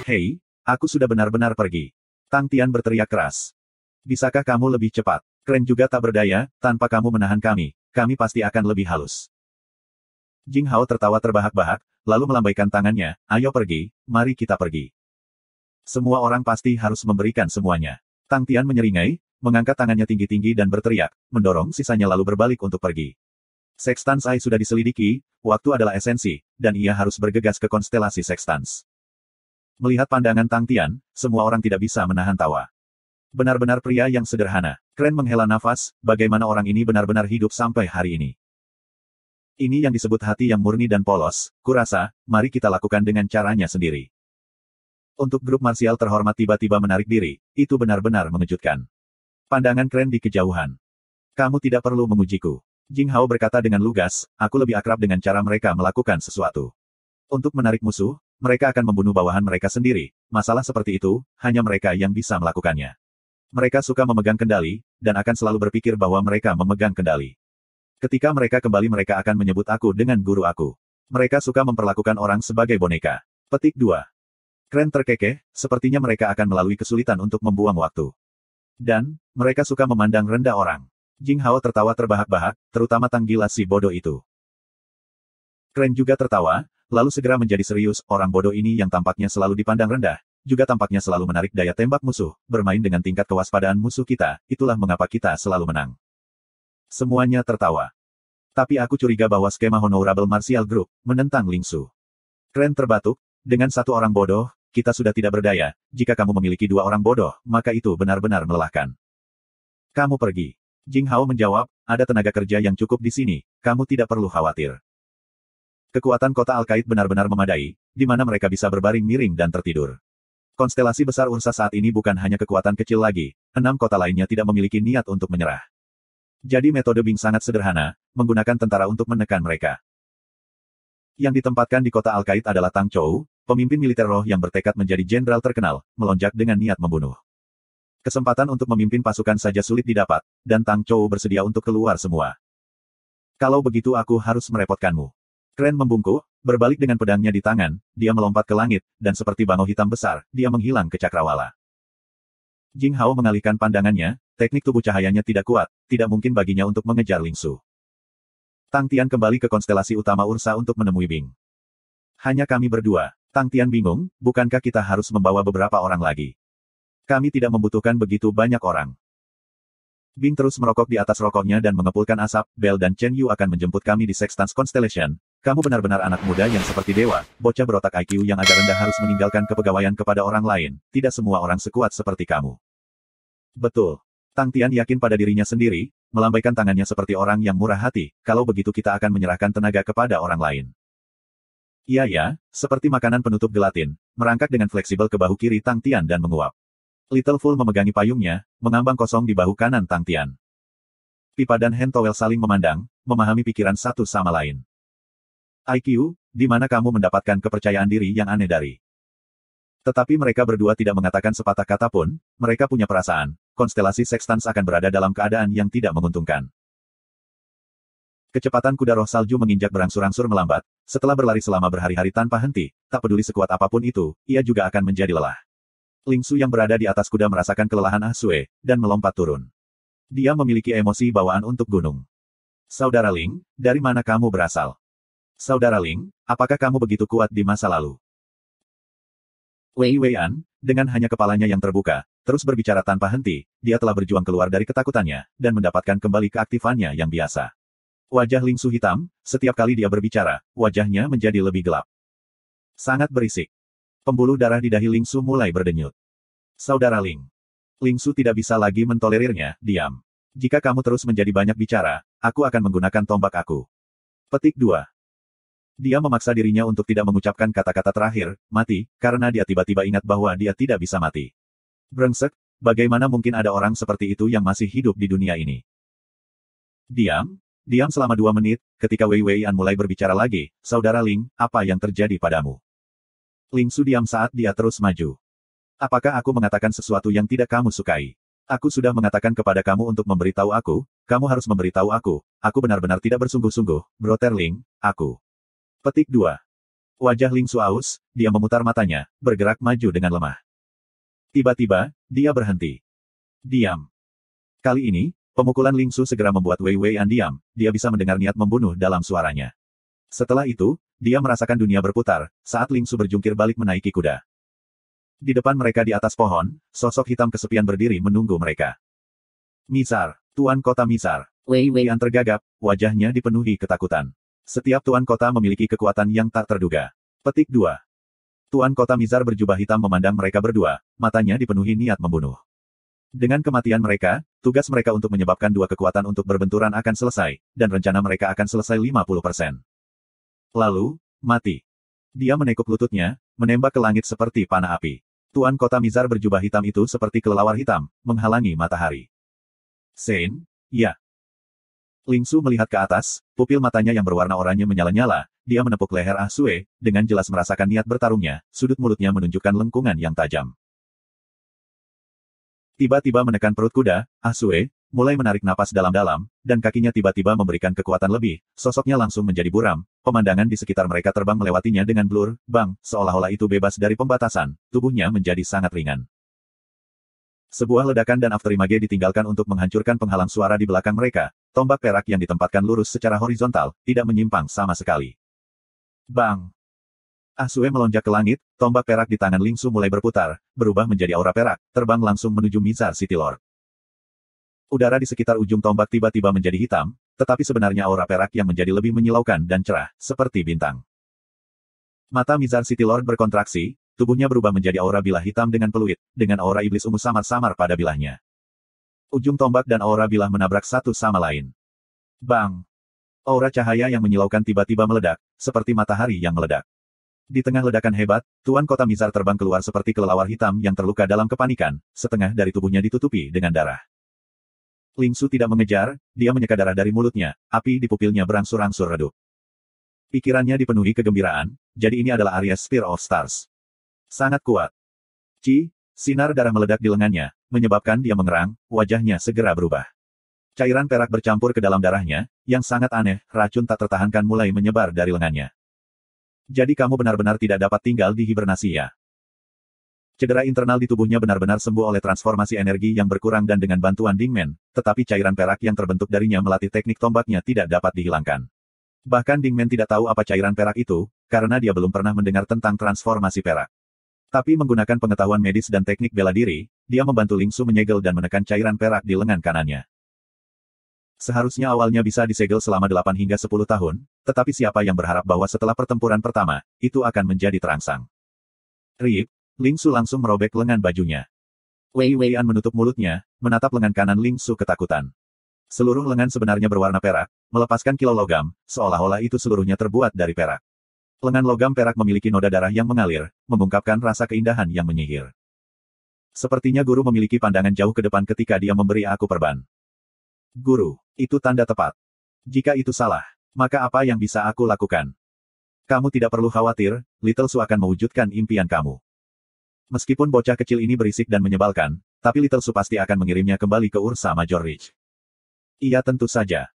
Hei, aku sudah benar-benar pergi. Tang Tian berteriak keras. Bisakah kamu lebih cepat? Kren juga tak berdaya, tanpa kamu menahan kami pasti akan lebih halus. Jing Hao tertawa terbahak-bahak, lalu melambaikan tangannya, ayo pergi, mari kita pergi. Semua orang pasti harus memberikan semuanya. Tang Tian menyeringai, mengangkat tangannya tinggi-tinggi dan berteriak, mendorong sisanya lalu berbalik untuk pergi. Sextans Ai sudah diselidiki, waktu adalah esensi, dan ia harus bergegas ke konstelasi Sextans. Melihat pandangan Tang Tian, semua orang tidak bisa menahan tawa. Benar-benar pria yang sederhana. Kren menghela nafas, bagaimana orang ini benar-benar hidup sampai hari ini. Ini yang disebut hati yang murni dan polos, kurasa, mari kita lakukan dengan caranya sendiri. Untuk grup marsial terhormat tiba-tiba menarik diri, itu benar-benar mengejutkan. Pandangan Kren di kejauhan. Kamu tidak perlu mengujiku. Jing Hao berkata dengan lugas, aku lebih akrab dengan cara mereka melakukan sesuatu. Untuk menarik musuh, mereka akan membunuh bawahan mereka sendiri. Masalah seperti itu, hanya mereka yang bisa melakukannya. Mereka suka memegang kendali, dan akan selalu berpikir bahwa mereka memegang kendali. Ketika mereka kembali mereka akan menyebut aku dengan guru aku. Mereka suka memperlakukan orang sebagai boneka. Petik 2. Kren terkekeh, sepertinya mereka akan melalui kesulitan untuk membuang waktu. Dan, mereka suka memandang rendah orang. Jing Hao tertawa terbahak-bahak, terutama Tang gila si bodoh itu. Kren juga tertawa, lalu segera menjadi serius, orang bodoh ini yang tampaknya selalu dipandang rendah, juga tampaknya selalu menarik daya tembak musuh, bermain dengan tingkat kewaspadaan musuh kita, itulah mengapa kita selalu menang. Semuanya tertawa. Tapi aku curiga bahwa skema Honorable Martial Group menentang Lingsu. Kren terbatuk, dengan satu orang bodoh, kita sudah tidak berdaya, jika kamu memiliki dua orang bodoh, maka itu benar-benar melelahkan. Kamu pergi. Jing Hao menjawab, ada tenaga kerja yang cukup di sini, kamu tidak perlu khawatir. Kekuatan kota Al-Qaid benar-benar memadai, di mana mereka bisa berbaring miring dan tertidur. Konstelasi besar Ursa saat ini bukan hanya kekuatan kecil lagi, 6 kota lainnya tidak memiliki niat untuk menyerah. Jadi metode Bing sangat sederhana, menggunakan tentara untuk menekan mereka. Yang ditempatkan di kota Al-Qaid adalah Tang Chou, pemimpin militer roh yang bertekad menjadi jenderal terkenal, melonjak dengan niat membunuh. Kesempatan untuk memimpin pasukan saja sulit didapat, dan Tang Chou bersedia untuk keluar semua. Kalau begitu aku harus merepotkanmu. Kren membungkuk, berbalik dengan pedangnya di tangan, dia melompat ke langit, dan seperti bangau hitam besar, dia menghilang ke cakrawala. Jing Hao mengalihkan pandangannya, teknik tubuh cahayanya tidak kuat, tidak mungkin baginya untuk mengejar Lingsu. Tang Tian kembali ke konstelasi utama Ursa untuk menemui Bing. Hanya kami berdua. Tang Tian bingung, bukankah kita harus membawa beberapa orang lagi? Kami tidak membutuhkan begitu banyak orang. Bing terus merokok di atas rokoknya dan mengepulkan asap, Bell dan Chen Yu akan menjemput kami di Sextans Constellation. Kamu benar-benar anak muda yang seperti dewa, bocah berotak IQ yang agak rendah harus meninggalkan kepegawaian kepada orang lain, tidak semua orang sekuat seperti kamu. Betul. Tang Tian yakin pada dirinya sendiri, melambaikan tangannya seperti orang yang murah hati, kalau begitu kita akan menyerahkan tenaga kepada orang lain. Iya ya, seperti makanan penutup gelatin, merangkak dengan fleksibel ke bahu kiri Tang Tian dan menguap. Little Fool memegangi payungnya, mengambang kosong di bahu kanan Tang Tian. Pipa dan hand towel saling memandang, memahami pikiran satu sama lain. IQ, di mana kamu mendapatkan kepercayaan diri yang aneh dari? Tetapi mereka berdua tidak mengatakan sepatah kata pun, mereka punya perasaan, konstelasi Sextans akan berada dalam keadaan yang tidak menguntungkan. Kecepatan kuda roh salju menginjak berangsur-angsur melambat, setelah berlari selama berhari-hari tanpa henti, tak peduli sekuat apapun itu, ia juga akan menjadi lelah. Lingsu yang berada di atas kuda merasakan kelelahan Ah Sue, dan melompat turun. Dia memiliki emosi bawaan untuk gunung. Saudara Ling, dari mana kamu berasal? Saudara Ling, apakah kamu begitu kuat di masa lalu? Wei Weian, dengan hanya kepalanya yang terbuka, terus berbicara tanpa henti, dia telah berjuang keluar dari ketakutannya, dan mendapatkan kembali keaktifannya yang biasa. Wajah Lingsu hitam, setiap kali dia berbicara, wajahnya menjadi lebih gelap. Sangat berisik. Pembuluh darah di dahi Lingsu mulai berdenyut. Saudara Ling. Lingsu tidak bisa lagi mentolerirnya, diam. Jika kamu terus menjadi banyak bicara, aku akan menggunakan tombak aku. Petik 2. Dia memaksa dirinya untuk tidak mengucapkan kata-kata terakhir, mati, karena dia tiba-tiba ingat bahwa dia tidak bisa mati. Brengsek, bagaimana mungkin ada orang seperti itu yang masih hidup di dunia ini? Diam selama 2 menit, ketika Wei Weian mulai berbicara lagi, Saudara Ling, apa yang terjadi padamu? Lingsu diam saat dia terus maju. Apakah aku mengatakan sesuatu yang tidak kamu sukai? Aku sudah mengatakan kepada kamu untuk memberitahu aku, kamu harus memberitahu aku benar-benar tidak bersungguh-sungguh, Brother Ling, aku. Petik 2. Wajah Ling Su aus, dia memutar matanya, bergerak maju dengan lemah. Tiba-tiba, dia berhenti. Diam. Kali ini, pemukulan Ling Su segera membuat Wei Weian diam, dia bisa mendengar niat membunuh dalam suaranya. Setelah itu, dia merasakan dunia berputar, saat Ling Su berjungkir balik menaiki kuda. Di depan mereka di atas pohon, sosok hitam kesepian berdiri menunggu mereka. Misar, Tuan Kota Misar. Wei Weian tergagap, wajahnya dipenuhi ketakutan. Setiap tuan kota memiliki kekuatan yang tak terduga. Petik 2. Tuan kota Mizar berjubah hitam memandang mereka berdua, matanya dipenuhi niat membunuh. Dengan kematian mereka, tugas mereka untuk menyebabkan dua kekuatan untuk berbenturan akan selesai, dan rencana mereka akan selesai 50%. Lalu, mati. Dia menekuk lututnya, menembak ke langit seperti panah api. Tuan kota Mizar berjubah hitam itu seperti kelelawar hitam, menghalangi matahari. Sein, ya. Ling Su melihat ke atas, pupil matanya yang berwarna oranye menyala-nyala, dia menepuk leher Ah Sue, dengan jelas merasakan niat bertarungnya, sudut mulutnya menunjukkan lengkungan yang tajam. Tiba-tiba menekan perut kuda, Ah Sue mulai menarik napas dalam-dalam, dan kakinya tiba-tiba memberikan kekuatan lebih, sosoknya langsung menjadi buram, pemandangan di sekitar mereka terbang melewatinya dengan blur, bang, seolah-olah itu bebas dari pembatasan, tubuhnya menjadi sangat ringan. Sebuah ledakan dan afterimage ditinggalkan untuk menghancurkan penghalang suara di belakang mereka, tombak perak yang ditempatkan lurus secara horizontal, tidak menyimpang sama sekali. Bang! Ah Sue melonjak ke langit, tombak perak di tangan Ling Su mulai berputar, berubah menjadi aura perak, terbang langsung menuju Mizar City Lord. Udara di sekitar ujung tombak tiba-tiba menjadi hitam, tetapi sebenarnya aura perak yang menjadi lebih menyilaukan dan cerah, seperti bintang. Mata Mizar City Lord berkontraksi, tubuhnya berubah menjadi aura bilah hitam dengan peluit, dengan aura iblis ungu samar-samar pada bilahnya. Ujung tombak dan aura bilah menabrak satu sama lain. Bang! Aura cahaya yang menyilaukan tiba-tiba meledak, seperti matahari yang meledak. Di tengah ledakan hebat, Tuan Kota Mizar terbang keluar seperti kelelawar hitam yang terluka dalam kepanikan, setengah dari tubuhnya ditutupi dengan darah. Ling Su tidak mengejar, dia menyeka darah dari mulutnya, api di pupilnya berangsur-angsur redup. Pikirannya dipenuhi kegembiraan, jadi ini adalah Aries Spear of Stars. Sangat kuat. Sinar darah meledak di lengannya, menyebabkan dia mengerang, wajahnya segera berubah. Cairan perak bercampur ke dalam darahnya, yang sangat aneh, racun tak tertahankan mulai menyebar dari lengannya. Jadi kamu benar-benar tidak dapat tinggal di hibernasi ya? Cedera internal di tubuhnya benar-benar sembuh oleh transformasi energi yang berkurang dan dengan bantuan Dingmen, tetapi cairan perak yang terbentuk darinya melatih teknik tombaknya tidak dapat dihilangkan. Bahkan Dingmen tidak tahu apa cairan perak itu, karena dia belum pernah mendengar tentang transformasi perak. Tapi menggunakan pengetahuan medis dan teknik bela diri, dia membantu Ling Su menyegel dan menekan cairan perak di lengan kanannya. Seharusnya awalnya bisa disegel selama 8 hingga 10 tahun, tetapi siapa yang berharap bahwa setelah pertempuran pertama, itu akan menjadi terangsang. Rip, Ling Su langsung merobek lengan bajunya. Wei Weian menutup mulutnya, menatap lengan kanan Ling Su ketakutan. Seluruh lengan sebenarnya berwarna perak, melepaskan kilau logam, seolah-olah itu seluruhnya terbuat dari perak. Lengan logam perak memiliki noda darah yang mengalir, mengungkapkan rasa keindahan yang menyihir. Sepertinya guru memiliki pandangan jauh ke depan ketika dia memberi aku perban. Guru, itu tanda tepat. Jika itu salah, maka apa yang bisa aku lakukan? Kamu tidak perlu khawatir, Little Su akan mewujudkan impian kamu. Meskipun bocah kecil ini berisik dan menyebalkan, tapi Little Su pasti akan mengirimnya kembali ke Ursa Major Ridge. Iya tentu saja.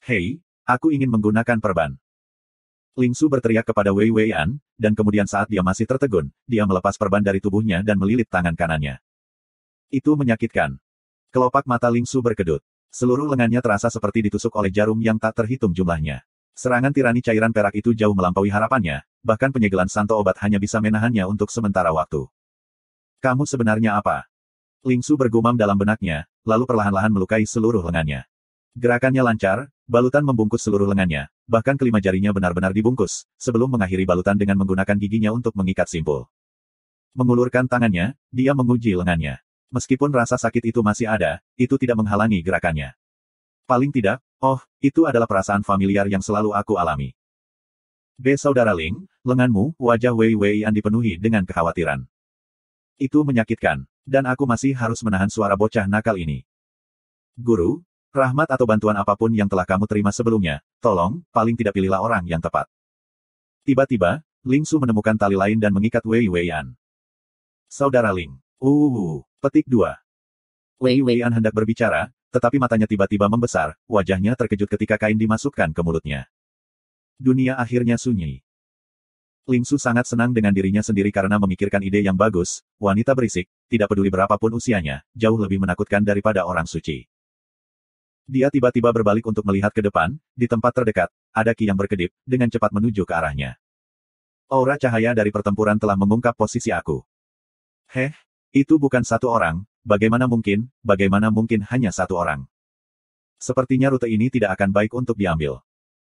Hei, aku ingin menggunakan perban. Ling Su berteriak kepada Wei Weian, dan kemudian saat dia masih tertegun, dia melepas perban dari tubuhnya dan melilit tangan kanannya. Itu menyakitkan. Kelopak mata Ling Su berkedut. Seluruh lengannya terasa seperti ditusuk oleh jarum yang tak terhitung jumlahnya. Serangan tirani cairan perak itu jauh melampaui harapannya, bahkan penyegelan santo obat hanya bisa menahannya untuk sementara waktu. Kamu sebenarnya apa? Ling Su bergumam dalam benaknya, lalu perlahan-lahan melukai seluruh lengannya. Gerakannya lancar, balutan membungkus seluruh lengannya, bahkan kelima jarinya benar-benar dibungkus, sebelum mengakhiri balutan dengan menggunakan giginya untuk mengikat simpul. Mengulurkan tangannya, dia menguji lengannya. Meskipun rasa sakit itu masih ada, itu tidak menghalangi gerakannya. Paling tidak, itu adalah perasaan familiar yang selalu aku alami. Saudara Ling, lenganmu, wajah Wei Weian dipenuhi dengan kekhawatiran. Itu menyakitkan, dan aku masih harus menahan suara bocah nakal ini. Guru, rahmat atau bantuan apapun yang telah kamu terima sebelumnya, tolong, paling tidak pilihlah orang yang tepat. Tiba-tiba, Ling Su menemukan tali lain dan mengikat Wei Weian. Saudara Ling. Petik 2. Wei Weian hendak berbicara, tetapi matanya tiba-tiba membesar, wajahnya terkejut ketika kain dimasukkan ke mulutnya. Dunia akhirnya sunyi. Ling Su sangat senang dengan dirinya sendiri karena memikirkan ide yang bagus. Wanita berisik, tidak peduli berapapun usianya, jauh lebih menakutkan daripada orang suci. Dia tiba-tiba berbalik untuk melihat ke depan, di tempat terdekat, ada Qi yang berkedip, dengan cepat menuju ke arahnya. Aura cahaya dari pertempuran telah mengungkap posisi aku. Itu bukan satu orang, bagaimana mungkin hanya satu orang. Sepertinya rute ini tidak akan baik untuk diambil.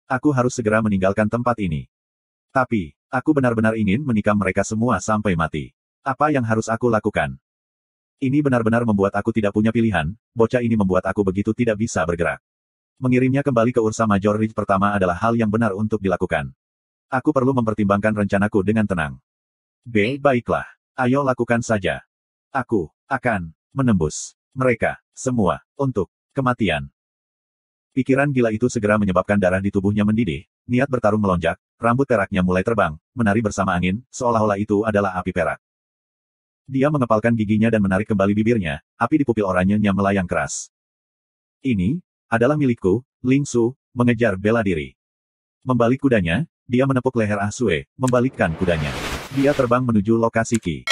Aku harus segera meninggalkan tempat ini. Tapi, aku benar-benar ingin menikam mereka semua sampai mati. Apa yang harus aku lakukan? Ini benar-benar membuat aku tidak punya pilihan, bocah ini membuat aku begitu tidak bisa bergerak. Mengirimnya kembali ke Ursa Major Ridge pertama adalah hal yang benar untuk dilakukan. Aku perlu mempertimbangkan rencanaku dengan tenang. Baiklah. Ayo lakukan saja. Aku akan menembus mereka semua untuk kematian. Pikiran gila itu segera menyebabkan darah di tubuhnya mendidih, niat bertarung melonjak, rambut peraknya mulai terbang, menari bersama angin, seolah-olah itu adalah api perak. Dia mengepalkan giginya dan menarik kembali bibirnya, api di pupil oranyenya melayang keras. Ini adalah milikku, Ling Su, mengejar bela diri. Membalik kudanya, dia menepuk leher Ah Sue, membalikkan kudanya. Dia terbang menuju lokasi Qi.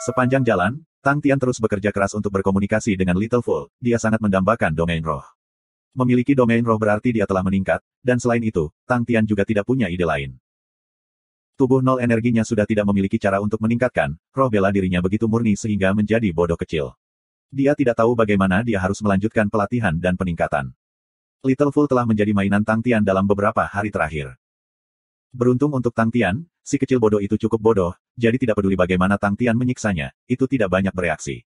Sepanjang jalan, Tang Tian terus bekerja keras untuk berkomunikasi dengan Little Fool, dia sangat mendambakan domain roh. Memiliki domain roh berarti dia telah meningkat, dan selain itu, Tang Tian juga tidak punya ide lain. Tubuh nol energinya sudah tidak memiliki cara untuk meningkatkan, roh bela dirinya begitu murni sehingga menjadi bodoh kecil. Dia tidak tahu bagaimana dia harus melanjutkan pelatihan dan peningkatan. Little Fool telah menjadi mainan Tang Tian dalam beberapa hari terakhir. Beruntung untuk Tang Tian, si kecil bodoh itu cukup bodoh, jadi tidak peduli bagaimana Tang Tian menyiksanya, itu tidak banyak bereaksi.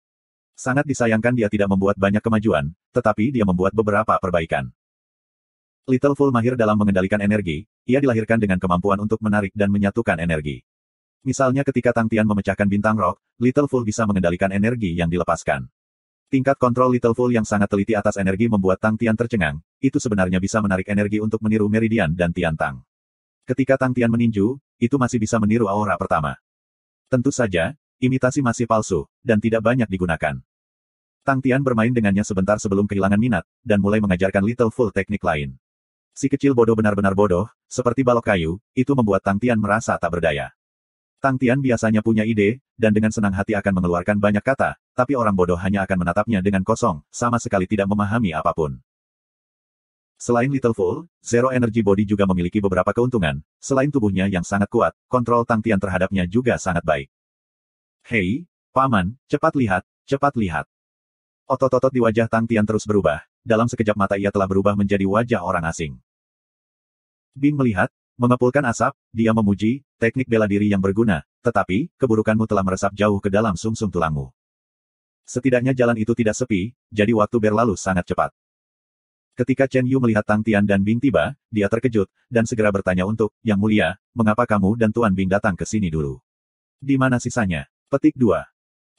Sangat disayangkan dia tidak membuat banyak kemajuan, tetapi dia membuat beberapa perbaikan. Little Fool mahir dalam mengendalikan energi, ia dilahirkan dengan kemampuan untuk menarik dan menyatukan energi. Misalnya ketika Tang Tian memecahkan bintang rock, Little Fool bisa mengendalikan energi yang dilepaskan. Tingkat kontrol Little Fool yang sangat teliti atas energi membuat Tang Tian tercengang, itu sebenarnya bisa menarik energi untuk meniru Meridian dan Tian Tang. Ketika Tang Tian meninju, itu masih bisa meniru aura pertama. Tentu saja, imitasi masih palsu, dan tidak banyak digunakan. Tang Tian bermain dengannya sebentar sebelum kehilangan minat, dan mulai mengajarkan Little Fool teknik lain. Si kecil bodoh benar-benar bodoh, seperti balok kayu, itu membuat Tang Tian merasa tak berdaya. Tang Tian biasanya punya ide, dan dengan senang hati akan mengeluarkan banyak kata, tapi orang bodoh hanya akan menatapnya dengan kosong, sama sekali tidak memahami apapun. Selain Little Fool, Zero Energy Body juga memiliki beberapa keuntungan, selain tubuhnya yang sangat kuat, kontrol Tang Tian terhadapnya juga sangat baik. Hei, Paman, cepat lihat, cepat lihat. Otot-otot di wajah Tang Tian terus berubah, dalam sekejap mata ia telah berubah menjadi wajah orang asing. Bing melihat, mengepulkan asap, dia memuji, teknik bela diri yang berguna, tetapi, keburukanmu telah meresap jauh ke dalam sumsum tulangmu. Setidaknya jalan itu tidak sepi, jadi waktu berlalu sangat cepat. Ketika Chen Yu melihat Tang Tian dan Bing tiba, dia terkejut, dan segera bertanya untuk, Yang Mulia, mengapa kamu dan Tuan Bing datang ke sini dulu? Di mana sisanya? Petik 2.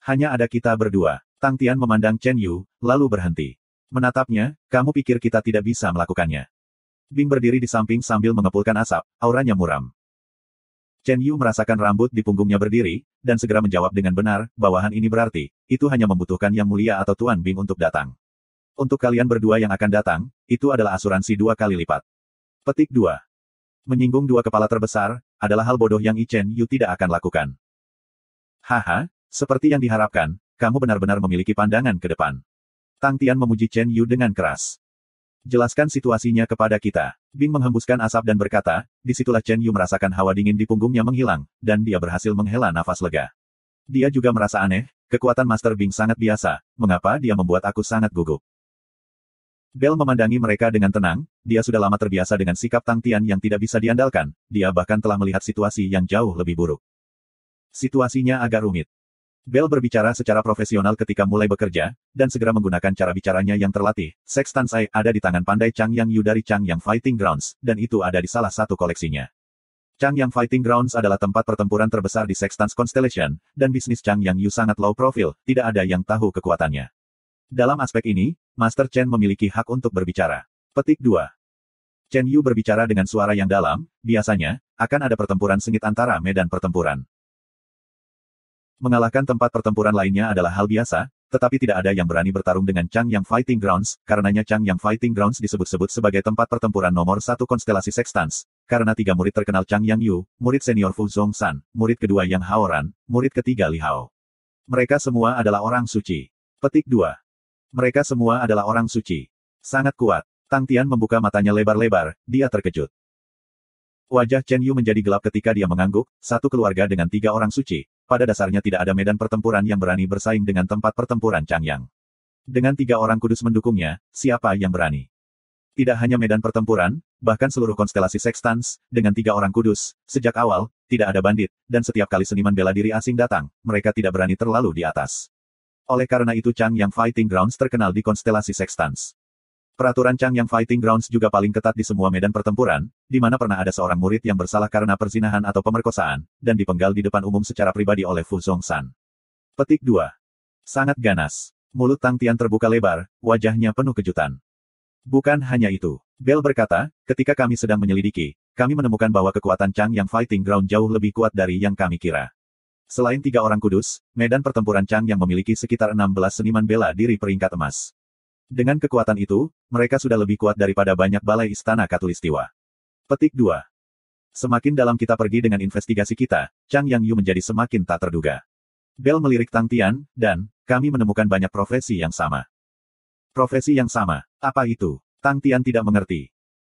Hanya ada kita berdua. Tang Tian memandang Chen Yu, lalu berhenti. Menatapnya, kamu pikir kita tidak bisa melakukannya? Bing berdiri di samping sambil mengepulkan asap, auranya muram. Chen Yu merasakan rambut di punggungnya berdiri, dan segera menjawab dengan benar, bawahan ini berarti, itu hanya membutuhkan Yang Mulia atau Tuan Bing untuk datang. Untuk kalian berdua yang akan datang, itu adalah asuransi 2 kali lipat. Petik 2. Menyinggung 2 kepala terbesar, adalah hal bodoh yang Chen Yu tidak akan lakukan. Haha, seperti yang diharapkan, kamu benar-benar memiliki pandangan ke depan. Tang Tian memuji Chen Yu dengan keras. Jelaskan situasinya kepada kita. Bing menghembuskan asap dan berkata, disitulah Chen Yu merasakan hawa dingin di punggungnya menghilang, dan dia berhasil menghela nafas lega. Dia juga merasa aneh, kekuatan Master Bing sangat biasa, mengapa dia membuat aku sangat gugup. Bell memandangi mereka dengan tenang, dia sudah lama terbiasa dengan sikap Tang Tian yang tidak bisa diandalkan, dia bahkan telah melihat situasi yang jauh lebih buruk. Situasinya agak rumit. Bell berbicara secara profesional ketika mulai bekerja, dan segera menggunakan cara bicaranya yang terlatih. Sextant Sai ada di tangan pandai Chang Yang Yu dari Chang Yang Fighting Grounds, dan itu ada di salah satu koleksinya. Chang Yang Fighting Grounds adalah tempat pertempuran terbesar di Sextant's Constellation, dan bisnis Chang Yang Yu sangat low profile, tidak ada yang tahu kekuatannya. Dalam aspek ini, Master Chen memiliki hak untuk berbicara. Petik 2. Chen Yu berbicara dengan suara yang dalam, biasanya, akan ada pertempuran sengit antara medan pertempuran. Mengalahkan tempat pertempuran lainnya adalah hal biasa, tetapi tidak ada yang berani bertarung dengan Chang Yang Fighting Grounds, karenanya Chang Yang Fighting Grounds disebut-sebut sebagai tempat pertempuran nomor 1 konstelasi Sextans. karena 3 murid terkenal Chang Yang Yu, murid senior Fu Zhongshan, murid kedua Yang Haoran, murid ketiga Li Hao. Mereka semua adalah orang suci. Petik 2. Mereka semua adalah orang suci. Sangat kuat. Tang Tian membuka matanya lebar-lebar, dia terkejut. Wajah Chen Yu menjadi gelap ketika dia mengangguk, satu keluarga dengan 3 orang suci. Pada dasarnya tidak ada medan pertempuran yang berani bersaing dengan tempat pertempuran Changyang. Dengan 3 orang kudus mendukungnya, siapa yang berani? Tidak hanya medan pertempuran, bahkan seluruh konstelasi Sextans, dengan 3 orang kudus, sejak awal, tidak ada bandit, dan setiap kali seniman bela diri asing datang, mereka tidak berani terlalu di atas. Oleh karena itu Changyang Fighting Grounds terkenal di konstelasi Sextans. Peraturan Changyang Fighting Grounds juga paling ketat di semua medan pertempuran, di mana pernah ada seorang murid yang bersalah karena perzinahan atau pemerkosaan, dan dipenggal di depan umum secara pribadi oleh Fu Zhongshan. Petik 2. Sangat ganas. Mulut Tang Tian terbuka lebar, wajahnya penuh kejutan. Bukan hanya itu. Bell berkata, ketika kami sedang menyelidiki, kami menemukan bahwa kekuatan Changyang Fighting Ground jauh lebih kuat dari yang kami kira. Selain 3 orang kudus, medan pertempuran Changyang memiliki sekitar 16 seniman bela diri peringkat emas. Dengan kekuatan itu, mereka sudah lebih kuat daripada banyak balai istana Katulistiwa. Petik 2. Semakin dalam kita pergi dengan investigasi kita, Changyang Yu menjadi semakin tak terduga. Bell melirik Tang Tian, dan kami menemukan banyak profesi yang sama. Profesi yang sama, apa itu? Tang Tian tidak mengerti.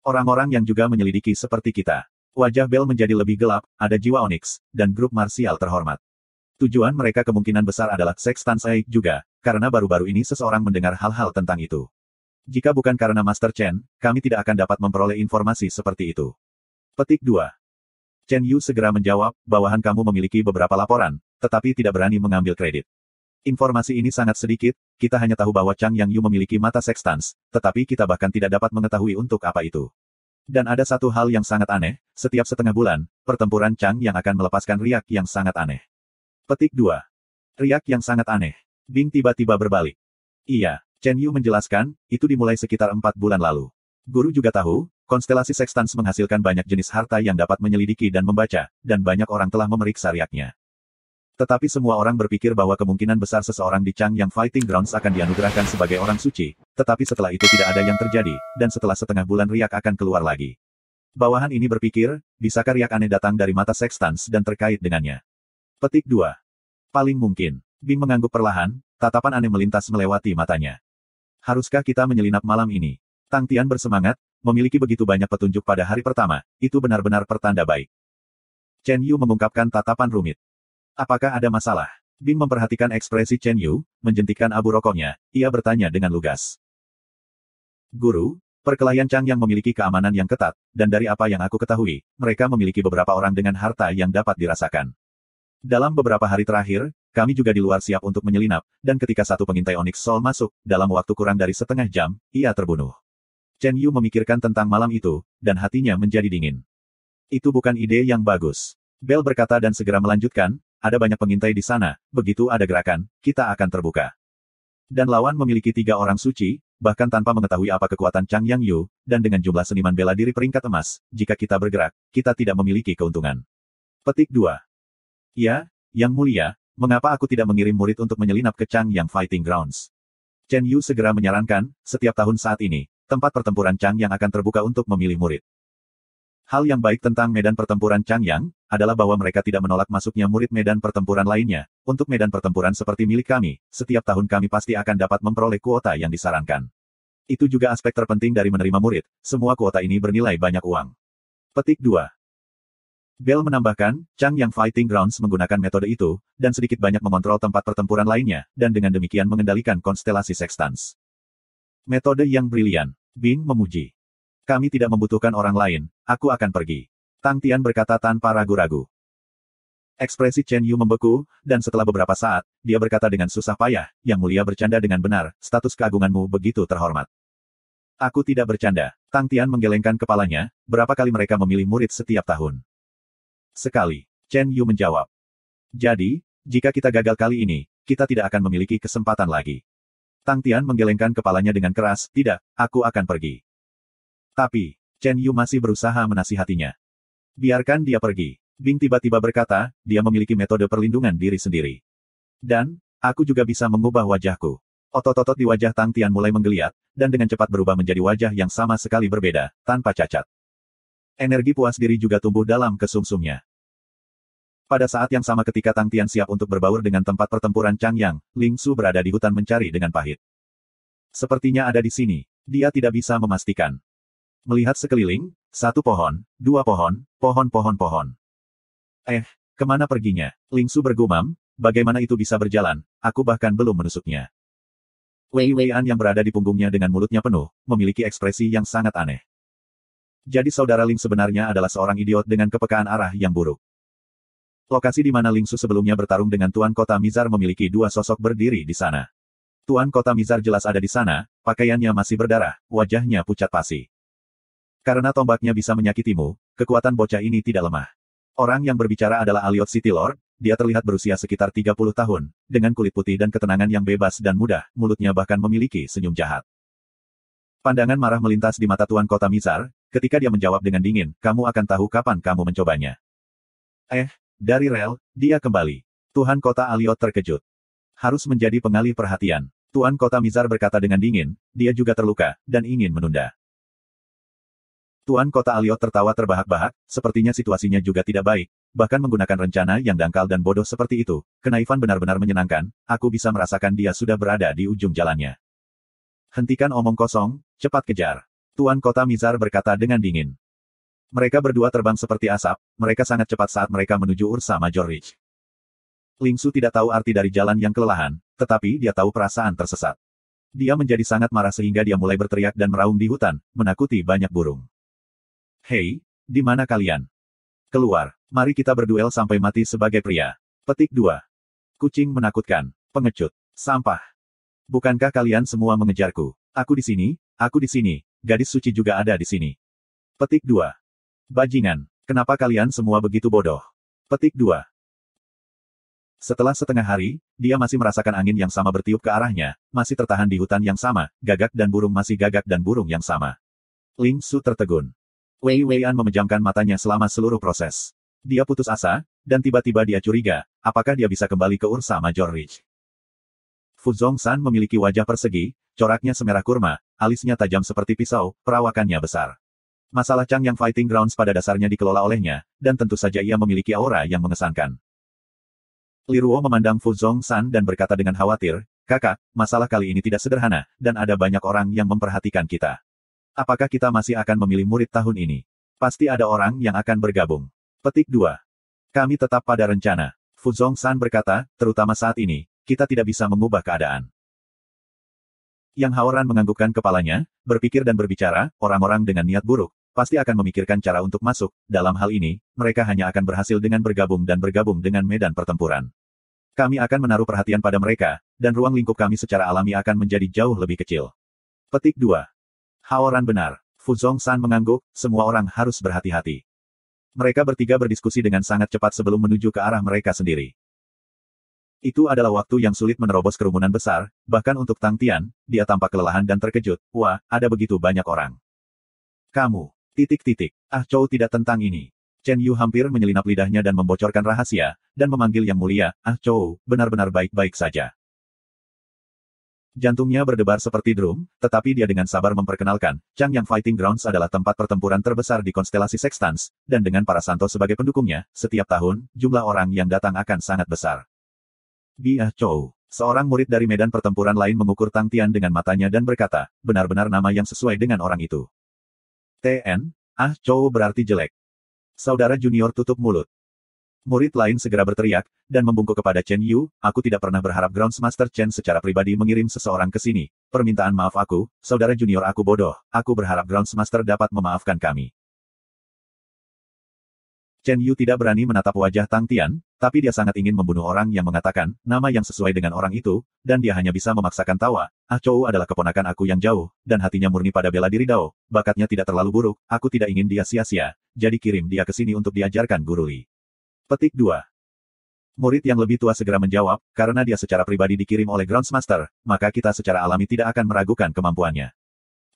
Orang-orang yang juga menyelidiki seperti kita. Wajah Bell menjadi lebih gelap, ada jiwa Onyx, dan grup marsial terhormat. Tujuan mereka kemungkinan besar adalah Sextans Aik juga, karena baru-baru ini seseorang mendengar hal-hal tentang itu. Jika bukan karena Master Chen, kami tidak akan dapat memperoleh informasi seperti itu. Petik 2. Chen Yu segera menjawab, bawahan kamu memiliki beberapa laporan, tetapi tidak berani mengambil kredit. Informasi ini sangat sedikit, kita hanya tahu bahwa Changyang Yu memiliki mata Sextans, tetapi kita bahkan tidak dapat mengetahui untuk apa itu. Dan ada satu hal yang sangat aneh, setiap setengah bulan, pertempuran Changyang akan melepaskan riak yang sangat aneh. Petik 2. Riak yang sangat aneh. Bing tiba-tiba berbalik. Iya, Chen Yu menjelaskan, itu dimulai sekitar 4 bulan lalu. Guru juga tahu, konstelasi Sextans menghasilkan banyak jenis harta yang dapat menyelidiki dan membaca, dan banyak orang telah memeriksa riaknya. Tetapi semua orang berpikir bahwa kemungkinan besar seseorang di Changyang Fighting Grounds akan dianugerahkan sebagai orang suci, tetapi setelah itu tidak ada yang terjadi, dan setelah setengah bulan riak akan keluar lagi. Bawahan ini berpikir, bisakah riak aneh datang dari mata Sextans dan terkait dengannya? Petik 2. Paling mungkin. Bing mengangguk perlahan, tatapan aneh melintas melewati matanya. Haruskah kita menyelinap malam ini? Tang Tian bersemangat, memiliki begitu banyak petunjuk pada hari pertama, itu benar-benar pertanda baik. Chen Yu mengungkapkan tatapan rumit. Apakah ada masalah? Bing memperhatikan ekspresi Chen Yu, menjentikkan abu rokoknya, ia bertanya dengan lugas. Guru, perkelahian Changyang memiliki keamanan yang ketat, dan dari apa yang aku ketahui, mereka memiliki beberapa orang dengan harta yang dapat dirasakan. Dalam beberapa hari terakhir, kami juga di luar siap untuk menyelinap, dan ketika satu pengintai Onyx Soul masuk, dalam waktu kurang dari setengah jam, ia terbunuh. Chen Yu memikirkan tentang malam itu, dan hatinya menjadi dingin. Itu bukan ide yang bagus. Bell berkata dan segera melanjutkan, ada banyak pengintai di sana, begitu ada gerakan, kita akan terbuka. Dan lawan memiliki 3 orang suci, bahkan tanpa mengetahui apa kekuatan Changyang Yu, dan dengan jumlah seniman bela diri peringkat emas, jika kita bergerak, kita tidak memiliki keuntungan. Petik 2. Ya, Yang Mulia, mengapa aku tidak mengirim murid untuk menyelinap ke Changyang Fighting Grounds? Chen Yu segera menyarankan, setiap tahun saat ini, tempat pertempuran Changyang akan terbuka untuk memilih murid. Hal yang baik tentang medan pertempuran Changyang, adalah bahwa mereka tidak menolak masuknya murid medan pertempuran lainnya. Untuk medan pertempuran seperti milik kami, setiap tahun kami pasti akan dapat memperoleh kuota yang disarankan. Itu juga aspek terpenting dari menerima murid, semua kuota ini bernilai banyak uang. Petik 2. Bell menambahkan, Changyang Fighting Grounds menggunakan metode itu, dan sedikit banyak mengontrol tempat pertempuran lainnya, dan dengan demikian mengendalikan konstelasi Sextans. Metode yang brilian. Bing memuji. Kami tidak membutuhkan orang lain, aku akan pergi. Tang Tian berkata tanpa ragu-ragu. Ekspresi Chen Yu membeku, dan setelah beberapa saat, dia berkata dengan susah payah, Yang Mulia bercanda dengan benar, status keagunganmu begitu terhormat. Aku tidak bercanda. Tang Tian menggelengkan kepalanya, berapa kali mereka memilih murid setiap tahun? Sekali. Chen Yu menjawab. Jadi, jika kita gagal kali ini, kita tidak akan memiliki kesempatan lagi. Tang Tian menggelengkan kepalanya dengan keras, tidak, aku akan pergi. Tapi, Chen Yu masih berusaha menasihatinya. Biarkan dia pergi. Bing tiba-tiba berkata, dia memiliki metode perlindungan diri sendiri. Dan, aku juga bisa mengubah wajahku. Otot-otot di wajah Tang Tian mulai menggeliat, dan dengan cepat berubah menjadi wajah yang sama sekali berbeda, tanpa cacat. Energi puas diri juga tumbuh dalam kesumsumnya. Pada saat yang sama ketika Tang Tian siap untuk berbaur dengan tempat pertempuran Changyang, Ling Su berada di hutan mencari dengan pahit. Sepertinya ada di sini. Dia tidak bisa memastikan. Melihat sekeliling, satu pohon, dua pohon, pohon. Kemana perginya? Ling Su bergumam, bagaimana itu bisa berjalan, aku bahkan belum menusuknya. Wei Weian yang berada di punggungnya dengan mulutnya penuh, memiliki ekspresi yang sangat aneh. Jadi saudara Ling sebenarnya adalah seorang idiot dengan kepekaan arah yang buruk. Lokasi di mana Ling Su sebelumnya bertarung dengan Tuan Kota Mizar memiliki dua sosok berdiri di sana. Tuan Kota Mizar jelas ada di sana, pakaiannya masih berdarah, wajahnya pucat pasi. Karena tombaknya bisa menyakitimu, kekuatan bocah ini tidak lemah. Orang yang berbicara adalah Aliot City Lord, dia terlihat berusia sekitar 30 tahun, dengan kulit putih dan ketenangan yang bebas dan mudah, mulutnya bahkan memiliki senyum jahat. Pandangan marah melintas di mata Tuan Kota Mizar, ketika dia menjawab dengan dingin, kamu akan tahu kapan kamu mencobanya. Dari rel, dia kembali. Tuan Kota Aliot terkejut. Harus menjadi pengalih perhatian. Tuan Kota Mizar berkata dengan dingin, dia juga terluka, dan ingin menunda. Tuan Kota Aliot tertawa terbahak-bahak, sepertinya situasinya juga tidak baik, bahkan menggunakan rencana yang dangkal dan bodoh seperti itu. Kenaifan benar-benar menyenangkan, aku bisa merasakan dia sudah berada di ujung jalannya. Hentikan omong kosong, cepat kejar. Tuan Kota Mizar berkata dengan dingin. Mereka berdua terbang seperti asap, mereka sangat cepat saat mereka menuju Ursa Major Ridge. Ling Su tidak tahu arti dari jalan yang kelelahan, tetapi dia tahu perasaan tersesat. Dia menjadi sangat marah sehingga dia mulai berteriak dan meraung di hutan, menakuti banyak burung. Hei, di mana kalian? Keluar, mari kita berduel sampai mati sebagai pria. Petik 2. Kucing menakutkan, pengecut, sampah. Bukankah kalian semua mengejarku? Aku di sini, gadis suci juga ada di sini. Petik 2. Bajingan, kenapa kalian semua begitu bodoh? Petik 2. Setelah setengah hari, dia masih merasakan angin yang sama bertiup ke arahnya, masih tertahan di hutan yang sama, gagak dan burung masih gagak dan burung yang sama. Ling Su tertegun. Wei Weian memejamkan matanya selama seluruh proses. Dia putus asa, dan tiba-tiba dia curiga, apakah dia bisa kembali ke Ursa Major Ridge. Fu Zongsan memiliki wajah persegi, coraknya semerah kurma, alisnya tajam seperti pisau, perawakannya besar. Masalah Changyang Fighting Grounds pada dasarnya dikelola olehnya, dan tentu saja ia memiliki aura yang mengesankan. Li Ruo memandang Fu Zongsan dan berkata dengan khawatir, kakak, masalah kali ini tidak sederhana, dan ada banyak orang yang memperhatikan kita. Apakah kita masih akan memilih murid tahun ini? Pasti ada orang yang akan bergabung. Petik 2. Kami tetap pada rencana. Fu Zongsan berkata, terutama saat ini, kita tidak bisa mengubah keadaan. Yang Haoran menganggukkan kepalanya, berpikir dan berbicara, orang-orang dengan niat buruk, pasti akan memikirkan cara untuk masuk, dalam hal ini, mereka hanya akan berhasil dengan bergabung dengan medan pertempuran. Kami akan menaruh perhatian pada mereka, dan ruang lingkup kami secara alami akan menjadi jauh lebih kecil. Petik 2. Haoran benar. Fu Zongsan mengangguk, semua orang harus berhati-hati. Mereka bertiga berdiskusi dengan sangat cepat sebelum menuju ke arah mereka sendiri. Itu adalah waktu yang sulit menerobos kerumunan besar, bahkan untuk Tang Tian, dia tampak kelelahan dan terkejut, wah, ada begitu banyak orang. Kamu. Ah Chou tidak tentang ini. Chen Yu hampir menyelinap lidahnya dan membocorkan rahasia, dan memanggil Yang Mulia, Ah Chou, benar-benar baik-baik saja. Jantungnya berdebar seperti drum, tetapi dia dengan sabar memperkenalkan, Changyang Fighting Grounds adalah tempat pertempuran terbesar di konstelasi Sextans, dan dengan para santo sebagai pendukungnya, setiap tahun, jumlah orang yang datang akan sangat besar. Ah Chou, seorang murid dari medan pertempuran lain mengukur Tang Tian dengan matanya dan berkata, benar-benar nama yang sesuai dengan orang itu. Ah Chou berarti jelek. Saudara junior tutup mulut. Murid lain segera berteriak, dan membungkuk kepada Chen Yu, aku tidak pernah berharap Groundsmaster Chen secara pribadi mengirim seseorang ke sini. Permintaan maaf aku, saudara junior aku bodoh, aku berharap Groundsmaster dapat memaafkan kami. Chen Yu tidak berani menatap wajah Tang Tian, tapi dia sangat ingin membunuh orang yang mengatakan, nama yang sesuai dengan orang itu, dan dia hanya bisa memaksakan tawa. Ah Chou adalah keponakan aku yang jauh, dan hatinya murni pada bela diri Dao, bakatnya tidak terlalu buruk, aku tidak ingin dia sia-sia, jadi kirim dia ke sini untuk diajarkan Guru Li. Petik 2. Murid yang lebih tua segera menjawab, karena dia secara pribadi dikirim oleh Groundsmaster, maka kita secara alami tidak akan meragukan kemampuannya.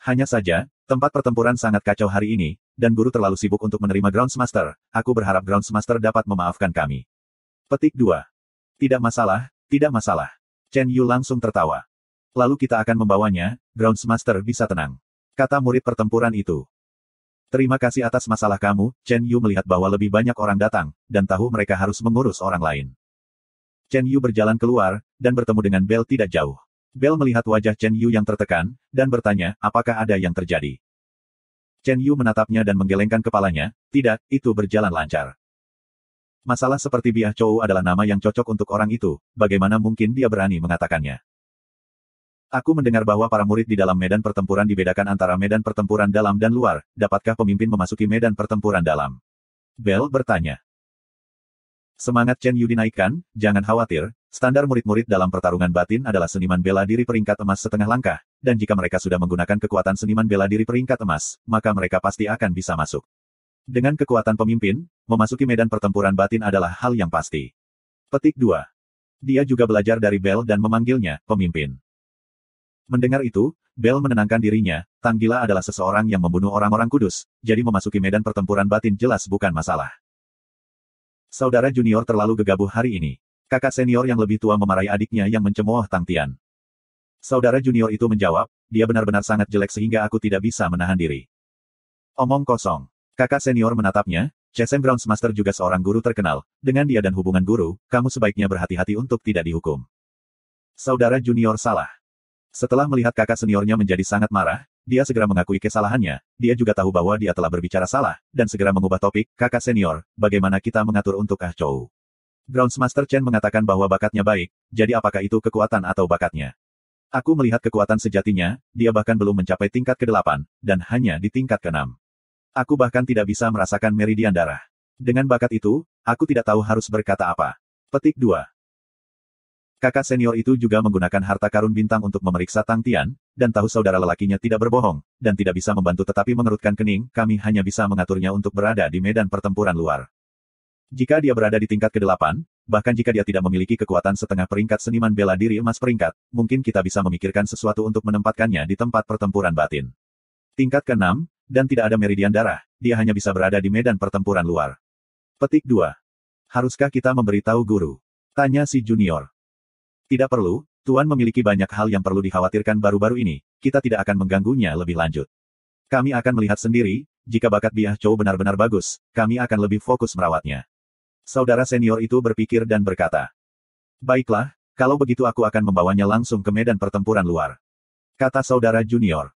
Hanya saja, tempat pertempuran sangat kacau hari ini, dan guru terlalu sibuk untuk menerima Groundsmaster, aku berharap Groundsmaster dapat memaafkan kami. Petik 2. Tidak masalah, tidak masalah. Chen Yu langsung tertawa. Lalu kita akan membawanya, Groundsmaster bisa tenang. Kata murid pertempuran itu. Terima kasih atas masalah kamu. Chen Yu melihat bahwa lebih banyak orang datang, dan tahu mereka harus mengurus orang lain. Chen Yu berjalan keluar, dan bertemu dengan Bell tidak jauh. Bell melihat wajah Chen Yu yang tertekan, dan bertanya, apakah ada yang terjadi? Chen Yu menatapnya dan menggelengkan kepalanya, tidak, itu berjalan lancar. Masalah seperti Biah Chou adalah nama yang cocok untuk orang itu, bagaimana mungkin dia berani mengatakannya? Aku mendengar bahwa para murid di dalam medan pertempuran dibedakan antara medan pertempuran dalam dan luar, dapatkah pemimpin memasuki medan pertempuran dalam? Bell bertanya. Semangat Chen Yu dinaikkan, jangan khawatir, standar murid-murid dalam pertarungan batin adalah seniman bela diri peringkat emas setengah langkah, dan jika mereka sudah menggunakan kekuatan seniman bela diri peringkat emas, maka mereka pasti akan bisa masuk. Dengan kekuatan pemimpin, memasuki medan pertempuran batin adalah hal yang pasti. Petik 2. Dia juga belajar dari Bell dan memanggilnya, pemimpin. Mendengar itu, Bell menenangkan dirinya, Tang Gila adalah seseorang yang membunuh orang-orang kudus, jadi memasuki medan pertempuran batin jelas bukan masalah. Saudara junior terlalu gegabah hari ini. Kakak senior yang lebih tua memarahi adiknya yang mencemooh Tang Tian. Saudara junior itu menjawab, dia benar-benar sangat jelek sehingga aku tidak bisa menahan diri. Omong kosong. Kakak senior menatapnya, Chesem Groundsmaster juga seorang guru terkenal, dengan dia dan hubungan guru, kamu sebaiknya berhati-hati untuk tidak dihukum. Saudara junior salah. Setelah melihat kakak seniornya menjadi sangat marah, dia segera mengakui kesalahannya, dia juga tahu bahwa dia telah berbicara salah, dan segera mengubah topik, kakak senior, bagaimana kita mengatur untuk Ah Chou? Groundsmaster Chen mengatakan bahwa bakatnya baik, jadi apakah itu kekuatan atau bakatnya? Aku melihat kekuatan sejatinya, dia bahkan belum mencapai tingkat ke-8, dan hanya di tingkat ke-6. Aku bahkan tidak bisa merasakan meridian darah. Dengan bakat itu, aku tidak tahu harus berkata apa. Petik 2. Kakak senior itu juga menggunakan harta karun bintang untuk memeriksa Tang Tian, dan tahu saudara lelakinya tidak berbohong, dan tidak bisa membantu tetapi mengerutkan kening, kami hanya bisa mengaturnya untuk berada di medan pertempuran luar. Jika dia berada di tingkat ke-8, bahkan jika dia tidak memiliki kekuatan setengah peringkat seniman bela diri emas peringkat, mungkin kita bisa memikirkan sesuatu untuk menempatkannya di tempat pertempuran batin. Tingkat ke-6, dan tidak ada meridian darah, dia hanya bisa berada di medan pertempuran luar. Petik 2. Haruskah kita memberitahu guru? Tanya si junior. Tidak perlu, Tuan memiliki banyak hal yang perlu dikhawatirkan baru-baru ini, kita tidak akan mengganggunya lebih lanjut. Kami akan melihat sendiri, jika bakat Biah Chou benar-benar bagus, kami akan lebih fokus merawatnya. Saudara senior itu berpikir dan berkata. Baiklah, kalau begitu aku akan membawanya langsung ke medan pertempuran luar. Kata saudara junior.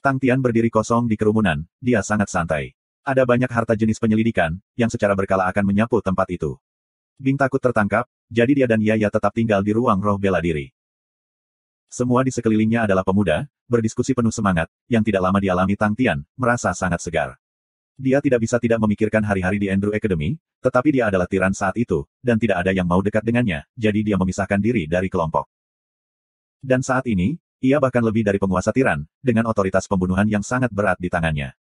Tang Tian berdiri kosong di kerumunan, dia sangat santai. Ada banyak harta jenis penyelidikan, yang secara berkala akan menyapu tempat itu. Bing takut tertangkap, jadi dia dan Yaya tetap tinggal di ruang roh bela diri. Semua di sekelilingnya adalah pemuda, berdiskusi penuh semangat, yang tidak lama dialami Tang Tian, merasa sangat segar. Dia tidak bisa tidak memikirkan hari-hari di Andrew Academy, tetapi dia adalah tiran saat itu, dan tidak ada yang mau dekat dengannya, jadi dia memisahkan diri dari kelompok. Dan saat ini, ia bahkan lebih dari penguasa tiran, dengan otoritas pembunuhan yang sangat berat di tangannya.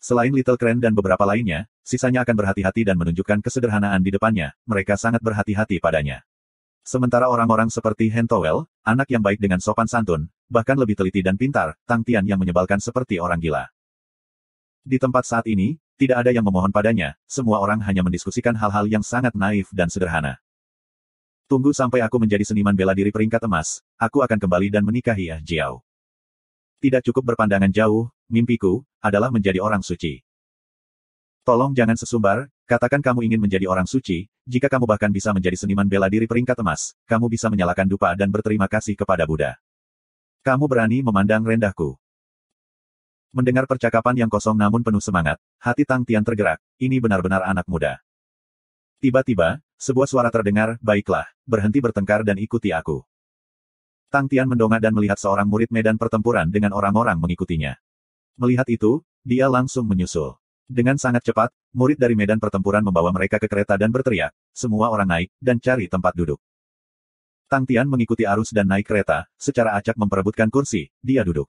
Selain Little Crane dan beberapa lainnya, sisanya akan berhati-hati dan menunjukkan kesederhanaan di depannya, mereka sangat berhati-hati padanya. Sementara orang-orang seperti Han Towel, anak yang baik dengan sopan santun, bahkan lebih teliti dan pintar, Tang Tian yang menyebalkan seperti orang gila. Di tempat saat ini, tidak ada yang memohon padanya, semua orang hanya mendiskusikan hal-hal yang sangat naif dan sederhana. Tunggu sampai aku menjadi seniman bela diri peringkat emas, aku akan kembali dan menikahi Ah Jiao. Tidak cukup berpandangan jauh, mimpiku, adalah menjadi orang suci. Tolong jangan sesumbar, katakan kamu ingin menjadi orang suci, jika kamu bahkan bisa menjadi seniman bela diri peringkat emas, kamu bisa menyalakan dupa dan berterima kasih kepada Buddha. Kamu berani memandang rendahku. Mendengar percakapan yang kosong namun penuh semangat, hati Tang Tian tergerak, ini benar-benar anak muda. Tiba-tiba, sebuah suara terdengar, baiklah, berhenti bertengkar dan ikuti aku. Tang Tian mendongak dan melihat seorang murid medan pertempuran dengan orang-orang mengikutinya. Melihat itu, dia langsung menyusul. Dengan sangat cepat, murid dari medan pertempuran membawa mereka ke kereta dan berteriak, semua orang naik, dan cari tempat duduk. Tang Tian mengikuti arus dan naik kereta, secara acak memperebutkan kursi, dia duduk.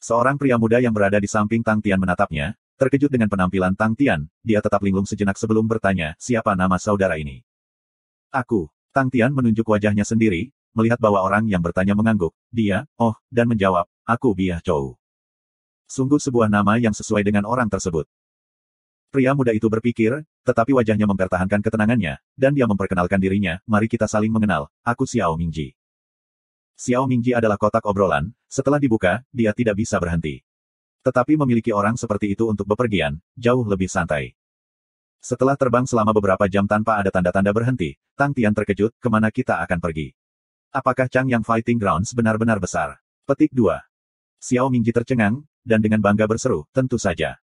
Seorang pria muda yang berada di samping Tang Tian menatapnya, terkejut dengan penampilan Tang Tian, dia tetap linglung sejenak sebelum bertanya, siapa nama saudara ini? Aku. Tang Tian menunjuk wajahnya sendiri, melihat bahwa orang yang bertanya mengangguk, dia, oh, dan menjawab, aku Biah Chou. Sungguh sebuah nama yang sesuai dengan orang tersebut. Pria muda itu berpikir, tetapi wajahnya mempertahankan ketenangannya, dan dia memperkenalkan dirinya, mari kita saling mengenal, aku Xiao Mingji. Xiao Mingji adalah kotak obrolan, setelah dibuka, dia tidak bisa berhenti. Tetapi memiliki orang seperti itu untuk bepergian, jauh lebih santai. Setelah terbang selama beberapa jam tanpa ada tanda-tanda berhenti, Tang Tian terkejut, kemana kita akan pergi? Apakah Changyang Fighting Grounds benar-benar besar? Petik 2. Xiao Mingji tercengang, dan dengan bangga berseru, tentu saja.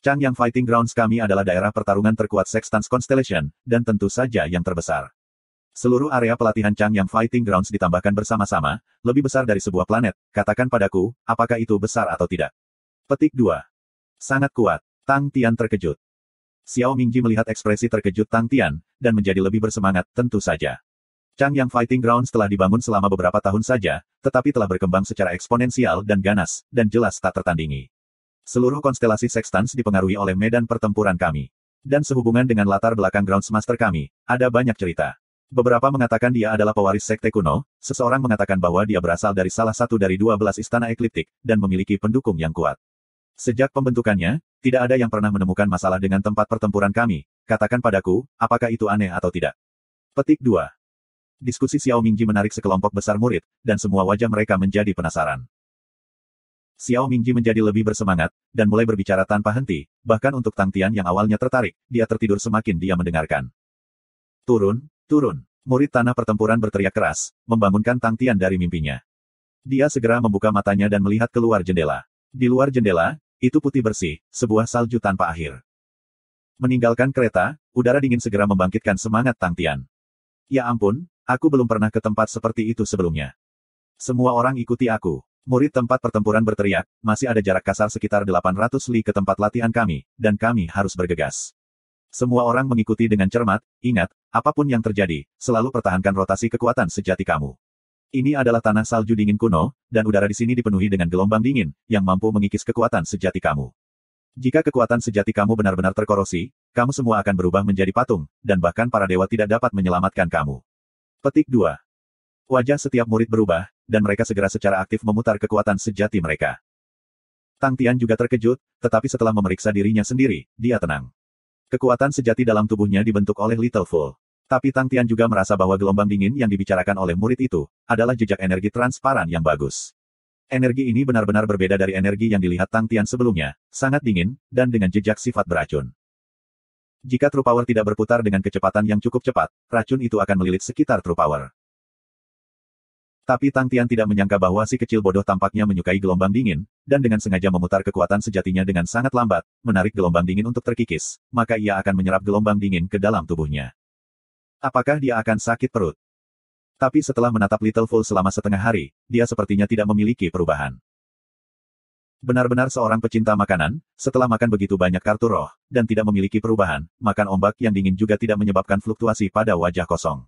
Changyang Fighting Grounds kami adalah daerah pertarungan terkuat Sextans Constellation, dan tentu saja yang terbesar. Seluruh area pelatihan Changyang Fighting Grounds ditambahkan bersama-sama, lebih besar dari sebuah planet, katakan padaku, apakah itu besar atau tidak? Petik 2. Sangat kuat. Tang Tian terkejut. Xiao Mingji melihat ekspresi terkejut Tang Tian, dan menjadi lebih bersemangat, tentu saja. Changyang Fighting Grounds telah dibangun selama beberapa tahun saja, tetapi telah berkembang secara eksponensial dan ganas, dan jelas tak tertandingi. Seluruh konstelasi Sextans dipengaruhi oleh medan pertempuran kami. Dan sehubungan dengan latar belakang Groundsmaster kami, ada banyak cerita. Beberapa mengatakan dia adalah pewaris sekte kuno, seseorang mengatakan bahwa dia berasal dari salah satu dari 12 istana ekliptik, dan memiliki pendukung yang kuat. Sejak pembentukannya, tidak ada yang pernah menemukan masalah dengan tempat pertempuran kami. Katakan padaku, apakah itu aneh atau tidak? Petik 2. Diskusi Xiao Mingji menarik sekelompok besar murid, dan semua wajah mereka menjadi penasaran. Xiao Mingji menjadi lebih bersemangat, dan mulai berbicara tanpa henti, bahkan untuk Tang Tian yang awalnya tertarik, dia tertidur semakin dia mendengarkan. Turun, turun. Murid tanah pertempuran berteriak keras, membangunkan Tang Tian dari mimpinya. Dia segera membuka matanya dan melihat keluar jendela. Di luar jendela, itu putih bersih, sebuah salju tanpa akhir. Meninggalkan kereta, udara dingin segera membangkitkan semangat Tang Tian. Ya ampun, aku belum pernah ke tempat seperti itu sebelumnya. Semua orang ikuti aku. Murid tempat pertempuran berteriak, masih ada jarak kasar sekitar 800 li ke tempat latihan kami, dan kami harus bergegas. Semua orang mengikuti dengan cermat, ingat, apapun yang terjadi, selalu pertahankan rotasi kekuatan sejati kamu. Ini adalah tanah salju dingin kuno, dan udara di sini dipenuhi dengan gelombang dingin, yang mampu mengikis kekuatan sejati kamu. Jika kekuatan sejati kamu benar-benar terkorosi, kamu semua akan berubah menjadi patung, dan bahkan para dewa tidak dapat menyelamatkan kamu. Petik 2. Wajah setiap murid berubah, dan mereka segera secara aktif memutar kekuatan sejati mereka. Tang Tian juga terkejut, tetapi setelah memeriksa dirinya sendiri, dia tenang. Kekuatan sejati dalam tubuhnya dibentuk oleh Little Fool. Tapi Tang Tian juga merasa bahwa gelombang dingin yang dibicarakan oleh murid itu, adalah jejak energi transparan yang bagus. Energi ini benar-benar berbeda dari energi yang dilihat Tang Tian sebelumnya, sangat dingin, dan dengan jejak sifat beracun. Jika True Power tidak berputar dengan kecepatan yang cukup cepat, racun itu akan melilit sekitar True Power. Tapi Tang Tian tidak menyangka bahwa si kecil bodoh tampaknya menyukai gelombang dingin, dan dengan sengaja memutar kekuatan sejatinya dengan sangat lambat, menarik gelombang dingin untuk terkikis, maka ia akan menyerap gelombang dingin ke dalam tubuhnya. Apakah dia akan sakit perut? Tapi setelah menatap Little Fool selama setengah hari, dia sepertinya tidak memiliki perubahan. Benar-benar seorang pecinta makanan, setelah makan begitu banyak kartu roh, dan tidak memiliki perubahan, makan ombak yang dingin juga tidak menyebabkan fluktuasi pada wajah kosong.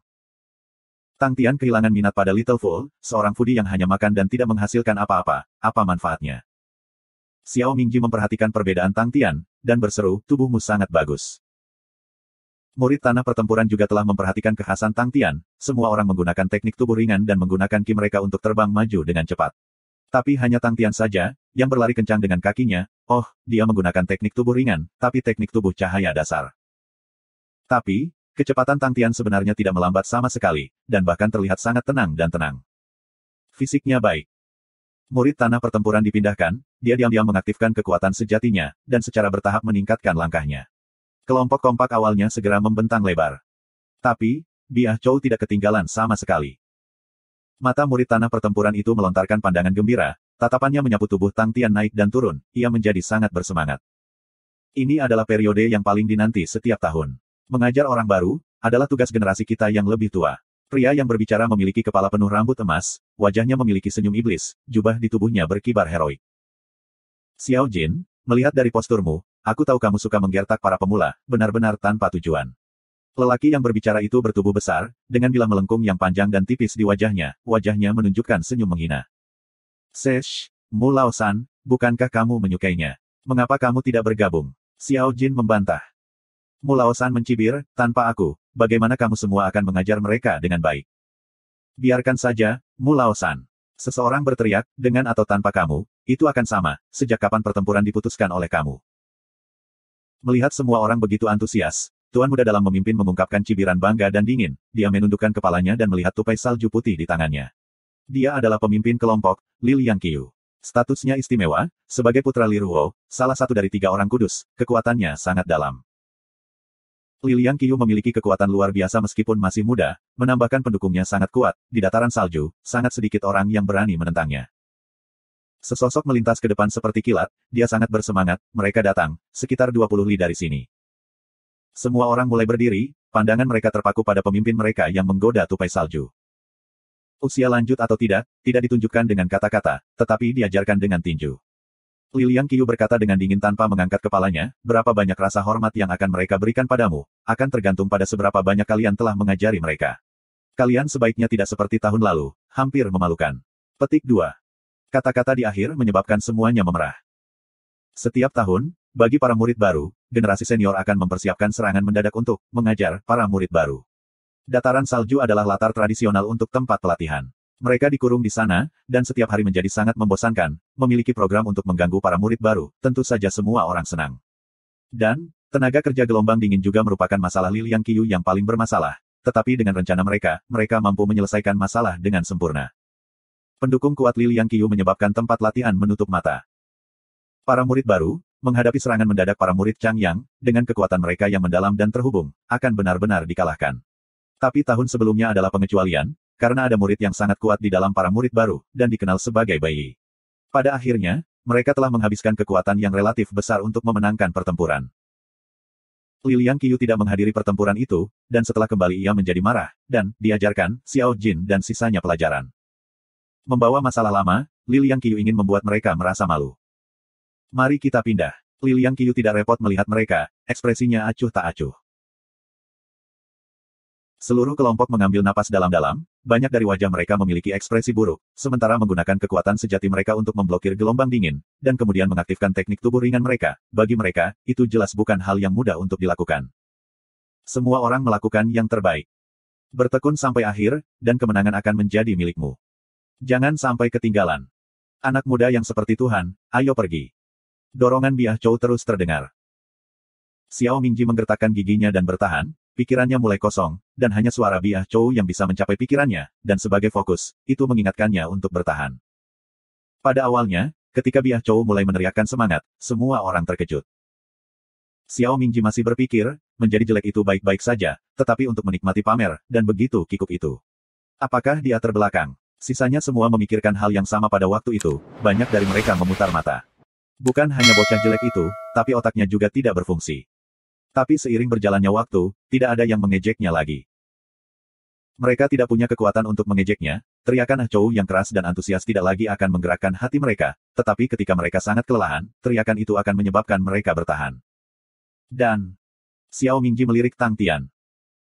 Tang Tian kehilangan minat pada Little Fool, seorang foodie yang hanya makan dan tidak menghasilkan apa-apa, apa manfaatnya? Xiao Mingji memperhatikan perbedaan Tang Tian, dan berseru, tubuhmu sangat bagus. Murid tanah pertempuran juga telah memperhatikan kekhasan Tang Tian, semua orang menggunakan teknik tubuh ringan dan menggunakan ki mereka untuk terbang maju dengan cepat. Tapi hanya Tang Tian saja, yang berlari kencang dengan kakinya, dia menggunakan teknik tubuh ringan, tapi teknik tubuh cahaya dasar. Tapi, kecepatan Tang Tian sebenarnya tidak melambat sama sekali, dan bahkan terlihat sangat tenang dan tenang. Fisiknya baik. Murid tanah pertempuran dipindahkan, dia diam-diam mengaktifkan kekuatan sejatinya, dan secara bertahap meningkatkan langkahnya. Kelompok kompak awalnya segera membentang lebar. Tapi, Biah Chou tidak ketinggalan sama sekali. Mata murid tanah pertempuran itu melontarkan pandangan gembira, tatapannya menyapu tubuh Tang Tian naik dan turun, ia menjadi sangat bersemangat. Ini adalah periode yang paling dinanti setiap tahun. Mengajar orang baru, adalah tugas generasi kita yang lebih tua. Pria yang berbicara memiliki kepala penuh rambut emas, wajahnya memiliki senyum iblis, jubah di tubuhnya berkibar heroik. Xiao Jin, melihat dari posturmu, aku tahu kamu suka menggertak para pemula, benar-benar tanpa tujuan. Lelaki yang berbicara itu bertubuh besar, dengan bilah melengkung yang panjang dan tipis di wajahnya menunjukkan senyum menghina. Sesh, Mu Lao-san, bukankah kamu menyukainya? Mengapa kamu tidak bergabung? Xiao Jin membantah. Mu Lao-san mencibir, tanpa aku, bagaimana kamu semua akan mengajar mereka dengan baik? Biarkan saja, Mu Lao-san. Seseorang berteriak, dengan atau tanpa kamu, itu akan sama, sejak kapan pertempuran diputuskan oleh kamu? Melihat semua orang begitu antusias, Tuan Muda dalam memimpin mengungkapkan cibiran bangga dan dingin, dia menundukkan kepalanya dan melihat tupai salju putih di tangannya. Dia adalah pemimpin kelompok, Li Liangqiu. Statusnya istimewa, sebagai putra Li Ruo, salah satu dari 3 orang kudus, kekuatannya sangat dalam. Li Liangqiu memiliki kekuatan luar biasa meskipun masih muda, menambahkan pendukungnya sangat kuat, di dataran salju, sangat sedikit orang yang berani menentangnya. Sesosok melintas ke depan seperti kilat, dia sangat bersemangat, mereka datang, sekitar 20 li dari sini. Semua orang mulai berdiri, pandangan mereka terpaku pada pemimpin mereka yang menggoda tupai salju. Usia lanjut atau tidak ditunjukkan dengan kata-kata, tetapi diajarkan dengan tinju. Li Liangqiu berkata dengan dingin tanpa mengangkat kepalanya, berapa banyak rasa hormat yang akan mereka berikan padamu, akan tergantung pada seberapa banyak kalian telah mengajari mereka. Kalian sebaiknya tidak seperti tahun lalu, hampir memalukan. Petik 2. Kata-kata di akhir menyebabkan semuanya memerah. Setiap tahun, bagi para murid baru, generasi senior akan mempersiapkan serangan mendadak untuk mengajar para murid baru. Dataran salju adalah latar tradisional untuk tempat pelatihan. Mereka dikurung di sana, dan setiap hari menjadi sangat membosankan, memiliki program untuk mengganggu para murid baru, tentu saja semua orang senang. Dan, tenaga kerja gelombang dingin juga merupakan masalah Li Liangqiu yang paling bermasalah, tetapi dengan rencana mereka, mereka mampu menyelesaikan masalah dengan sempurna. Pendukung kuat Li Liangqiu menyebabkan tempat latihan menutup mata. Para murid baru, menghadapi serangan mendadak para murid Changyang, dengan kekuatan mereka yang mendalam dan terhubung, akan benar-benar dikalahkan. Tapi tahun sebelumnya adalah pengecualian, karena ada murid yang sangat kuat di dalam para murid baru, dan dikenal sebagai Bai Yi. Pada akhirnya, mereka telah menghabiskan kekuatan yang relatif besar untuk memenangkan pertempuran. Li Liangqiu tidak menghadiri pertempuran itu, dan setelah kembali ia menjadi marah, dan diajarkan Xiao Jin dan sisanya pelajaran. Membawa masalah lama, Li Liangqiu ingin membuat mereka merasa malu. Mari kita pindah. Li Liangqiu tidak repot melihat mereka, ekspresinya acuh tak acuh. Seluruh kelompok mengambil napas dalam-dalam, banyak dari wajah mereka memiliki ekspresi buruk, sementara menggunakan kekuatan sejati mereka untuk memblokir gelombang dingin, dan kemudian mengaktifkan teknik tubuh ringan mereka. Bagi mereka, itu jelas bukan hal yang mudah untuk dilakukan. Semua orang melakukan yang terbaik. Bertekun sampai akhir, dan kemenangan akan menjadi milikmu. Jangan sampai ketinggalan. Anak muda yang seperti Tuhan, ayo pergi. Dorongan Biah Chou terus terdengar. Xiao Mingji menggertakkan giginya dan bertahan, pikirannya mulai kosong, dan hanya suara Biah Chou yang bisa mencapai pikirannya, dan sebagai fokus, itu mengingatkannya untuk bertahan. Pada awalnya, ketika Biah Chou mulai meneriakkan semangat, semua orang terkejut. Xiao Mingji masih berpikir, menjadi jelek itu baik-baik saja, tetapi untuk menikmati pamer, dan begitu kikuk itu. Apakah dia terbelakang? Sisanya semua memikirkan hal yang sama pada waktu itu, banyak dari mereka memutar mata. Bukan hanya bocah jelek itu, tapi otaknya juga tidak berfungsi. Tapi seiring berjalannya waktu, tidak ada yang mengejeknya lagi. Mereka tidak punya kekuatan untuk mengejeknya, teriakan Ah Chou yang keras dan antusias tidak lagi akan menggerakkan hati mereka, tetapi ketika mereka sangat kelelahan, teriakan itu akan menyebabkan mereka bertahan. Dan, Xiao Mingji melirik Tang Tian.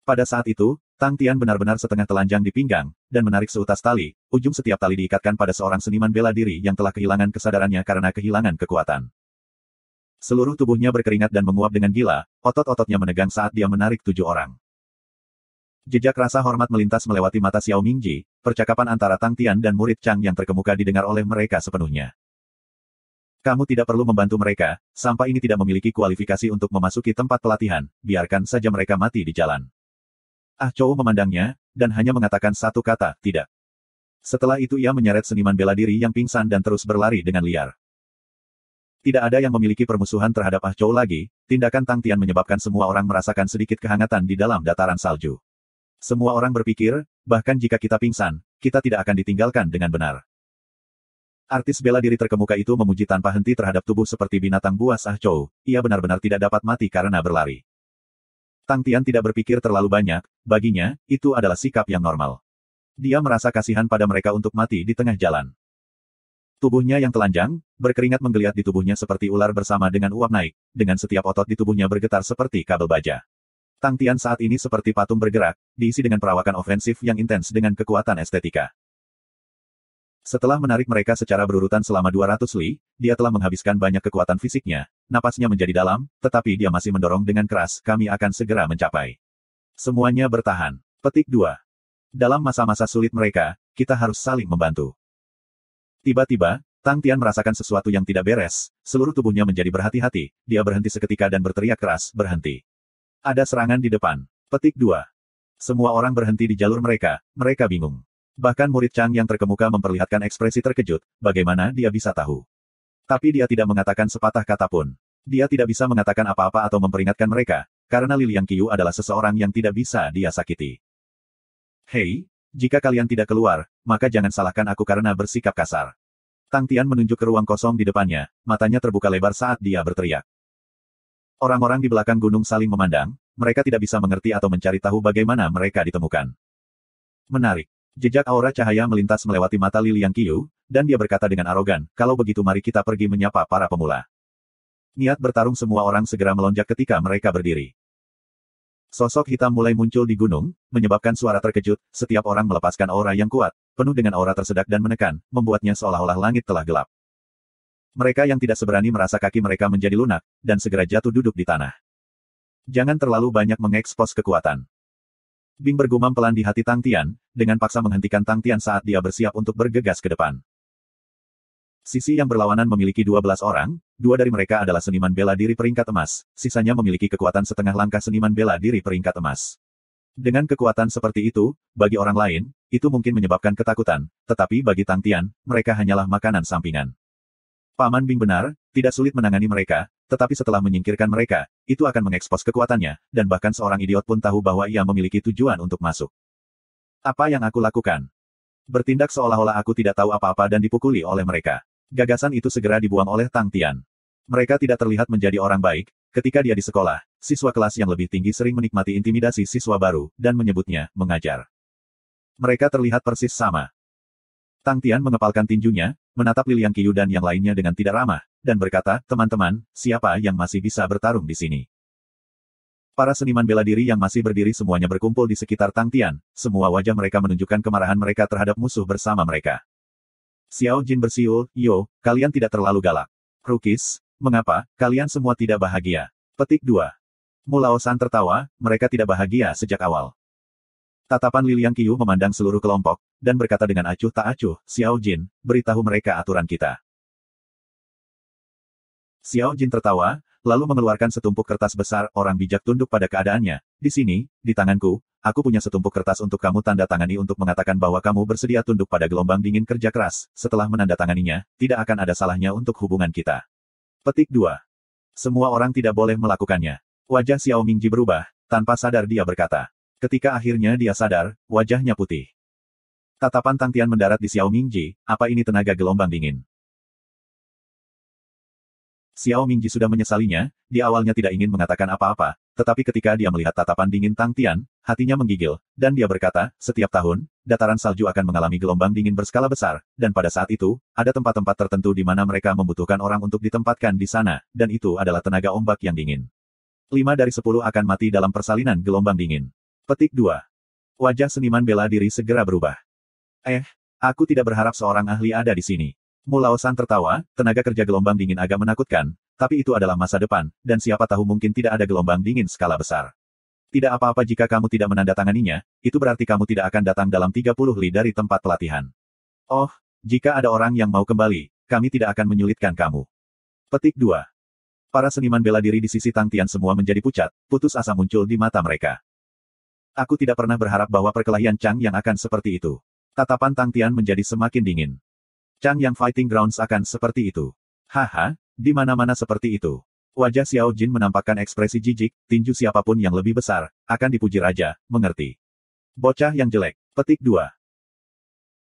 Pada saat itu, Tang Tian benar-benar setengah telanjang di pinggang, dan menarik seutas tali, ujung setiap tali diikatkan pada seorang seniman bela diri yang telah kehilangan kesadarannya karena kehilangan kekuatan. Seluruh tubuhnya berkeringat dan menguap dengan gila, otot-ototnya menegang saat dia menarik 7 orang. Jejak rasa hormat melintas melewati mata Xiao Mingji, percakapan antara Tang Tian dan murid Chang yang terkemuka didengar oleh mereka sepenuhnya. Kamu tidak perlu membantu mereka, sampah ini tidak memiliki kualifikasi untuk memasuki tempat pelatihan, biarkan saja mereka mati di jalan. Ah Chou memandangnya, dan hanya mengatakan satu kata, tidak. Setelah itu ia menyeret seniman bela diri yang pingsan dan terus berlari dengan liar. Tidak ada yang memiliki permusuhan terhadap Ah Chou lagi, tindakan Tang Tian menyebabkan semua orang merasakan sedikit kehangatan di dalam dataran salju. Semua orang berpikir, bahkan jika kita pingsan, kita tidak akan ditinggalkan dengan benar. Artis bela diri terkemuka itu memuji tanpa henti terhadap tubuh seperti binatang buas Ah Chou, ia benar-benar tidak dapat mati karena berlari. Tang Tian tidak berpikir terlalu banyak, baginya, itu adalah sikap yang normal. Dia merasa kasihan pada mereka untuk mati di tengah jalan. Tubuhnya yang telanjang, berkeringat menggeliat di tubuhnya seperti ular bersama dengan uap naik, dengan setiap otot di tubuhnya bergetar seperti kabel baja. Tang Tian saat ini seperti patung bergerak, diisi dengan perawakan ofensif yang intens dengan kekuatan estetika. Setelah menarik mereka secara berurutan selama 200 li, dia telah menghabiskan banyak kekuatan fisiknya, napasnya menjadi dalam, tetapi dia masih mendorong dengan keras, kami akan segera mencapai. Semuanya bertahan. Petik 2. Dalam masa-masa sulit mereka, kita harus saling membantu. Tiba-tiba, Tang Tian merasakan sesuatu yang tidak beres, seluruh tubuhnya menjadi berhati-hati, dia berhenti seketika dan berteriak keras, berhenti. Ada serangan di depan. Petik 2. Semua orang berhenti di jalur mereka bingung. Bahkan murid Chang yang terkemuka memperlihatkan ekspresi terkejut, bagaimana dia bisa tahu. Tapi dia tidak mengatakan sepatah kata pun. Dia tidak bisa mengatakan apa-apa atau memperingatkan mereka, karena Li Liangqiu adalah seseorang yang tidak bisa dia sakiti. Hei, jika kalian tidak keluar, maka jangan salahkan aku karena bersikap kasar. Tang Tian menunjuk ke ruang kosong di depannya, matanya terbuka lebar saat dia berteriak. Orang-orang di belakang gunung saling memandang, mereka tidak bisa mengerti atau mencari tahu bagaimana mereka ditemukan. Menarik. Jejak aura cahaya melintas melewati mata Li Liangqiu, dan dia berkata dengan arogan, kalau begitu mari kita pergi menyapa para pemula. Niat bertarung semua orang segera melonjak ketika mereka berdiri. Sosok hitam mulai muncul di gunung, menyebabkan suara terkejut, setiap orang melepaskan aura yang kuat, penuh dengan aura tersedak dan menekan, membuatnya seolah-olah langit telah gelap. Mereka yang tidak seberani merasa kaki mereka menjadi lunak, dan segera jatuh duduk di tanah. Jangan terlalu banyak mengekspos kekuatan. Bing bergumam pelan di hati Tang Tian, dengan paksa menghentikan Tang Tian saat dia bersiap untuk bergegas ke depan. Sisi yang berlawanan memiliki 12 orang, 2 dari mereka adalah seniman bela diri peringkat emas, sisanya memiliki kekuatan setengah langkah seniman bela diri peringkat emas. Dengan kekuatan seperti itu, bagi orang lain, itu mungkin menyebabkan ketakutan, tetapi bagi Tang Tian, mereka hanyalah makanan sampingan. Paman Bing benar, tidak sulit menangani mereka, tetapi setelah menyingkirkan mereka, itu akan mengekspos kekuatannya, dan bahkan seorang idiot pun tahu bahwa ia memiliki tujuan untuk masuk. Apa yang aku lakukan? Bertindak seolah-olah aku tidak tahu apa-apa dan dipukuli oleh mereka. Gagasan itu segera dibuang oleh Tang Tian. Mereka tidak terlihat menjadi orang baik, ketika dia di sekolah, siswa kelas yang lebih tinggi sering menikmati intimidasi siswa baru, dan menyebutnya, mengajar. Mereka terlihat persis sama. Tang Tian mengepalkan tinjunya, menatap Li Liangqiu dan yang lainnya dengan tidak ramah, dan berkata, teman-teman, siapa yang masih bisa bertarung di sini? Para seniman bela diri yang masih berdiri semuanya berkumpul di sekitar Tang Tian, semua wajah mereka menunjukkan kemarahan mereka terhadap musuh bersama mereka. Xiao Jin bersiul, yo, kalian tidak terlalu galak. Rookies, mengapa, kalian semua tidak bahagia? Petik 2. Mu Lao San tertawa, mereka tidak bahagia sejak awal. Tatapan Li Liangqiu memandang seluruh kelompok, dan berkata dengan acuh tak acuh, Xiao Jin, beritahu mereka aturan kita. Xiao Jin tertawa, lalu mengeluarkan setumpuk kertas besar, orang bijak tunduk pada keadaannya. Di sini, di tanganku, aku punya setumpuk kertas untuk kamu tanda tangani untuk mengatakan bahwa kamu bersedia tunduk pada gelombang dingin kerja keras. Setelah menandatanganinya, tidak akan ada salahnya untuk hubungan kita. Petik 2. Semua orang tidak boleh melakukannya. Wajah Xiao Mingji berubah, tanpa sadar dia berkata. Ketika akhirnya dia sadar, wajahnya putih. Tatapan Tang Tian mendarat di Xiao Mingji, apa ini tenaga gelombang dingin? Xiao Mingji sudah menyesalinya, dia awalnya tidak ingin mengatakan apa-apa, tetapi ketika dia melihat tatapan dingin Tang Tian, hatinya menggigil, dan dia berkata, setiap tahun, dataran salju akan mengalami gelombang dingin berskala besar, dan pada saat itu, ada tempat-tempat tertentu di mana mereka membutuhkan orang untuk ditempatkan di sana, dan itu adalah tenaga ombak yang dingin. 5 dari 10 akan mati dalam persalinan gelombang dingin. Petik 2. Wajah seniman bela diri segera berubah. Aku tidak berharap seorang ahli ada di sini. Mu Lao San tertawa, tenaga kerja gelombang dingin agak menakutkan, tapi itu adalah masa depan, dan siapa tahu mungkin tidak ada gelombang dingin skala besar. Tidak apa-apa jika kamu tidak menandatanganinya, itu berarti kamu tidak akan datang dalam 30 li dari tempat pelatihan. Oh, jika ada orang yang mau kembali, kami tidak akan menyulitkan kamu. Petik 2. Para seniman bela diri di sisi Tang Tian semua menjadi pucat, putus asa muncul di mata mereka. Aku tidak pernah berharap bahwa perkelahian Chang yang akan seperti itu. Tatapan Tang Tian menjadi semakin dingin. Chang yang Fighting Grounds akan seperti itu. Haha, di mana-mana seperti itu. Wajah Xiao Jin menampakkan ekspresi jijik, tinju siapapun yang lebih besar, akan dipuji raja, mengerti. Bocah yang jelek. Petik 2.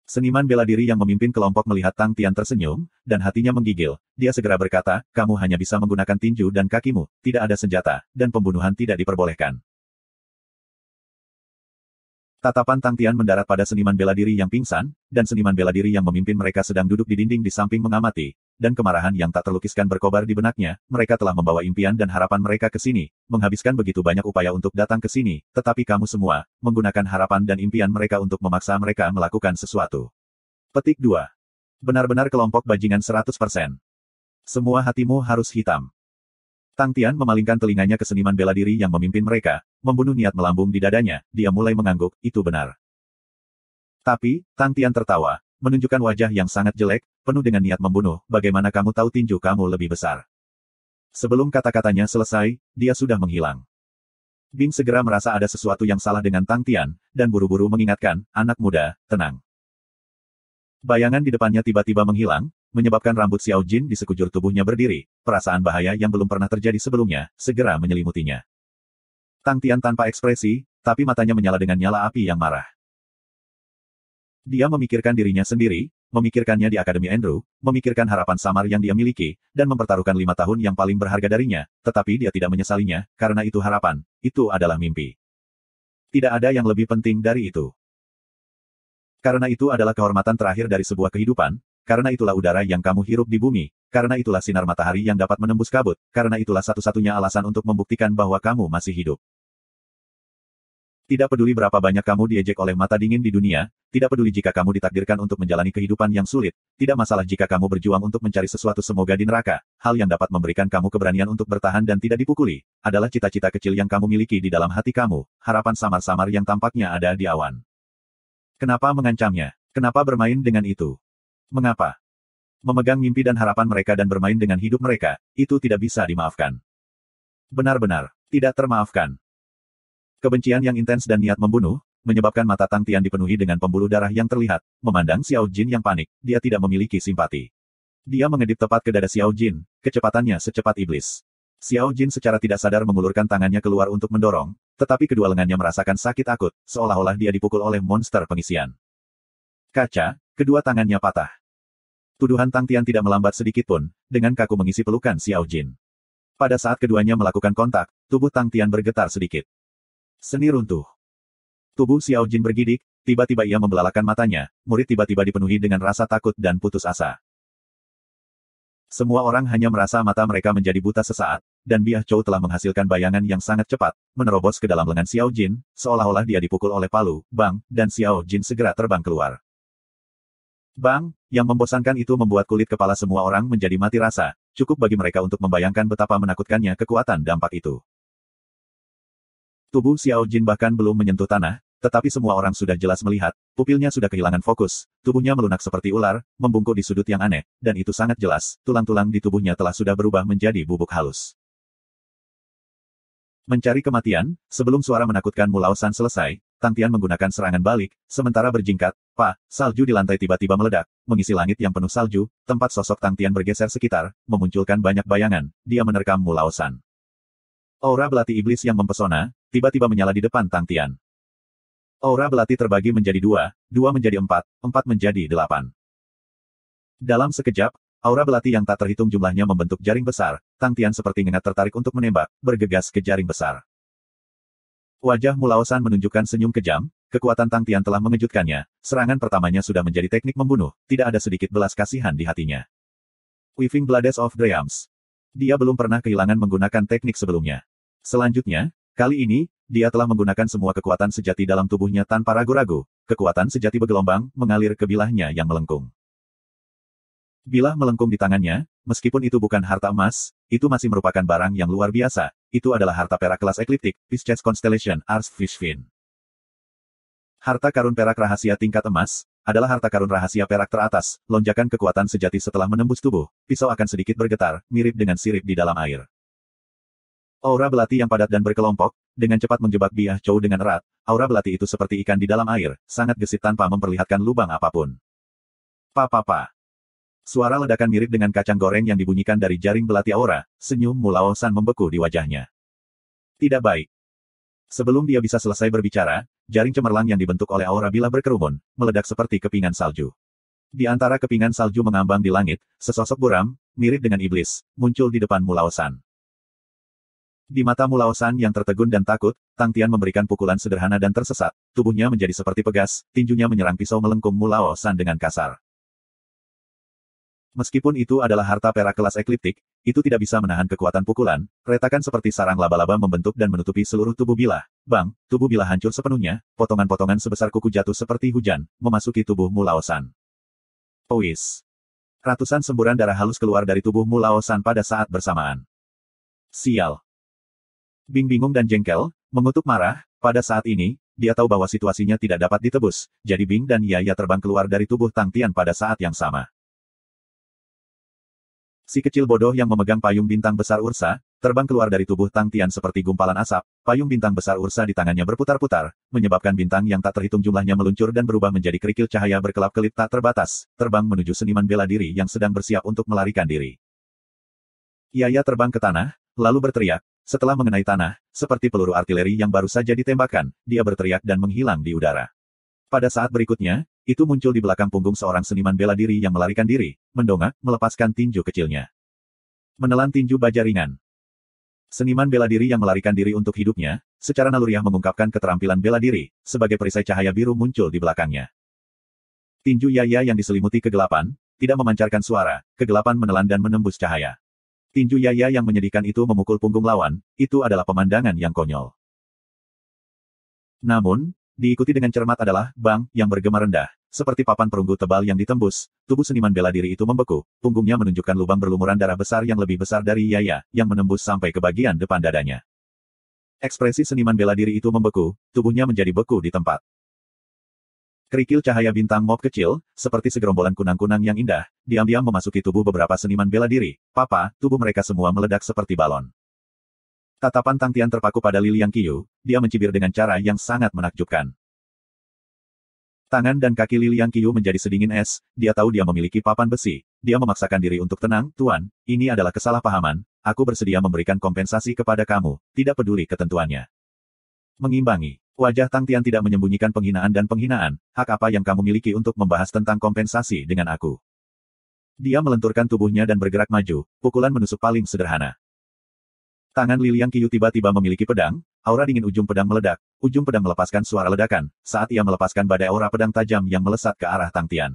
Seniman bela diri yang memimpin kelompok melihat Tang Tian tersenyum, dan hatinya menggigil. Dia segera berkata, kamu hanya bisa menggunakan tinju dan kakimu, tidak ada senjata, dan pembunuhan tidak diperbolehkan. Tatapan Tang Tian mendarat pada seniman bela diri yang pingsan, dan seniman bela diri yang memimpin mereka sedang duduk di dinding di samping mengamati, dan kemarahan yang tak terlukiskan berkobar di benaknya, mereka telah membawa impian dan harapan mereka ke sini, menghabiskan begitu banyak upaya untuk datang ke sini, tetapi kamu semua, menggunakan harapan dan impian mereka untuk memaksa mereka melakukan sesuatu. Petik 2. Benar-benar kelompok bajingan 100%. Semua hatimu harus hitam. Tang Tian memalingkan telinganya ke seniman bela diri yang memimpin mereka, membunuh niat melambung di dadanya, dia mulai mengangguk, itu benar. Tapi, Tang Tian tertawa, menunjukkan wajah yang sangat jelek, penuh dengan niat membunuh, bagaimana kamu tahu tinju kamu lebih besar? Sebelum kata-katanya selesai, dia sudah menghilang. Bing segera merasa ada sesuatu yang salah dengan Tang Tian, dan buru-buru mengingatkan, anak muda, tenang. Bayangan di depannya tiba-tiba menghilang, menyebabkan rambut Xiao Jin di sekujur tubuhnya berdiri. Perasaan bahaya yang belum pernah terjadi sebelumnya, segera menyelimutinya. Tang Tian tanpa ekspresi, tapi matanya menyala dengan nyala api yang marah. Dia memikirkan dirinya sendiri, memikirkannya di Akademi Andrew, memikirkan harapan samar yang dia miliki, dan mempertaruhkan 5 tahun yang paling berharga darinya, tetapi dia tidak menyesalinya, karena itu harapan, itu adalah mimpi. Tidak ada yang lebih penting dari itu. Karena itu adalah kehormatan terakhir dari sebuah kehidupan, karena itulah udara yang kamu hirup di bumi, karena itulah sinar matahari yang dapat menembus kabut, karena itulah satu-satunya alasan untuk membuktikan bahwa kamu masih hidup. Tidak peduli berapa banyak kamu diejek oleh mata dingin di dunia, tidak peduli jika kamu ditakdirkan untuk menjalani kehidupan yang sulit, tidak masalah jika kamu berjuang untuk mencari sesuatu semoga di neraka, hal yang dapat memberikan kamu keberanian untuk bertahan dan tidak dipukuli, adalah cita-cita kecil yang kamu miliki di dalam hati kamu, harapan samar-samar yang tampaknya ada di awan. Kenapa mengancamnya? Kenapa bermain dengan itu? Mengapa? Memegang mimpi dan harapan mereka dan bermain dengan hidup mereka, itu tidak bisa dimaafkan. Benar-benar, tidak termaafkan. Kebencian yang intens dan niat membunuh, menyebabkan mata Tang Tian dipenuhi dengan pembuluh darah yang terlihat, memandang Xiao Jin yang panik, dia tidak memiliki simpati. Dia mengedip tepat ke dada Xiao Jin, kecepatannya secepat iblis. Xiao Jin secara tidak sadar mengulurkan tangannya keluar untuk mendorong, tetapi kedua lengannya merasakan sakit akut, seolah-olah dia dipukul oleh monster pengisian. Kaca, kedua tangannya patah. Tuduhan Tang Tian tidak melambat sedikitpun, dengan kaku mengisi pelukan Xiao Jin. Pada saat keduanya melakukan kontak, tubuh Tang Tian bergetar sedikit. Seni runtuh. Tubuh Xiao Jin bergidik, tiba-tiba ia membelalakan matanya, murid tiba-tiba dipenuhi dengan rasa takut dan putus asa. Semua orang hanya merasa mata mereka menjadi buta sesaat, dan Biah Chou telah menghasilkan bayangan yang sangat cepat, menerobos ke dalam lengan Xiao Jin, seolah-olah dia dipukul oleh palu, bang, dan Xiao Jin segera terbang keluar. Bang, yang membosankan itu membuat kulit kepala semua orang menjadi mati rasa, cukup bagi mereka untuk membayangkan betapa menakutkannya kekuatan dampak itu. Tubuh Xiao Jin bahkan belum menyentuh tanah, tetapi semua orang sudah jelas melihat, pupilnya sudah kehilangan fokus, tubuhnya melunak seperti ular, membungkuk di sudut yang aneh, dan itu sangat jelas, tulang-tulang di tubuhnya telah sudah berubah menjadi bubuk halus. Mencari kematian, sebelum suara menakutkan Mu Lao Shan selesai, Tang Tian menggunakan serangan balik, sementara berjingkat, salju di lantai tiba-tiba meledak, mengisi langit yang penuh salju, tempat sosok Tang Tian bergeser sekitar, memunculkan banyak bayangan, dia menerkam Mu Lao Shan. Aura belati iblis yang mempesona, tiba-tiba menyala di depan Tang Tian. Aura belati terbagi menjadi 2 menjadi 4 menjadi 8. Dalam sekejap, aura belati yang tak terhitung jumlahnya membentuk jaring besar, Tang Tian seperti ngengat tertarik untuk menembak, bergegas ke jaring besar. Wajah Mu Lao Shan menunjukkan senyum kejam, kekuatan Tang Tian telah mengejutkannya, serangan pertamanya sudah menjadi teknik membunuh, tidak ada sedikit belas kasihan di hatinya. Weaving Blades of Dreams. Dia belum pernah kehilangan menggunakan teknik sebelumnya. Selanjutnya, kali ini, dia telah menggunakan semua kekuatan sejati dalam tubuhnya tanpa ragu-ragu, kekuatan sejati bergelombang, mengalir ke bilahnya yang melengkung. Bilah melengkung di tangannya, meskipun itu bukan harta emas, itu masih merupakan barang yang luar biasa, itu adalah harta perak kelas ekliptik, Pisces Constellation, Ars Fishfin. Harta karun perak rahasia tingkat emas, adalah harta karun rahasia perak teratas, lonjakan kekuatan sejati setelah menembus tubuh, pisau akan sedikit bergetar, mirip dengan sirip di dalam air. Aura belati yang padat dan berkelompok, dengan cepat menjebak Biah Chou dengan erat, aura belati itu seperti ikan di dalam air, sangat gesit tanpa memperlihatkan lubang apapun. Pa. Suara ledakan mirip dengan kacang goreng yang dibunyikan dari jaring belati aura, senyum Mu Lao Shan membeku di wajahnya. Tidak baik. Sebelum dia bisa selesai berbicara, jaring cemerlang yang dibentuk oleh aura bilah berkerumun, meledak seperti kepingan salju. Di antara kepingan salju mengambang di langit, sesosok buram, mirip dengan iblis, muncul di depan Mu Lao Shan. Di mata Mu Lao Shan yang tertegun dan takut, Tang Tian memberikan pukulan sederhana dan tersesat, tubuhnya menjadi seperti pegas, tinjunya menyerang pisau melengkung Mu Lao Shan dengan kasar. Meskipun itu adalah harta perak kelas ekliptik, itu tidak bisa menahan kekuatan pukulan, retakan seperti sarang laba-laba membentuk dan menutupi seluruh tubuh bilah. Bang, tubuh bilah hancur sepenuhnya, potongan-potongan sebesar kuku jatuh seperti hujan, memasuki tubuh Mu Lao Shan. Powis. Ratusan semburan darah halus keluar dari tubuh Mu Lao Shan pada saat bersamaan. Sial. Bing bingung dan jengkel, mengutuk marah, pada saat ini, dia tahu bahwa situasinya tidak dapat ditebus, jadi Bing dan Yaya terbang keluar dari tubuh Tang Tian pada saat yang sama. Si kecil bodoh yang memegang payung bintang besar Ursa, terbang keluar dari tubuh Tang Tian seperti gumpalan asap. Payung bintang besar Ursa di tangannya berputar-putar, menyebabkan bintang yang tak terhitung jumlahnya meluncur dan berubah menjadi kerikil cahaya berkelap-kelip tak terbatas, terbang menuju seniman bela diri yang sedang bersiap untuk melarikan diri. Yaya terbang ke tanah, lalu berteriak. Setelah mengenai tanah, seperti peluru artileri yang baru saja ditembakkan, dia berteriak dan menghilang di udara. Pada saat berikutnya, itu muncul di belakang punggung seorang seniman bela diri yang melarikan diri, mendongak, melepaskan tinju kecilnya. Menelan tinju baja ringan. Seniman bela diri yang melarikan diri untuk hidupnya, secara naluriah mengungkapkan keterampilan bela diri, sebagai perisai cahaya biru muncul di belakangnya. Tinju Yaya yang diselimuti kegelapan, tidak memancarkan suara, kegelapan menelan dan menembus cahaya. Tinju Yaya yang menyedihkan itu memukul punggung lawan, itu adalah pemandangan yang konyol. Namun, diikuti dengan cermat adalah, bang, yang bergema rendah. Seperti papan perunggu tebal yang ditembus, tubuh seniman bela diri itu membeku, punggungnya menunjukkan lubang berlumuran darah besar yang lebih besar dari Yaya, yang menembus sampai ke bagian depan dadanya. Ekspresi seniman bela diri itu membeku, tubuhnya menjadi beku di tempat. Kerikil cahaya bintang mob kecil, seperti segerombolan kunang-kunang yang indah, diam-diam memasuki tubuh beberapa seniman bela diri. Papa, tubuh mereka semua meledak seperti balon. Tatapan Tang Tian terpaku pada Liliang Qiu, dia mencibir dengan cara yang sangat menakjubkan. Tangan dan kaki Liliang Qiu menjadi sedingin es, dia tahu dia memiliki papan besi. Dia memaksakan diri untuk tenang, Tuan, ini adalah kesalahpahaman, aku bersedia memberikan kompensasi kepada kamu, tidak peduli ketentuannya. Mengimbangi. Wajah Tang Tian tidak menyembunyikan penghinaan dan penghinaan, hak apa yang kamu miliki untuk membahas tentang kompensasi dengan aku? Dia melenturkan tubuhnya dan bergerak maju, pukulan menusuk paling sederhana. Tangan Liliang Qiu tiba-tiba memiliki pedang, aura dingin ujung pedang meledak, ujung pedang melepaskan suara ledakan, saat ia melepaskan badai aura pedang tajam yang melesat ke arah Tang Tian.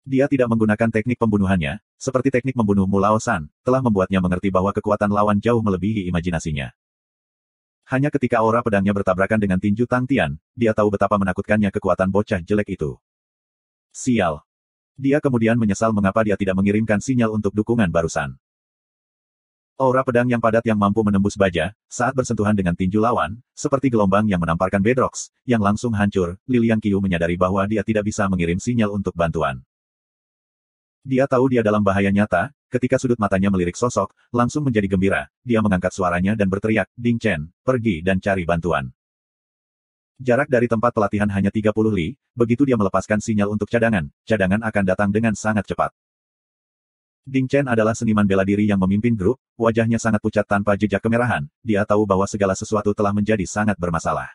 Dia tidak menggunakan teknik pembunuhannya, seperti teknik membunuh Mu Lao San, telah membuatnya mengerti bahwa kekuatan lawan jauh melebihi imajinasinya. Hanya ketika aura pedangnya bertabrakan dengan tinju Tang Tian, dia tahu betapa menakutkannya kekuatan bocah jelek itu. Sial. Dia kemudian menyesal mengapa dia tidak mengirimkan sinyal untuk dukungan barusan. Aura pedang yang padat yang mampu menembus baja, saat bersentuhan dengan tinju lawan, seperti gelombang yang menamparkan bedrocks, yang langsung hancur, Liliang Qiu menyadari bahwa dia tidak bisa mengirim sinyal untuk bantuan. Dia tahu dia dalam bahaya nyata, ketika sudut matanya melirik sosok, langsung menjadi gembira, dia mengangkat suaranya dan berteriak, Ding Chen, pergi dan cari bantuan. Jarak dari tempat pelatihan hanya 30 li, begitu dia melepaskan sinyal untuk cadangan akan datang dengan sangat cepat. Ding Chen adalah seniman bela diri yang memimpin grup, wajahnya sangat pucat tanpa jejak kemerahan, dia tahu bahwa segala sesuatu telah menjadi sangat bermasalah.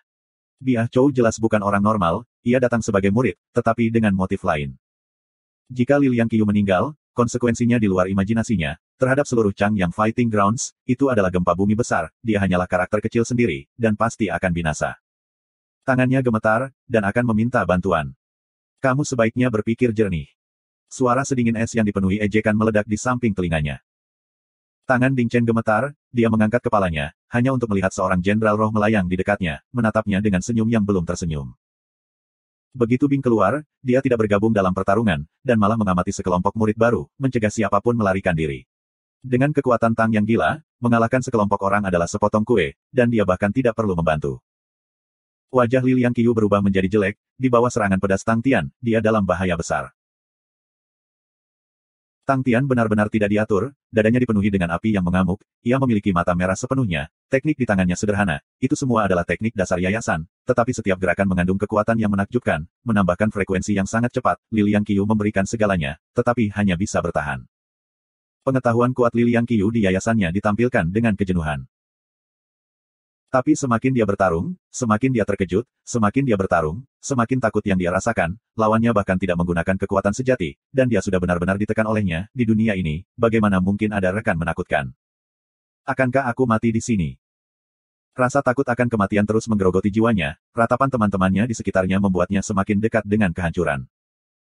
Biah Chou jelas bukan orang normal, ia datang sebagai murid, tetapi dengan motif lain. Jika Liliang Qiu meninggal, konsekuensinya di luar imajinasinya, terhadap seluruh Changyang Fighting Grounds, itu adalah gempa bumi besar, dia hanyalah karakter kecil sendiri, dan pasti akan binasa. Tangannya gemetar, dan akan meminta bantuan. Kamu sebaiknya berpikir jernih. Suara sedingin es yang dipenuhi ejekan meledak di samping telinganya. Tangan Ding Chen gemetar, dia mengangkat kepalanya, hanya untuk melihat seorang jenderal roh melayang di dekatnya, menatapnya dengan senyum yang belum tersenyum. Begitu Bing keluar, dia tidak bergabung dalam pertarungan, dan malah mengamati sekelompok murid baru, mencegah siapapun melarikan diri. Dengan kekuatan Tang yang gila, mengalahkan sekelompok orang adalah sepotong kue, dan dia bahkan tidak perlu membantu. Wajah Liliang Qiu berubah menjadi jelek, di bawah serangan pedas Tang Tian, dia dalam bahaya besar. Tang Tian benar-benar tidak diatur, dadanya dipenuhi dengan api yang mengamuk, ia memiliki mata merah sepenuhnya, teknik di tangannya sederhana, itu semua adalah teknik dasar yayasan, tetapi setiap gerakan mengandung kekuatan yang menakjubkan, menambahkan frekuensi yang sangat cepat, Liliang Qiu memberikan segalanya, tetapi hanya bisa bertahan. Pengetahuan kuat Liliang Qiu di yayasannya ditampilkan dengan kejenuhan. Tapi semakin dia bertarung, semakin dia terkejut, semakin dia bertarung, semakin takut yang dia rasakan, lawannya bahkan tidak menggunakan kekuatan sejati, dan dia sudah benar-benar ditekan olehnya, di dunia ini, bagaimana mungkin ada rekan menakutkan? Akankah aku mati di sini? Rasa takut akan kematian terus menggerogoti jiwanya, ratapan teman-temannya di sekitarnya membuatnya semakin dekat dengan kehancuran.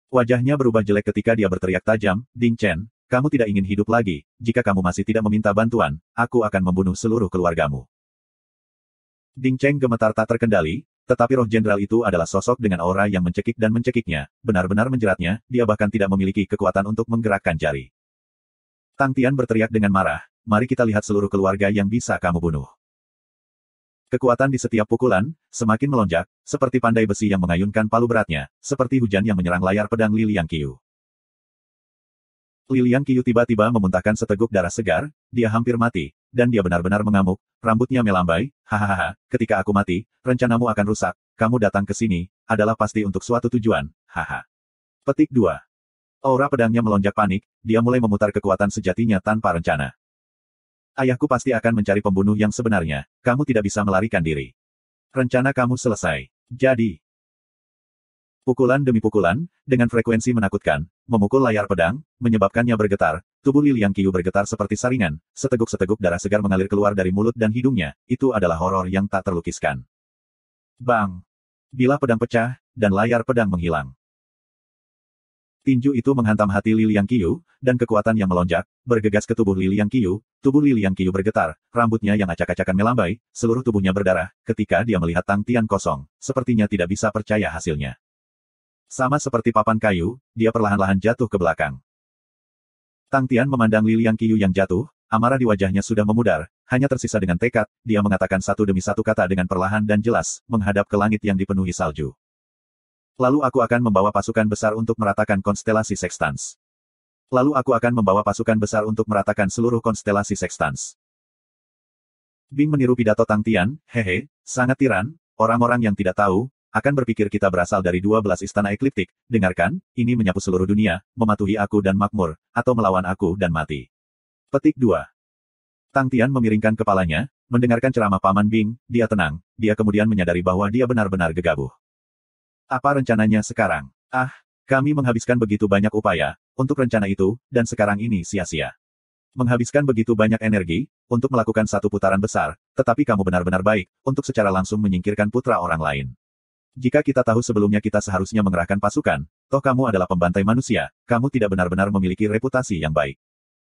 Wajahnya berubah jelek ketika dia berteriak tajam, Ding Chen, kamu tidak ingin hidup lagi, jika kamu masih tidak meminta bantuan, aku akan membunuh seluruh keluargamu. Ding Chen gemetar tak terkendali, tetapi roh jenderal itu adalah sosok dengan aura yang mencekik dan mencekiknya, benar-benar menjeratnya, dia bahkan tidak memiliki kekuatan untuk menggerakkan jari. Tang Tian berteriak dengan marah, mari kita lihat seluruh keluarga yang bisa kamu bunuh. Kekuatan di setiap pukulan, semakin melonjak, seperti pandai besi yang mengayunkan palu beratnya, seperti hujan yang menyerang layar pedang Liliang Qiu. Liang Qiu tiba-tiba memuntahkan seteguk darah segar, dia hampir mati, dan dia benar-benar mengamuk, rambutnya melambai, hahaha, ketika aku mati, rencanamu akan rusak, kamu datang ke sini, adalah pasti untuk suatu tujuan, haha. Petik 2. Aura pedangnya melonjak panik, dia mulai memutar kekuatan sejatinya tanpa rencana. Ayahku pasti akan mencari pembunuh yang sebenarnya, kamu tidak bisa melarikan diri. Rencana kamu selesai. Jadi, pukulan demi pukulan, dengan frekuensi menakutkan, memukul layar pedang, menyebabkannya bergetar, tubuh Liang Qiu bergetar seperti saringan, seteguk-seteguk darah segar mengalir keluar dari mulut dan hidungnya, itu adalah horor yang tak terlukiskan. Bang! Bilah pedang pecah, dan layar pedang menghilang. Tinju itu menghantam hati Liang Qiu, dan kekuatan yang melonjak, bergegas ke tubuh Liang Qiu, tubuh Liang Qiu bergetar, rambutnya yang acak-acakan melambai, seluruh tubuhnya berdarah, ketika dia melihat Tang Tian kosong, sepertinya tidak bisa percaya hasilnya. Sama seperti papan kayu, dia perlahan-lahan jatuh ke belakang. Tang Tian memandang Liang Qiu yang jatuh, amarah di wajahnya sudah memudar, hanya tersisa dengan tekad, dia mengatakan satu demi satu kata dengan perlahan dan jelas, menghadap ke langit yang dipenuhi salju. Lalu aku akan membawa pasukan besar untuk meratakan konstelasi Sextans. Lalu aku akan membawa pasukan besar untuk meratakan seluruh konstelasi Sextans. Bing meniru pidato Tang Tian, hehe, sangat tiran, orang-orang yang tidak tahu, akan berpikir kita berasal dari 12 istana ekliptik, dengarkan, ini menyapu seluruh dunia, mematuhi aku dan makmur, atau melawan aku dan mati. Petik 2. Tang Tian memiringkan kepalanya, mendengarkan ceramah Paman Bing, dia tenang, dia kemudian menyadari bahwa dia benar-benar gegabah. Apa rencananya sekarang? Ah, kami menghabiskan begitu banyak upaya, untuk rencana itu, dan sekarang ini sia-sia. Menghabiskan begitu banyak energi, untuk melakukan satu putaran besar, tetapi kamu benar-benar baik, untuk secara langsung menyingkirkan putra orang lain. Jika kita tahu sebelumnya kita seharusnya mengerahkan pasukan, toh kamu adalah pembantai manusia, kamu tidak benar-benar memiliki reputasi yang baik.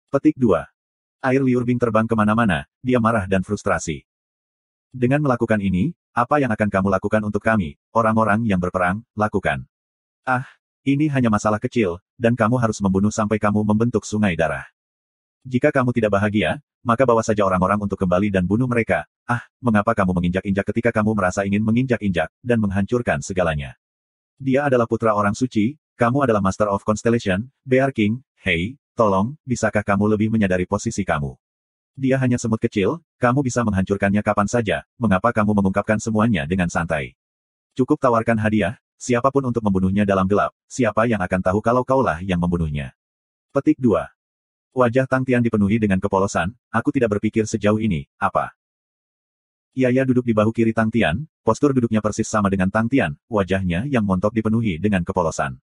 Petik 2. Air liur Bing terbang kemana-mana, dia marah dan frustrasi. Dengan melakukan ini, apa yang akan kamu lakukan untuk kami, orang-orang yang berperang, lakukan. Ah, ini hanya masalah kecil, dan kamu harus membunuh sampai kamu membentuk sungai darah. Jika kamu tidak bahagia, maka bawa saja orang-orang untuk kembali dan bunuh mereka. Ah, mengapa kamu menginjak-injak ketika kamu merasa ingin menginjak-injak, dan menghancurkan segalanya? Dia adalah putra orang suci, kamu adalah Master of Constellation, Bear King, hei, tolong, bisakah kamu lebih menyadari posisi kamu? Dia hanya semut kecil, kamu bisa menghancurkannya kapan saja, mengapa kamu mengungkapkan semuanya dengan santai? Cukup tawarkan hadiah, siapapun untuk membunuhnya dalam gelap, siapa yang akan tahu kalau kaulah yang membunuhnya? Petik 2. Wajah Tang Tian dipenuhi dengan kepolosan, aku tidak berpikir sejauh ini, apa? Yaya duduk di bahu kiri Tang Tian, postur duduknya persis sama dengan Tang Tian, wajahnya yang montok dipenuhi dengan kepolosan.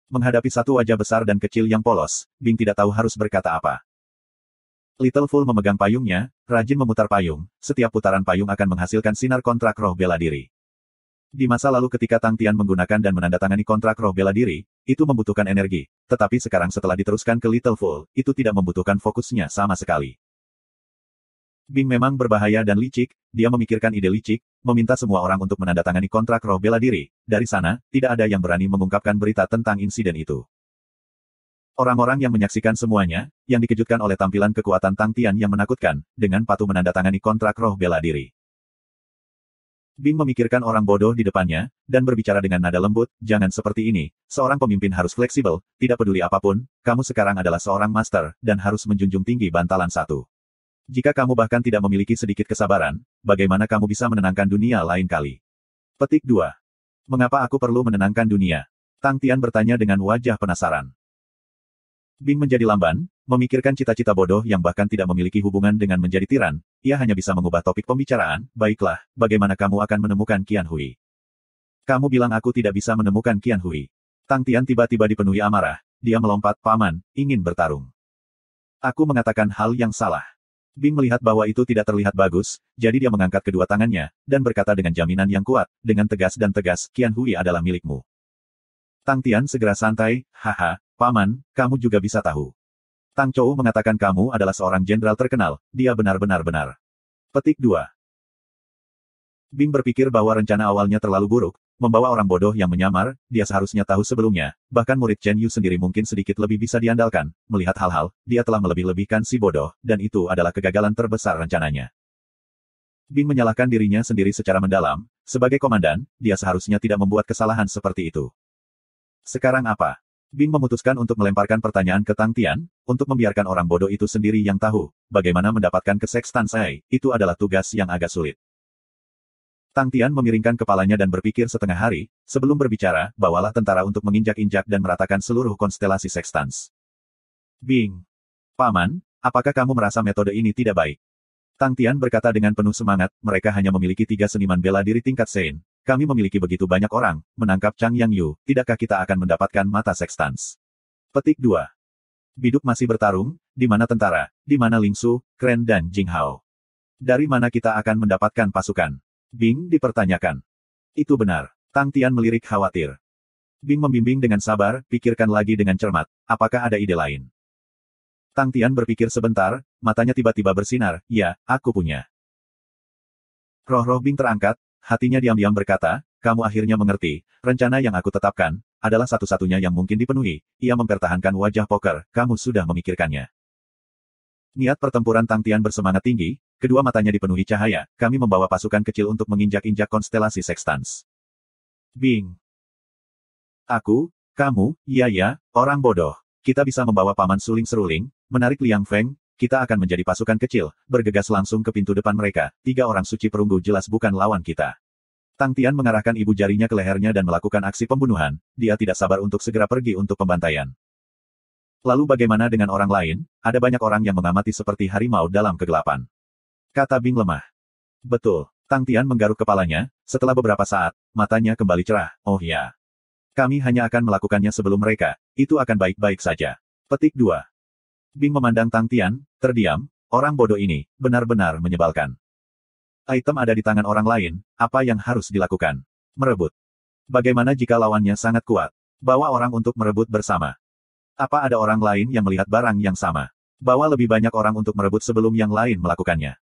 Menghadapi satu wajah besar dan kecil yang polos, Bing tidak tahu harus berkata apa. Little Fool memegang payungnya, rajin memutar payung, setiap putaran payung akan menghasilkan sinar kontrak roh bela diri. Di masa lalu ketika Tang Tian menggunakan dan menandatangani kontrak roh bela diri, itu membutuhkan energi, tetapi sekarang setelah diteruskan ke Little Fool, itu tidak membutuhkan fokusnya sama sekali. Bing memang berbahaya dan licik, dia memikirkan ide licik, meminta semua orang untuk menandatangani kontrak roh bela diri, dari sana, tidak ada yang berani mengungkapkan berita tentang insiden itu. Orang-orang yang menyaksikan semuanya, yang dikejutkan oleh tampilan kekuatan Tang Tian yang menakutkan, dengan patuh menandatangani kontrak roh bela diri. Bing memikirkan orang bodoh di depannya, dan berbicara dengan nada lembut, jangan seperti ini, seorang pemimpin harus fleksibel, tidak peduli apapun, kamu sekarang adalah seorang master, dan harus menjunjung tinggi bantalan satu. Jika kamu bahkan tidak memiliki sedikit kesabaran, bagaimana kamu bisa menenangkan dunia lain kali? Petik 2. Mengapa aku perlu menenangkan dunia? Tang Tian bertanya dengan wajah penasaran. Bing menjadi lamban, memikirkan cita-cita bodoh yang bahkan tidak memiliki hubungan dengan menjadi tiran, ia hanya bisa mengubah topik pembicaraan, baiklah, bagaimana kamu akan menemukan Qian Hui? Kamu bilang aku tidak bisa menemukan Qian Hui. Tang Tian tiba-tiba dipenuhi amarah, dia melompat, paman, ingin bertarung. Aku mengatakan hal yang salah. Bing melihat bahwa itu tidak terlihat bagus, jadi dia mengangkat kedua tangannya, dan berkata dengan jaminan yang kuat, dengan tegas dan tegas, Qian Hui adalah milikmu. Tang Tian segera santai, haha, paman, kamu juga bisa tahu. Tang Chou mengatakan kamu adalah seorang jenderal terkenal, dia benar-benar benar. Petik 2. Bing berpikir bahwa rencana awalnya terlalu buruk, membawa orang bodoh yang menyamar, dia seharusnya tahu sebelumnya, bahkan murid Chen Yu sendiri mungkin sedikit lebih bisa diandalkan, melihat hal-hal, dia telah melebih-lebihkan si bodoh, dan itu adalah kegagalan terbesar rencananya. Bing menyalahkan dirinya sendiri secara mendalam, sebagai komandan, dia seharusnya tidak membuat kesalahan seperti itu. Sekarang apa? Bing memutuskan untuk melemparkan pertanyaan ke Tang Tian, untuk membiarkan orang bodoh itu sendiri yang tahu, bagaimana mendapatkan ke Sextant Sai, itu adalah tugas yang agak sulit. Tang Tian memiringkan kepalanya dan berpikir setengah hari, sebelum berbicara, bawalah tentara untuk menginjak-injak dan meratakan seluruh konstelasi Sextans. Bing. Paman, apakah kamu merasa metode ini tidak baik? Tang Tian berkata dengan penuh semangat, mereka hanya memiliki 3 seniman bela diri tingkat Sein. Kami memiliki begitu banyak orang, menangkap Chang Yang Yu, tidakkah kita akan mendapatkan mata Sextans? Petik 2. Biduk masih bertarung, di mana tentara, di mana Ling Su, Kren dan Jing Hao. Dari mana kita akan mendapatkan pasukan? Bing dipertanyakan. Itu benar. Tang Tian melirik khawatir. Bing membimbing dengan sabar, pikirkan lagi dengan cermat, apakah ada ide lain? Tang Tian berpikir sebentar, matanya tiba-tiba bersinar, ya, aku punya. Roh-roh Bing terangkat, hatinya diam-diam berkata, kamu akhirnya mengerti, rencana yang aku tetapkan, adalah satu-satunya yang mungkin dipenuhi. Ia mempertahankan wajah poker, kamu sudah memikirkannya. Niat pertempuran Tang Tian bersemangat tinggi, kedua matanya dipenuhi cahaya, kami membawa pasukan kecil untuk menginjak-injak konstelasi Sextans. Bing. Aku, kamu, ya, orang bodoh. Kita bisa membawa paman suling seruling, menarik Liang Feng, kita akan menjadi pasukan kecil, bergegas langsung ke pintu depan mereka, 3 orang suci perunggu jelas bukan lawan kita. Tang Tian mengarahkan ibu jarinya ke lehernya dan melakukan aksi pembunuhan, dia tidak sabar untuk segera pergi untuk pembantaian. Lalu bagaimana dengan orang lain? Ada banyak orang yang mengamati seperti harimau dalam kegelapan. Kata Bing lemah. Betul. Tang Tian menggaruk kepalanya, setelah beberapa saat, matanya kembali cerah, oh ya. Kami hanya akan melakukannya sebelum mereka, itu akan baik-baik saja. Petik 2. Bing memandang Tang Tian, terdiam, orang bodoh ini, benar-benar menyebalkan. Item ada di tangan orang lain, apa yang harus dilakukan? Merebut. Bagaimana jika lawannya sangat kuat? Bawa orang untuk merebut bersama. Apa ada orang lain yang melihat barang yang sama? Bawa lebih banyak orang untuk merebut sebelum yang lain melakukannya.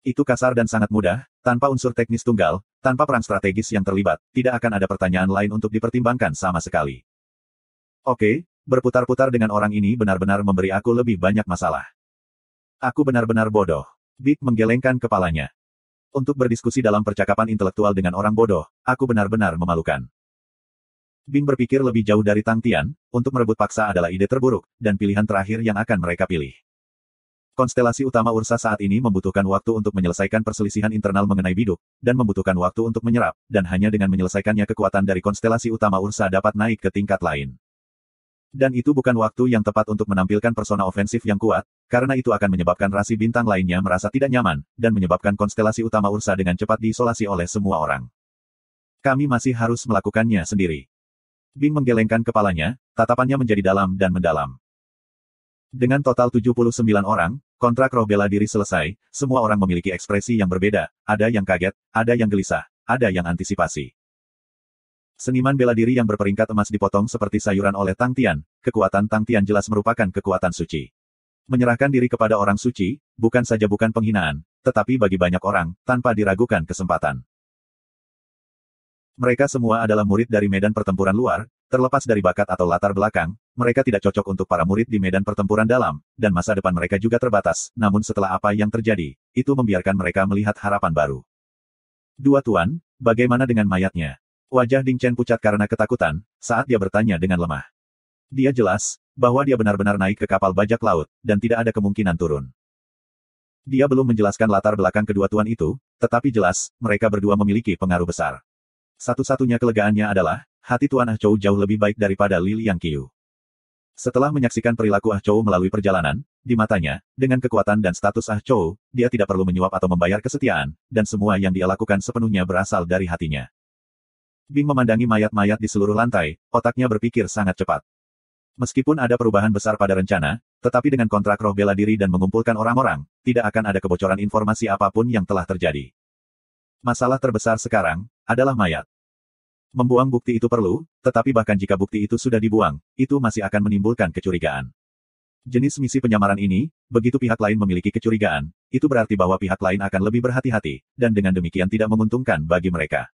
Itu kasar dan sangat mudah, tanpa unsur teknis tunggal, tanpa perang strategis yang terlibat, tidak akan ada pertanyaan lain untuk dipertimbangkan sama sekali. Oke, berputar-putar dengan orang ini benar-benar memberi aku lebih banyak masalah. Aku benar-benar bodoh. Big menggelengkan kepalanya. Untuk berdiskusi dalam percakapan intelektual dengan orang bodoh, aku benar-benar memalukan. Bing berpikir lebih jauh dari Tang Tian, untuk merebut paksa adalah ide terburuk, dan pilihan terakhir yang akan mereka pilih. Konstelasi utama Ursa saat ini membutuhkan waktu untuk menyelesaikan perselisihan internal mengenai biduk, dan membutuhkan waktu untuk menyerap, dan hanya dengan menyelesaikannya kekuatan dari konstelasi utama Ursa dapat naik ke tingkat lain. Dan itu bukan waktu yang tepat untuk menampilkan persona ofensif yang kuat, karena itu akan menyebabkan rasi bintang lainnya merasa tidak nyaman, dan menyebabkan konstelasi utama Ursa dengan cepat diisolasi oleh semua orang. Kami masih harus melakukannya sendiri. Bing menggelengkan kepalanya, tatapannya menjadi dalam dan mendalam. Dengan total 79 orang, kontrak roh bela diri selesai, semua orang memiliki ekspresi yang berbeda, ada yang kaget, ada yang gelisah, ada yang antisipasi. Seniman bela diri yang berperingkat emas dipotong seperti sayuran oleh Tang Tian, kekuatan Tang Tian jelas merupakan kekuatan suci. Menyerahkan diri kepada orang suci, bukan saja bukan penghinaan, tetapi bagi banyak orang, tanpa diragukan kesempatan. Mereka semua adalah murid dari medan pertempuran luar, terlepas dari bakat atau latar belakang, mereka tidak cocok untuk para murid di medan pertempuran dalam, dan masa depan mereka juga terbatas, namun setelah apa yang terjadi, itu membiarkan mereka melihat harapan baru. Dua tuan, bagaimana dengan mayatnya? Wajah Ding Chen pucat karena ketakutan, saat dia bertanya dengan lemah. Dia jelas, bahwa dia benar-benar naik ke kapal bajak laut, dan tidak ada kemungkinan turun. Dia belum menjelaskan latar belakang kedua tuan itu, tetapi jelas, mereka berdua memiliki pengaruh besar. Satu-satunya kelegaannya adalah, hati Tuan Ah Chou jauh lebih baik daripada Li Liang Qiu. Setelah menyaksikan perilaku Ah Chou melalui perjalanan, di matanya, dengan kekuatan dan status Ah Chou, dia tidak perlu menyuap atau membayar kesetiaan, dan semua yang dia lakukan sepenuhnya berasal dari hatinya. Bing memandangi mayat-mayat di seluruh lantai, otaknya berpikir sangat cepat. Meskipun ada perubahan besar pada rencana, tetapi dengan kontrak roh bela diri dan mengumpulkan orang-orang, tidak akan ada kebocoran informasi apapun yang telah terjadi. Masalah terbesar sekarang, adalah mayat. Membuang bukti itu perlu, tetapi bahkan jika bukti itu sudah dibuang, itu masih akan menimbulkan kecurigaan. Jenis misi penyamaran ini, begitu pihak lain memiliki kecurigaan, itu berarti bahwa pihak lain akan lebih berhati-hati, dan dengan demikian tidak menguntungkan bagi mereka.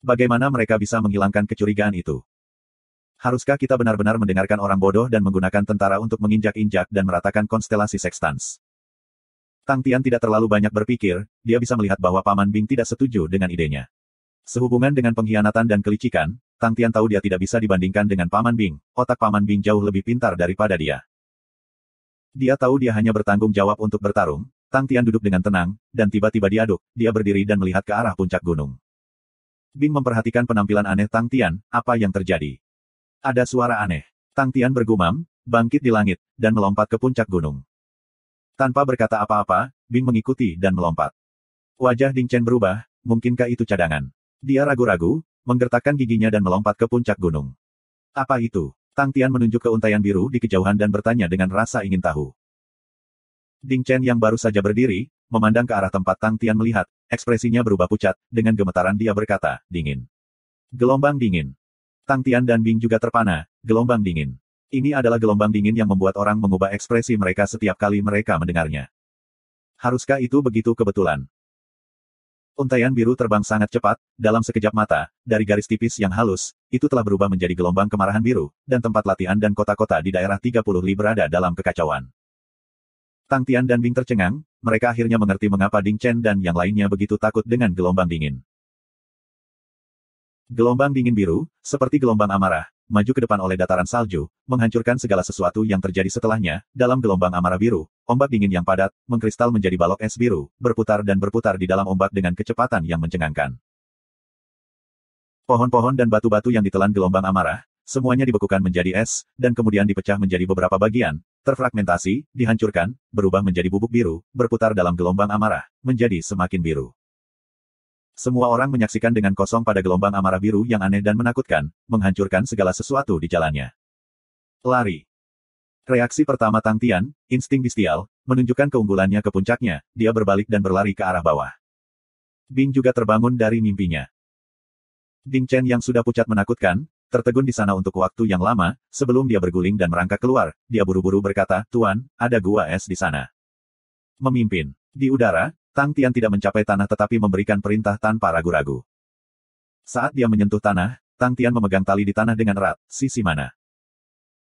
Bagaimana mereka bisa menghilangkan kecurigaan itu? Haruskah kita benar-benar mendengarkan orang bodoh dan menggunakan tentara untuk menginjak-injak dan meratakan konstelasi Sextans? Tang Tian tidak terlalu banyak berpikir, dia bisa melihat bahwa Paman Bing tidak setuju dengan idenya. Sehubungan dengan pengkhianatan dan kelicikan, Tang Tian tahu dia tidak bisa dibandingkan dengan Paman Bing. Otak Paman Bing jauh lebih pintar daripada dia. Dia tahu dia hanya bertanggung jawab untuk bertarung. Tang Tian duduk dengan tenang, dan tiba-tiba diaduk. Dia berdiri dan melihat ke arah puncak gunung. Bing memperhatikan penampilan aneh Tang Tian. Apa yang terjadi? Ada suara aneh. Tang Tian bergumam, bangkit di langit, dan melompat ke puncak gunung. Tanpa berkata apa-apa, Bing mengikuti dan melompat. Wajah Ding Chen berubah, mungkinkah itu cadangan? Dia ragu-ragu, menggertakkan giginya dan melompat ke puncak gunung. Apa itu? Tang Tian menunjuk ke untaian biru di kejauhan dan bertanya dengan rasa ingin tahu. Ding Chen yang baru saja berdiri, memandang ke arah tempat Tang Tian melihat, ekspresinya berubah pucat, dengan gemetaran dia berkata, dingin. Gelombang dingin. Tang Tian dan Bing juga terpana, gelombang dingin. Ini adalah gelombang dingin yang membuat orang mengubah ekspresi mereka setiap kali mereka mendengarnya. Haruskah itu begitu kebetulan? Untaian biru terbang sangat cepat, dalam sekejap mata, dari garis tipis yang halus, itu telah berubah menjadi gelombang kemarahan biru, dan tempat latihan dan kota-kota di daerah 30 li berada dalam kekacauan. Tang Tian dan Bing tercengang, mereka akhirnya mengerti mengapa Ding Chen dan yang lainnya begitu takut dengan gelombang dingin. Gelombang dingin biru, seperti gelombang amarah, maju ke depan oleh dataran salju, menghancurkan segala sesuatu yang terjadi setelahnya. Dalam gelombang amarah biru, ombak dingin yang padat, mengkristal menjadi balok es biru, berputar dan berputar di dalam ombak dengan kecepatan yang mencengangkan. Pohon-pohon dan batu-batu yang ditelan gelombang amarah, semuanya dibekukan menjadi es, dan kemudian dipecah menjadi beberapa bagian, terfragmentasi, dihancurkan, berubah menjadi bubuk biru, berputar dalam gelombang amarah, menjadi semakin biru. Semua orang menyaksikan dengan kosong pada gelombang amarah biru yang aneh dan menakutkan, menghancurkan segala sesuatu di jalannya. Lari. Reaksi pertama Tang Tian, insting bestial, menunjukkan keunggulannya ke puncaknya, dia berbalik dan berlari ke arah bawah. Bing juga terbangun dari mimpinya. Ding Chen yang sudah pucat menakutkan, tertegun di sana untuk waktu yang lama, sebelum dia berguling dan merangkak keluar, dia buru-buru berkata, Tuan, ada gua es di sana. Memimpin. Di udara, Tang Tian tidak mencapai tanah tetapi memberikan perintah tanpa ragu-ragu. Saat dia menyentuh tanah, Tang Tian memegang tali di tanah dengan erat. Sisi mana?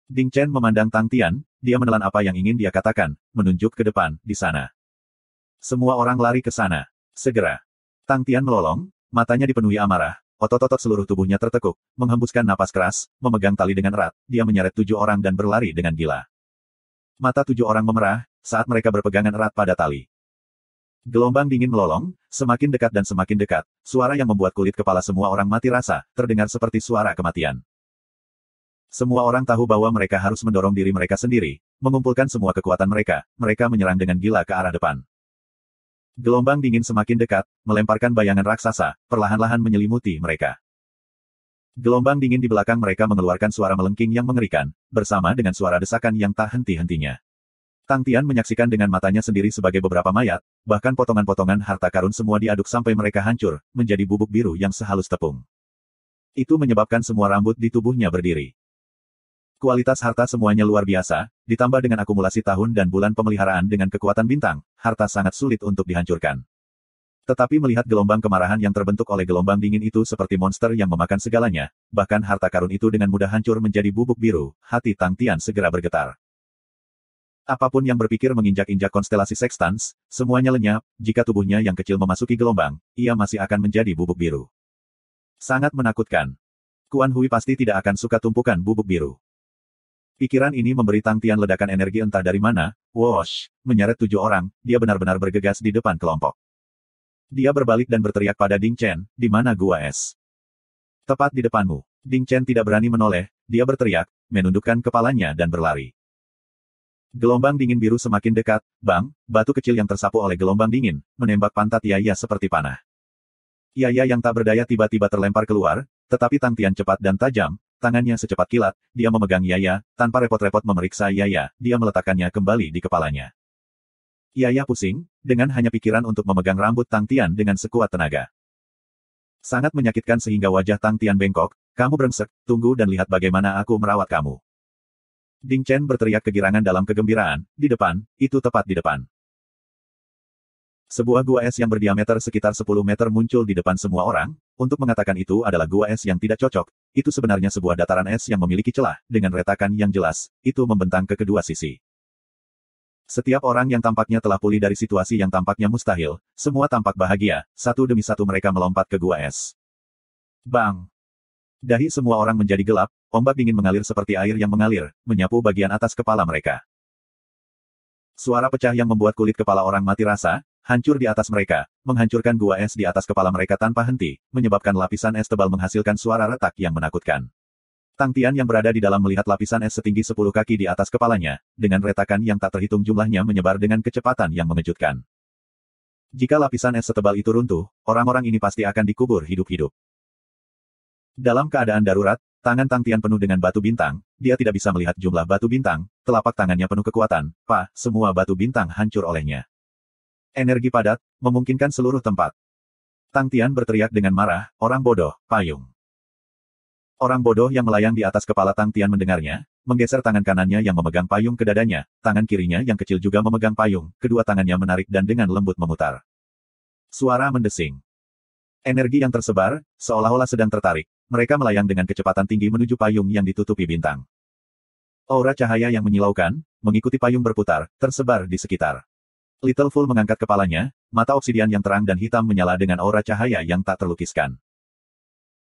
Ding Chen memandang Tang Tian, dia menelan apa yang ingin dia katakan, menunjuk ke depan, di sana. Semua orang lari ke sana. Segera. Tang Tian melolong, matanya dipenuhi amarah, otot-otot seluruh tubuhnya tertekuk, menghembuskan napas keras, memegang tali dengan erat, dia menyeret 7 orang dan berlari dengan gila. Mata 7 orang memerah, saat mereka berpegangan erat pada tali. Gelombang dingin melolong, semakin dekat dan semakin dekat, suara yang membuat kulit kepala semua orang mati rasa, terdengar seperti suara kematian. Semua orang tahu bahwa mereka harus mendorong diri mereka sendiri, mengumpulkan semua kekuatan mereka menyerang dengan gila ke arah depan. Gelombang dingin semakin dekat, melemparkan bayangan raksasa, perlahan-lahan menyelimuti mereka. Gelombang dingin di belakang mereka mengeluarkan suara melengking yang mengerikan, bersama dengan suara desakan yang tak henti-hentinya. Tang Tian menyaksikan dengan matanya sendiri sebagai beberapa mayat, bahkan potongan-potongan harta karun semua diaduk sampai mereka hancur, menjadi bubuk biru yang sehalus tepung. Itu menyebabkan semua rambut di tubuhnya berdiri. Kualitas harta semuanya luar biasa, ditambah dengan akumulasi tahun dan bulan pemeliharaan dengan kekuatan bintang, harta sangat sulit untuk dihancurkan. Tetapi melihat gelombang kemarahan yang terbentuk oleh gelombang dingin itu seperti monster yang memakan segalanya, bahkan harta karun itu dengan mudah hancur menjadi bubuk biru, hati Tang Tian segera bergetar. Apapun yang berpikir menginjak-injak konstelasi Sextans, semuanya lenyap, jika tubuhnya yang kecil memasuki gelombang, ia masih akan menjadi bubuk biru. Sangat menakutkan. Kuan Hui pasti tidak akan suka tumpukan bubuk biru. Pikiran ini memberi Tang Tian ledakan energi entah dari mana, whoosh, menyeret 7 orang, dia benar-benar bergegas di depan kelompok. Dia berbalik dan berteriak pada Ding Chen, di mana gua es? Tepat di depanmu. Ding Chen tidak berani menoleh, dia berteriak, menundukkan kepalanya dan berlari. Gelombang dingin biru semakin dekat, bang, batu kecil yang tersapu oleh gelombang dingin, menembak pantat Yaya seperti panah. Yaya yang tak berdaya tiba-tiba terlempar keluar, tetapi Tang Tian cepat dan tajam, tangannya secepat kilat, dia memegang Yaya, tanpa repot-repot memeriksa Yaya, dia meletakkannya kembali di kepalanya. Yaya pusing, dengan hanya pikiran untuk memegang rambut Tang Tian dengan sekuat tenaga. Sangat menyakitkan sehingga wajah Tang Tian bengkok, kamu brengsek, tunggu dan lihat bagaimana aku merawat kamu. Ding Chen berteriak kegirangan dalam kegembiraan, di depan, itu tepat di depan. Sebuah gua es yang berdiameter sekitar 10 meter muncul di depan semua orang, untuk mengatakan itu adalah gua es yang tidak cocok, itu sebenarnya sebuah dataran es yang memiliki celah, dengan retakan yang jelas, itu membentang ke kedua sisi. Setiap orang yang tampaknya telah pulih dari situasi yang tampaknya mustahil, semua tampak bahagia, satu demi satu mereka melompat ke gua es. Bang! Dahi semua orang menjadi gelap, ombak dingin mengalir seperti air yang mengalir, menyapu bagian atas kepala mereka. Suara pecah yang membuat kulit kepala orang mati rasa, hancur di atas mereka, menghancurkan gua es di atas kepala mereka tanpa henti, menyebabkan lapisan es tebal menghasilkan suara retak yang menakutkan. Tang Tian yang berada di dalam melihat lapisan es setinggi 10 kaki di atas kepalanya, dengan retakan yang tak terhitung jumlahnya menyebar dengan kecepatan yang mengejutkan. Jika lapisan es setebal itu runtuh, orang-orang ini pasti akan dikubur hidup-hidup. Dalam keadaan darurat, tangan Tang Tian penuh dengan batu bintang, dia tidak bisa melihat jumlah batu bintang, telapak tangannya penuh kekuatan, semua batu bintang hancur olehnya. Energi padat, memungkinkan seluruh tempat. Tang Tian berteriak dengan marah, orang bodoh, payung. Orang bodoh yang melayang di atas kepala Tang Tian mendengarnya, menggeser tangan kanannya yang memegang payung ke dadanya, tangan kirinya yang kecil juga memegang payung, kedua tangannya menarik dan dengan lembut memutar. Suara mendesing. Energi yang tersebar, seolah-olah sedang tertarik. Mereka melayang dengan kecepatan tinggi menuju payung yang ditutupi bintang. Aura cahaya yang menyilaukan, mengikuti payung berputar, tersebar di sekitar. Little Fool mengangkat kepalanya, mata obsidian yang terang dan hitam menyala dengan aura cahaya yang tak terlukiskan.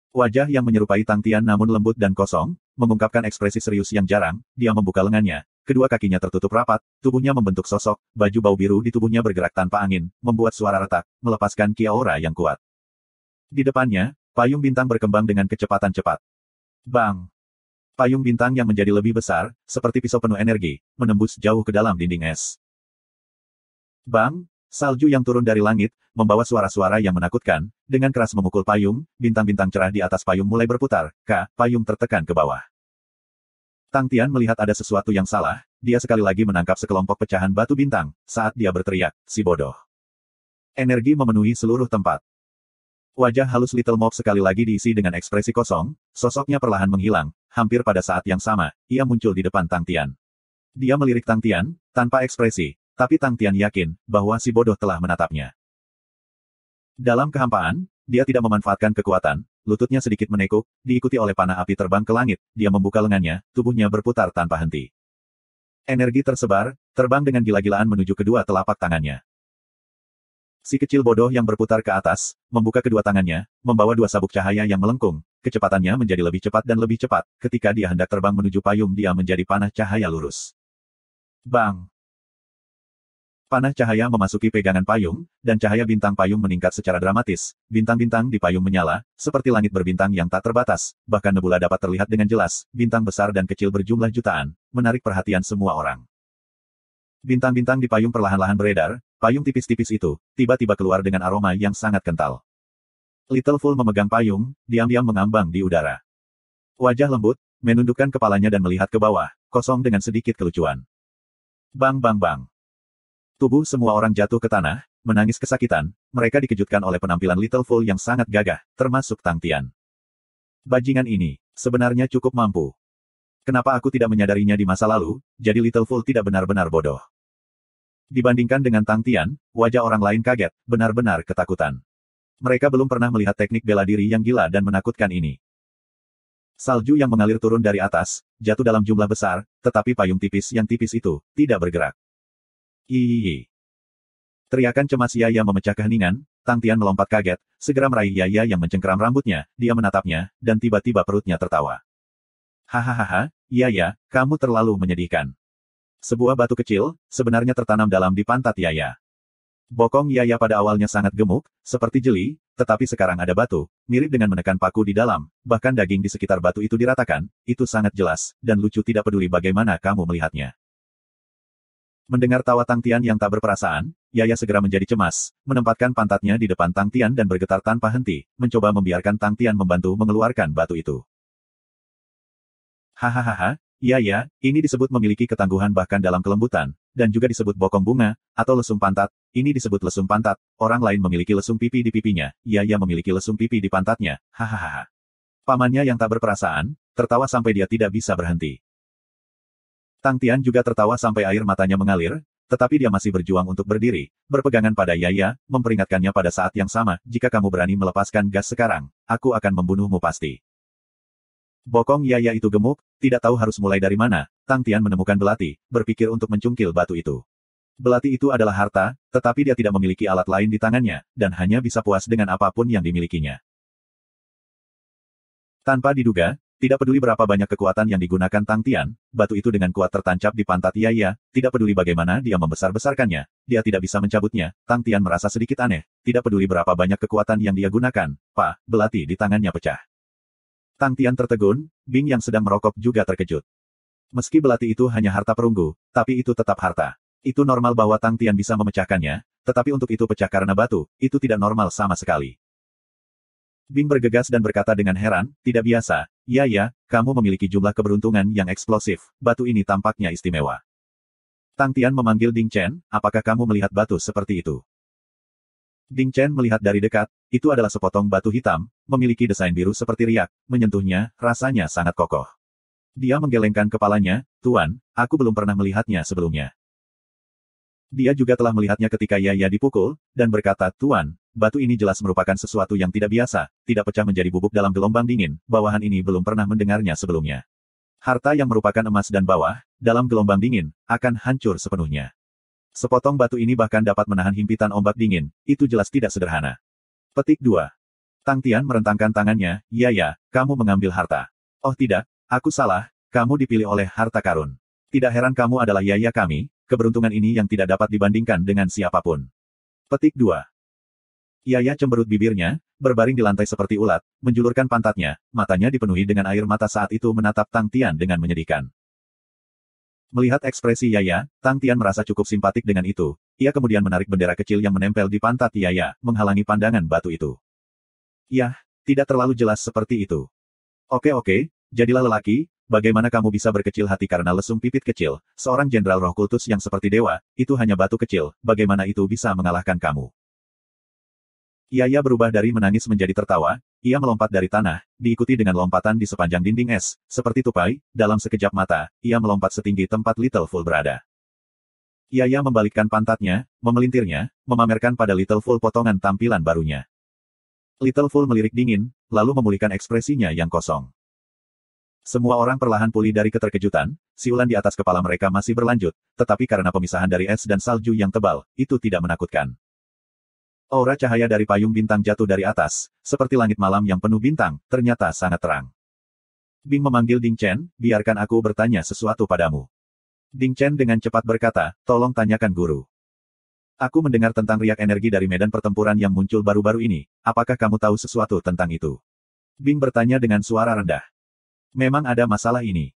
Wajah yang menyerupai Tang Tian namun lembut dan kosong, mengungkapkan ekspresi serius yang jarang, dia membuka lengannya, kedua kakinya tertutup rapat, tubuhnya membentuk sosok, baju bau biru di tubuhnya bergerak tanpa angin, membuat suara retak, melepaskan ki aura yang kuat. Di depannya, payung bintang berkembang dengan kecepatan cepat. Bang! Payung bintang yang menjadi lebih besar, seperti pisau penuh energi, menembus jauh ke dalam dinding es. Bang! Salju yang turun dari langit, membawa suara-suara yang menakutkan, dengan keras memukul payung, bintang-bintang cerah di atas payung mulai berputar, payung tertekan ke bawah. Tang Tian melihat ada sesuatu yang salah, dia sekali lagi menangkap sekelompok pecahan batu bintang, saat dia berteriak, si bodoh. Energi memenuhi seluruh tempat. Wajah halus Little Mob sekali lagi diisi dengan ekspresi kosong, sosoknya perlahan menghilang, hampir pada saat yang sama, ia muncul di depan Tang Tian. Dia melirik Tang Tian, tanpa ekspresi, tapi Tang Tian yakin, bahwa si bodoh telah menatapnya. Dalam kehampaan, dia tidak memanfaatkan kekuatan, lututnya sedikit menekuk, diikuti oleh panah api terbang ke langit, dia membuka lengannya, tubuhnya berputar tanpa henti. Energi tersebar, terbang dengan gila-gilaan menuju kedua telapak tangannya. Si kecil bodoh yang berputar ke atas, membuka kedua tangannya, membawa dua sabuk cahaya yang melengkung, kecepatannya menjadi lebih cepat dan lebih cepat, ketika dia hendak terbang menuju payung dia menjadi panah cahaya lurus. Bang! Panah cahaya memasuki pegangan payung, dan cahaya bintang payung meningkat secara dramatis, bintang-bintang di payung menyala, seperti langit berbintang yang tak terbatas, bahkan nebula dapat terlihat dengan jelas, bintang besar dan kecil berjumlah jutaan, menarik perhatian semua orang. Bintang-bintang di payung perlahan-lahan beredar, payung tipis-tipis itu, tiba-tiba keluar dengan aroma yang sangat kental. Little Fool memegang payung, diam-diam mengambang di udara. Wajah lembut, menundukkan kepalanya dan melihat ke bawah, kosong dengan sedikit kelucuan. Bang bang bang. Tubuh semua orang jatuh ke tanah, menangis kesakitan, mereka dikejutkan oleh penampilan Little Fool yang sangat gagah, termasuk Tang Tian. Bajingan ini, sebenarnya cukup mampu. Kenapa aku tidak menyadarinya di masa lalu, jadi Little Fool tidak benar-benar bodoh. Dibandingkan dengan Tang Tian, wajah orang lain kaget, benar-benar ketakutan. Mereka belum pernah melihat teknik bela diri yang gila dan menakutkan ini. Salju yang mengalir turun dari atas, jatuh dalam jumlah besar, tetapi payung tipis yang tipis itu, tidak bergerak. Iiii. Teriakan cemas Yaya memecah keheningan, Tang Tian melompat kaget, segera meraih Yaya yang mencengkeram rambutnya, dia menatapnya, dan tiba-tiba perutnya tertawa. Hahaha, Yaya, kamu terlalu menyedihkan. Sebuah batu kecil, sebenarnya tertanam dalam di pantat Yaya. Bokong Yaya pada awalnya sangat gemuk, seperti jeli, tetapi sekarang ada batu, mirip dengan menekan paku di dalam, bahkan daging di sekitar batu itu diratakan, itu sangat jelas, dan lucu tidak peduli bagaimana kamu melihatnya. Mendengar tawa Tang Tian yang tak berperasaan, Yaya segera menjadi cemas, menempatkan pantatnya di depan Tang Tian dan bergetar tanpa henti, mencoba membiarkan Tang Tian membantu mengeluarkan batu itu. Hahaha, Yaya, ini disebut memiliki ketangguhan bahkan dalam kelembutan, dan juga disebut bokong bunga, atau lesung pantat, ini disebut lesung pantat, orang lain memiliki lesung pipi di pipinya, Yaya memiliki lesung pipi di pantatnya, hahaha. Pamannya yang tak berperasaan, tertawa sampai dia tidak bisa berhenti. Tang Tian juga tertawa sampai air matanya mengalir, tetapi dia masih berjuang untuk berdiri, berpegangan pada Yaya, memperingatkannya pada saat yang sama, jika kamu berani melepaskan gas sekarang, aku akan membunuhmu pasti. Bokong Yaya itu gemuk, tidak tahu harus mulai dari mana, Tang Tian menemukan belati, berpikir untuk mencungkil batu itu. Belati itu adalah harta, tetapi dia tidak memiliki alat lain di tangannya, dan hanya bisa puas dengan apapun yang dimilikinya. Tanpa diduga, tidak peduli berapa banyak kekuatan yang digunakan Tang Tian, batu itu dengan kuat tertancap di pantat Yaya, tidak peduli bagaimana dia membesar-besarkannya, dia tidak bisa mencabutnya. Tang Tian merasa sedikit aneh, tidak peduli berapa banyak kekuatan yang dia gunakan, belati di tangannya pecah. Tang Tian tertegun, Bing yang sedang merokok juga terkejut. Meski belati itu hanya harta perunggu, tapi itu tetap harta. Itu normal bahwa Tang Tian bisa memecahkannya, tetapi untuk itu pecah karena batu, itu tidak normal sama sekali. Bing bergegas dan berkata dengan heran, tidak biasa, ya, kamu memiliki jumlah keberuntungan yang eksplosif, batu ini tampaknya istimewa. Tang Tian memanggil Ding Chen, apakah kamu melihat batu seperti itu? Ding Chen melihat dari dekat, itu adalah sepotong batu hitam, memiliki desain biru seperti riak, menyentuhnya, rasanya sangat kokoh. Dia menggelengkan kepalanya, Tuan, aku belum pernah melihatnya sebelumnya. Dia juga telah melihatnya ketika Yaya dipukul, dan berkata, Tuan, batu ini jelas merupakan sesuatu yang tidak biasa, tidak pecah menjadi bubuk dalam gelombang dingin, bawahan ini belum pernah mendengarnya sebelumnya. Harta yang merupakan emas dan bawah, dalam gelombang dingin, akan hancur sepenuhnya. Sepotong batu ini bahkan dapat menahan himpitan ombak dingin, itu jelas tidak sederhana. Petik 2. Tang Tian merentangkan tangannya, Yaya, kamu mengambil harta. Oh tidak, aku salah, kamu dipilih oleh harta karun. Tidak heran kamu adalah Yaya kami, keberuntungan ini yang tidak dapat dibandingkan dengan siapapun. Petik 2. Yaya cemberut bibirnya, berbaring di lantai seperti ulat, menjulurkan pantatnya, matanya dipenuhi dengan air mata saat itu menatap Tang Tian dengan menyedihkan. Melihat ekspresi Yaya, Tang Tian merasa cukup simpatik dengan itu. Ia kemudian menarik bendera kecil yang menempel di pantat Yaya, menghalangi pandangan batu itu. Yah, tidak terlalu jelas seperti itu. Oke, jadilah lelaki, bagaimana kamu bisa berkecil hati karena lesung pipit kecil, seorang jenderal roh kultus yang seperti dewa, itu hanya batu kecil, bagaimana itu bisa mengalahkan kamu? Yaya berubah dari menangis menjadi tertawa, ia melompat dari tanah, diikuti dengan lompatan di sepanjang dinding es, seperti tupai, dalam sekejap mata, ia melompat setinggi tempat Little Fool berada. Yaya membalikkan pantatnya, memelintirnya, memamerkan pada Little Fool potongan tampilan barunya. Little Fool melirik dingin, lalu memulihkan ekspresinya yang kosong. Semua orang perlahan pulih dari keterkejutan, siulan di atas kepala mereka masih berlanjut, tetapi karena pemisahan dari es dan salju yang tebal, itu tidak menakutkan. Aura cahaya dari payung bintang jatuh dari atas, seperti langit malam yang penuh bintang, ternyata sangat terang. Bing memanggil Ding Chen, biarkan aku bertanya sesuatu padamu. Ding Chen dengan cepat berkata, tolong tanyakan guru. Aku mendengar tentang riak energi dari medan pertempuran yang muncul baru-baru ini, apakah kamu tahu sesuatu tentang itu? Bing bertanya dengan suara rendah. Memang ada masalah ini.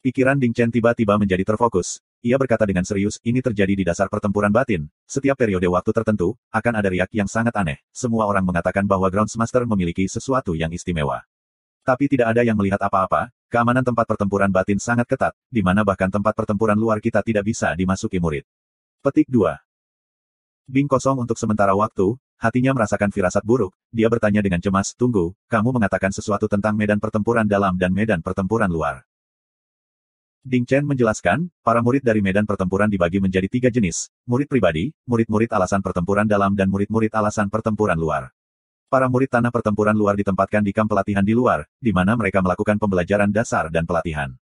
Pikiran Ding Chen tiba-tiba menjadi terfokus. Ia berkata dengan serius, ini terjadi di dasar pertempuran batin. Setiap periode waktu tertentu, akan ada riak yang sangat aneh. Semua orang mengatakan bahwa Groundsmaster memiliki sesuatu yang istimewa. Tapi tidak ada yang melihat apa-apa, keamanan tempat pertempuran batin sangat ketat, di mana bahkan tempat pertempuran luar kita tidak bisa dimasuki murid. Petik 2. Bing kosong untuk sementara waktu, hatinya merasakan firasat buruk, dia bertanya dengan cemas, tunggu, kamu mengatakan sesuatu tentang medan pertempuran dalam dan medan pertempuran luar. Ding Chen menjelaskan, para murid dari medan pertempuran dibagi menjadi 3 jenis, murid pribadi, murid-murid alasan pertempuran dalam dan murid-murid alasan pertempuran luar. Para murid tanah pertempuran luar ditempatkan di kamp pelatihan di luar, di mana mereka melakukan pembelajaran dasar dan pelatihan.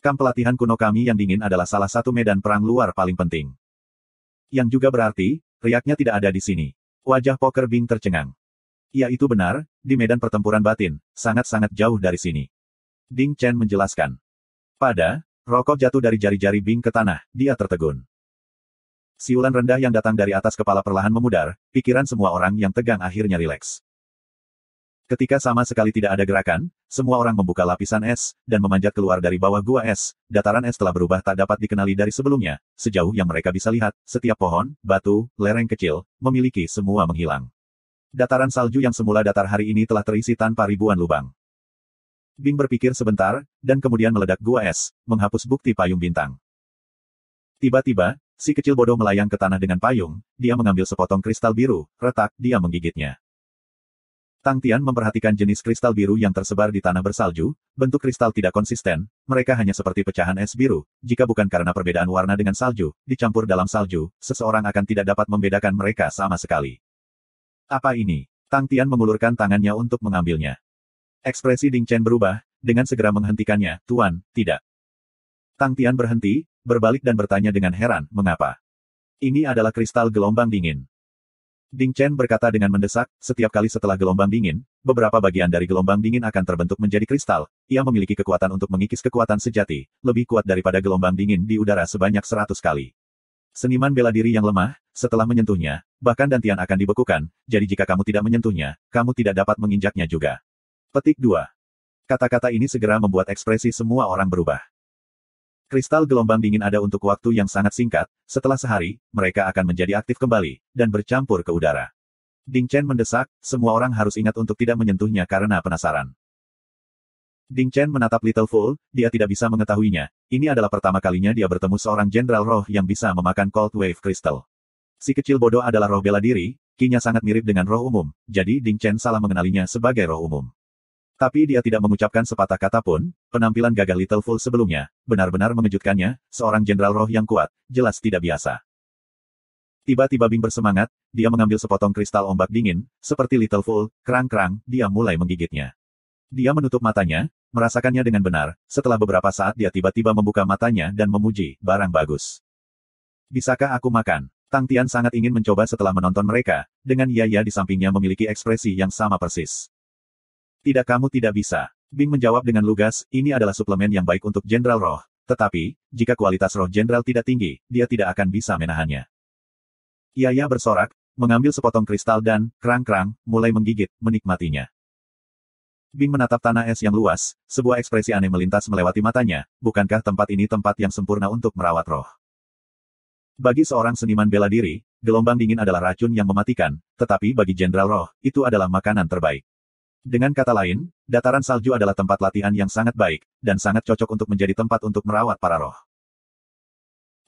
Kamp pelatihan kuno kami yang dingin adalah salah satu medan perang luar paling penting. Yang juga berarti, riaknya tidak ada di sini. Wajah poker Bing tercengang. Ya itu benar, di medan pertempuran batin, sangat-sangat jauh dari sini. Ding Chen menjelaskan. Rokok jatuh dari jari-jari Bing ke tanah, dia tertegun. Siulan rendah yang datang dari atas kepala perlahan memudar, pikiran semua orang yang tegang akhirnya rileks. Ketika sama sekali tidak ada gerakan, semua orang membuka lapisan es, dan memanjat keluar dari bawah gua es, dataran es telah berubah tak dapat dikenali dari sebelumnya, sejauh yang mereka bisa lihat, setiap pohon, batu, lereng kecil, memiliki semua menghilang. Dataran salju yang semula datar hari ini telah terisi tanpa ribuan lubang. Bing berpikir sebentar, dan kemudian meledak gua es, menghapus bukti payung bintang. Tiba-tiba, si kecil bodoh melayang ke tanah dengan payung, dia mengambil sepotong kristal biru, retak, dia menggigitnya. Tang Tian memperhatikan jenis kristal biru yang tersebar di tanah bersalju, bentuk kristal tidak konsisten, mereka hanya seperti pecahan es biru, jika bukan karena perbedaan warna dengan salju, dicampur dalam salju, seseorang akan tidak dapat membedakan mereka sama sekali. Apa ini? Tang Tian mengulurkan tangannya untuk mengambilnya. Ekspresi Ding Chen berubah, dengan segera menghentikannya, Tuan, tidak. Tang Tian berhenti, berbalik dan bertanya dengan heran, mengapa? Ini adalah kristal gelombang dingin. Ding Chen berkata dengan mendesak, setiap kali setelah gelombang dingin, beberapa bagian dari gelombang dingin akan terbentuk menjadi kristal. Ia memiliki kekuatan untuk mengikis kekuatan sejati, lebih kuat daripada gelombang dingin di udara sebanyak 100 kali. Seniman bela diri yang lemah, setelah menyentuhnya, bahkan dantian akan dibekukan, jadi jika kamu tidak menyentuhnya, kamu tidak dapat menginjaknya juga. Petik 2. Kata-kata ini segera membuat ekspresi semua orang berubah. Kristal gelombang dingin ada untuk waktu yang sangat singkat, setelah sehari, mereka akan menjadi aktif kembali, dan bercampur ke udara. Ding Chen mendesak, semua orang harus ingat untuk tidak menyentuhnya karena penasaran. Ding Chen menatap Little Fool, dia tidak bisa mengetahuinya. Ini adalah pertama kalinya dia bertemu seorang jenderal roh yang bisa memakan Cold Wave Crystal. Si kecil bodoh adalah roh bela diri, kinya sangat mirip dengan roh umum, jadi Ding Chen salah mengenalinya sebagai roh umum. Tapi dia tidak mengucapkan sepatah kata pun, penampilan gagah Little Fool sebelumnya, benar-benar mengejutkannya, seorang jenderal roh yang kuat, jelas tidak biasa. Tiba-tiba Bing bersemangat, dia mengambil sepotong kristal ombak dingin, seperti Little Fool, kerang-kerang, dia mulai menggigitnya. Dia menutup matanya, merasakannya dengan benar, setelah beberapa saat dia tiba-tiba membuka matanya dan memuji, barang bagus. Bisakah aku makan? Tang Tian sangat ingin mencoba setelah menonton mereka, dengan Yaya di sampingnya memiliki ekspresi yang sama persis. Tidak, kamu tidak bisa. Bing menjawab dengan lugas, ini adalah suplemen yang baik untuk Jenderal Roh, tetapi, jika kualitas roh Jenderal tidak tinggi, dia tidak akan bisa menahannya. Yaya bersorak, mengambil sepotong kristal dan, kerang-kerang, mulai menggigit, menikmatinya. Bing menatap tanah es yang luas, sebuah ekspresi aneh melintas melewati matanya, bukankah tempat ini tempat yang sempurna untuk merawat roh? Bagi seorang seniman bela diri, gelombang dingin adalah racun yang mematikan, tetapi bagi Jenderal Roh, itu adalah makanan terbaik. Dengan kata lain, dataran salju adalah tempat latihan yang sangat baik, dan sangat cocok untuk menjadi tempat untuk merawat para roh.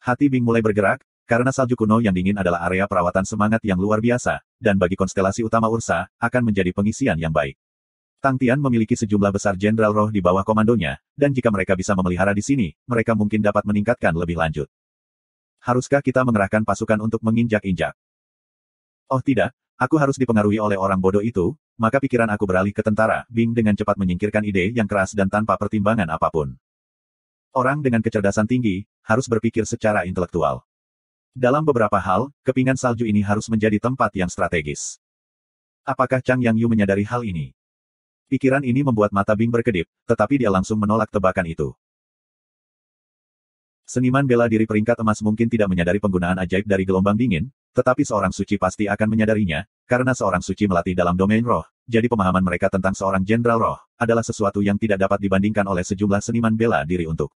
Hati Bing mulai bergerak, karena salju kuno yang dingin adalah area perawatan semangat yang luar biasa, dan bagi konstelasi utama Ursa, akan menjadi pengisian yang baik. Tang Tian memiliki sejumlah besar jenderal roh di bawah komandonya, dan jika mereka bisa memelihara di sini, mereka mungkin dapat meningkatkan lebih lanjut. Haruskah kita mengerahkan pasukan untuk menginjak-injak? Oh tidak, aku harus dipengaruhi oleh orang bodoh itu, maka pikiran aku beralih ke tentara. Bing dengan cepat menyingkirkan ide yang keras dan tanpa pertimbangan apapun. Orang dengan kecerdasan tinggi, harus berpikir secara intelektual. Dalam beberapa hal, kepingan salju ini harus menjadi tempat yang strategis. Apakah Chang Yang Yu menyadari hal ini? Pikiran ini membuat mata Bing berkedip, tetapi dia langsung menolak tebakan itu. Seniman bela diri peringkat emas mungkin tidak menyadari penggunaan ajaib dari gelombang dingin, tetapi seorang suci pasti akan menyadarinya, karena seorang suci melatih dalam domain roh, jadi pemahaman mereka tentang seorang jenderal roh, adalah sesuatu yang tidak dapat dibandingkan oleh sejumlah seniman bela diri untuk.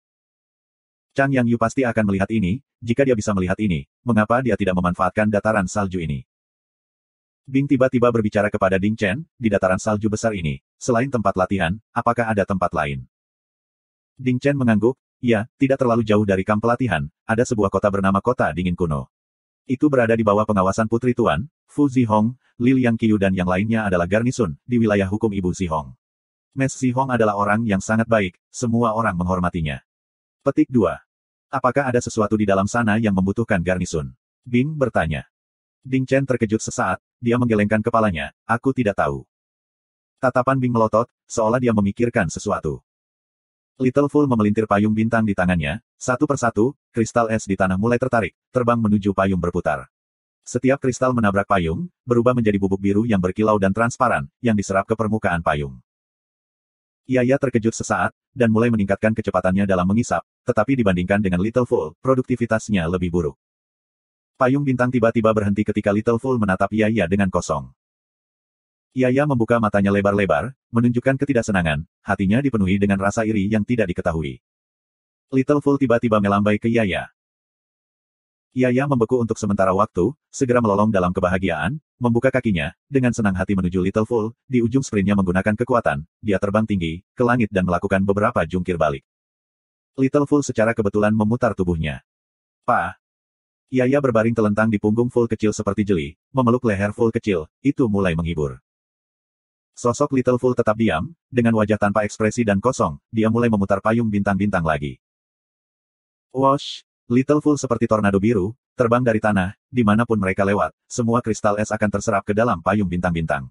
Chang Yang Yu pasti akan melihat ini, jika dia bisa melihat ini, mengapa dia tidak memanfaatkan dataran salju ini? Bing tiba-tiba berbicara kepada Ding Chen, di dataran salju besar ini, selain tempat latihan, apakah ada tempat lain? Ding Chen mengangguk, ya, tidak terlalu jauh dari kamp pelatihan, ada sebuah kota bernama Kota Dingin Kuno. Itu berada di bawah pengawasan Putri Tuan, Fu Zihong, Li Liang Qiu dan yang lainnya adalah garnisun, di wilayah hukum Ibu Zihong. Mes Zihong adalah orang yang sangat baik, semua orang menghormatinya. Petik 2. Apakah ada sesuatu di dalam sana yang membutuhkan garnisun? Bing bertanya. Ding Chen terkejut sesaat, dia menggelengkan kepalanya, aku tidak tahu. Tatapan Bing melotot, seolah dia memikirkan sesuatu. Little Fool memelintir payung bintang di tangannya, satu persatu, kristal es di tanah mulai tertarik, terbang menuju payung berputar. Setiap kristal menabrak payung, berubah menjadi bubuk biru yang berkilau dan transparan, yang diserap ke permukaan payung. Yaya terkejut sesaat, dan mulai meningkatkan kecepatannya dalam mengisap, tetapi dibandingkan dengan Little Fool, produktivitasnya lebih buruk. Payung bintang tiba-tiba berhenti ketika Little Fool menatap Yaya dengan kosong. Yaya membuka matanya lebar-lebar, menunjukkan ketidaksenangan, hatinya dipenuhi dengan rasa iri yang tidak diketahui. Little Fool tiba-tiba melambai ke Yaya. Yaya membeku untuk sementara waktu, segera melolong dalam kebahagiaan, membuka kakinya, dengan senang hati menuju Little Fool, di ujung sprintnya menggunakan kekuatan, dia terbang tinggi, ke langit dan melakukan beberapa jungkir balik. Little Fool secara kebetulan memutar tubuhnya. "Pa." Yaya berbaring telentang di punggung Fool kecil seperti jeli, memeluk leher Fool kecil, itu mulai menghibur. Sosok Little Fool tetap diam, dengan wajah tanpa ekspresi dan kosong, dia mulai memutar payung bintang-bintang lagi. Wosh! Little Fool seperti tornado biru, terbang dari tanah, dimanapun mereka lewat, semua kristal es akan terserap ke dalam payung bintang-bintang.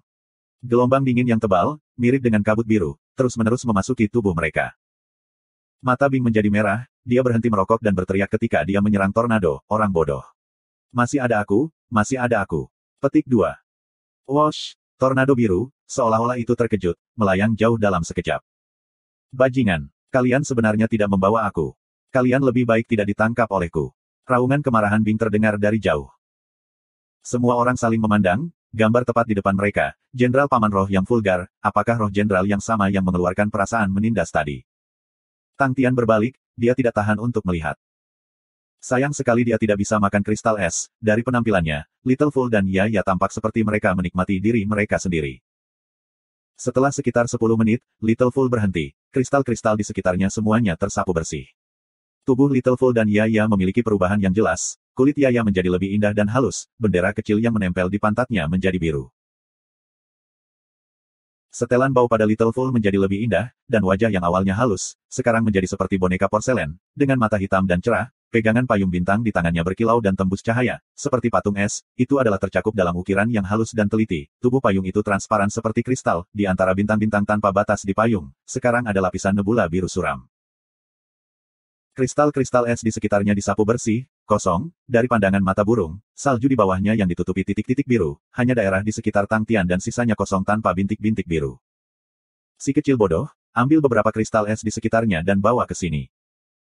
Gelombang dingin yang tebal, mirip dengan kabut biru, terus-menerus memasuki tubuh mereka. Mata Bing menjadi merah, dia berhenti merokok dan berteriak ketika dia menyerang tornado, orang bodoh. Masih ada aku, masih ada aku. Petik 2. Wosh! Tornado biru, seolah-olah itu terkejut, melayang jauh dalam sekejap. Bajingan, kalian sebenarnya tidak membawa aku. Kalian lebih baik tidak ditangkap olehku. Raungan kemarahan Bing terdengar dari jauh. Semua orang saling memandang, gambar tepat di depan mereka, Jenderal Paman Roh yang vulgar, apakah roh jenderal yang sama yang mengeluarkan perasaan menindas tadi? Tang Tian berbalik, dia tidak tahan untuk melihat. Sayang sekali dia tidak bisa makan kristal es. Dari penampilannya, Little Fool dan Yaya tampak seperti mereka menikmati diri mereka sendiri. Setelah sekitar 10 menit, Little Fool berhenti. Kristal-kristal di sekitarnya semuanya tersapu bersih. Tubuh Little Fool dan Yaya memiliki perubahan yang jelas. Kulit Yaya menjadi lebih indah dan halus, bendera kecil yang menempel di pantatnya menjadi biru. Setelan bau pada Little Fool menjadi lebih indah, dan wajah yang awalnya halus, sekarang menjadi seperti boneka porselen, dengan mata hitam dan cerah. Pegangan payung bintang di tangannya berkilau dan tembus cahaya, seperti patung es, itu adalah tercakup dalam ukiran yang halus dan teliti. Tubuh payung itu transparan seperti kristal, di antara bintang-bintang tanpa batas di payung, sekarang ada lapisan nebula biru suram. Kristal-kristal es di sekitarnya disapu bersih, kosong, dari pandangan mata burung, salju di bawahnya yang ditutupi titik-titik biru, hanya daerah di sekitar Tang Tian dan sisanya kosong tanpa bintik-bintik biru. Si kecil bodoh, ambil beberapa kristal es di sekitarnya dan bawa ke sini.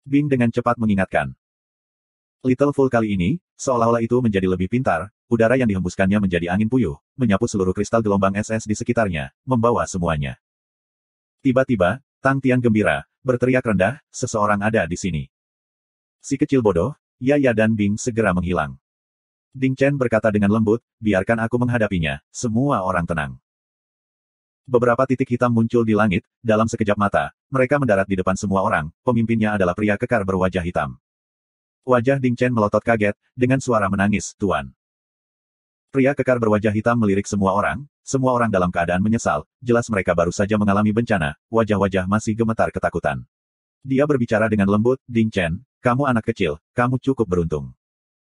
Bing dengan cepat mengingatkan. Little Fool kali ini, seolah-olah itu menjadi lebih pintar, udara yang dihembuskannya menjadi angin puyuh, menyapu seluruh kristal gelombang es di sekitarnya, membawa semuanya. Tiba-tiba, Tang Tian gembira, berteriak rendah, seseorang ada di sini. Si kecil bodoh, Yaya dan Bing segera menghilang. Ding Chen berkata dengan lembut, biarkan aku menghadapinya, semua orang tenang. Beberapa titik hitam muncul di langit, dalam sekejap mata, mereka mendarat di depan semua orang, pemimpinnya adalah pria kekar berwajah hitam. Wajah Ding Chen melotot kaget, dengan suara menangis, Tuan. Pria kekar berwajah hitam melirik semua orang dalam keadaan menyesal, jelas mereka baru saja mengalami bencana, wajah-wajah masih gemetar ketakutan. Dia berbicara dengan lembut, Ding Chen, kamu anak kecil, kamu cukup beruntung.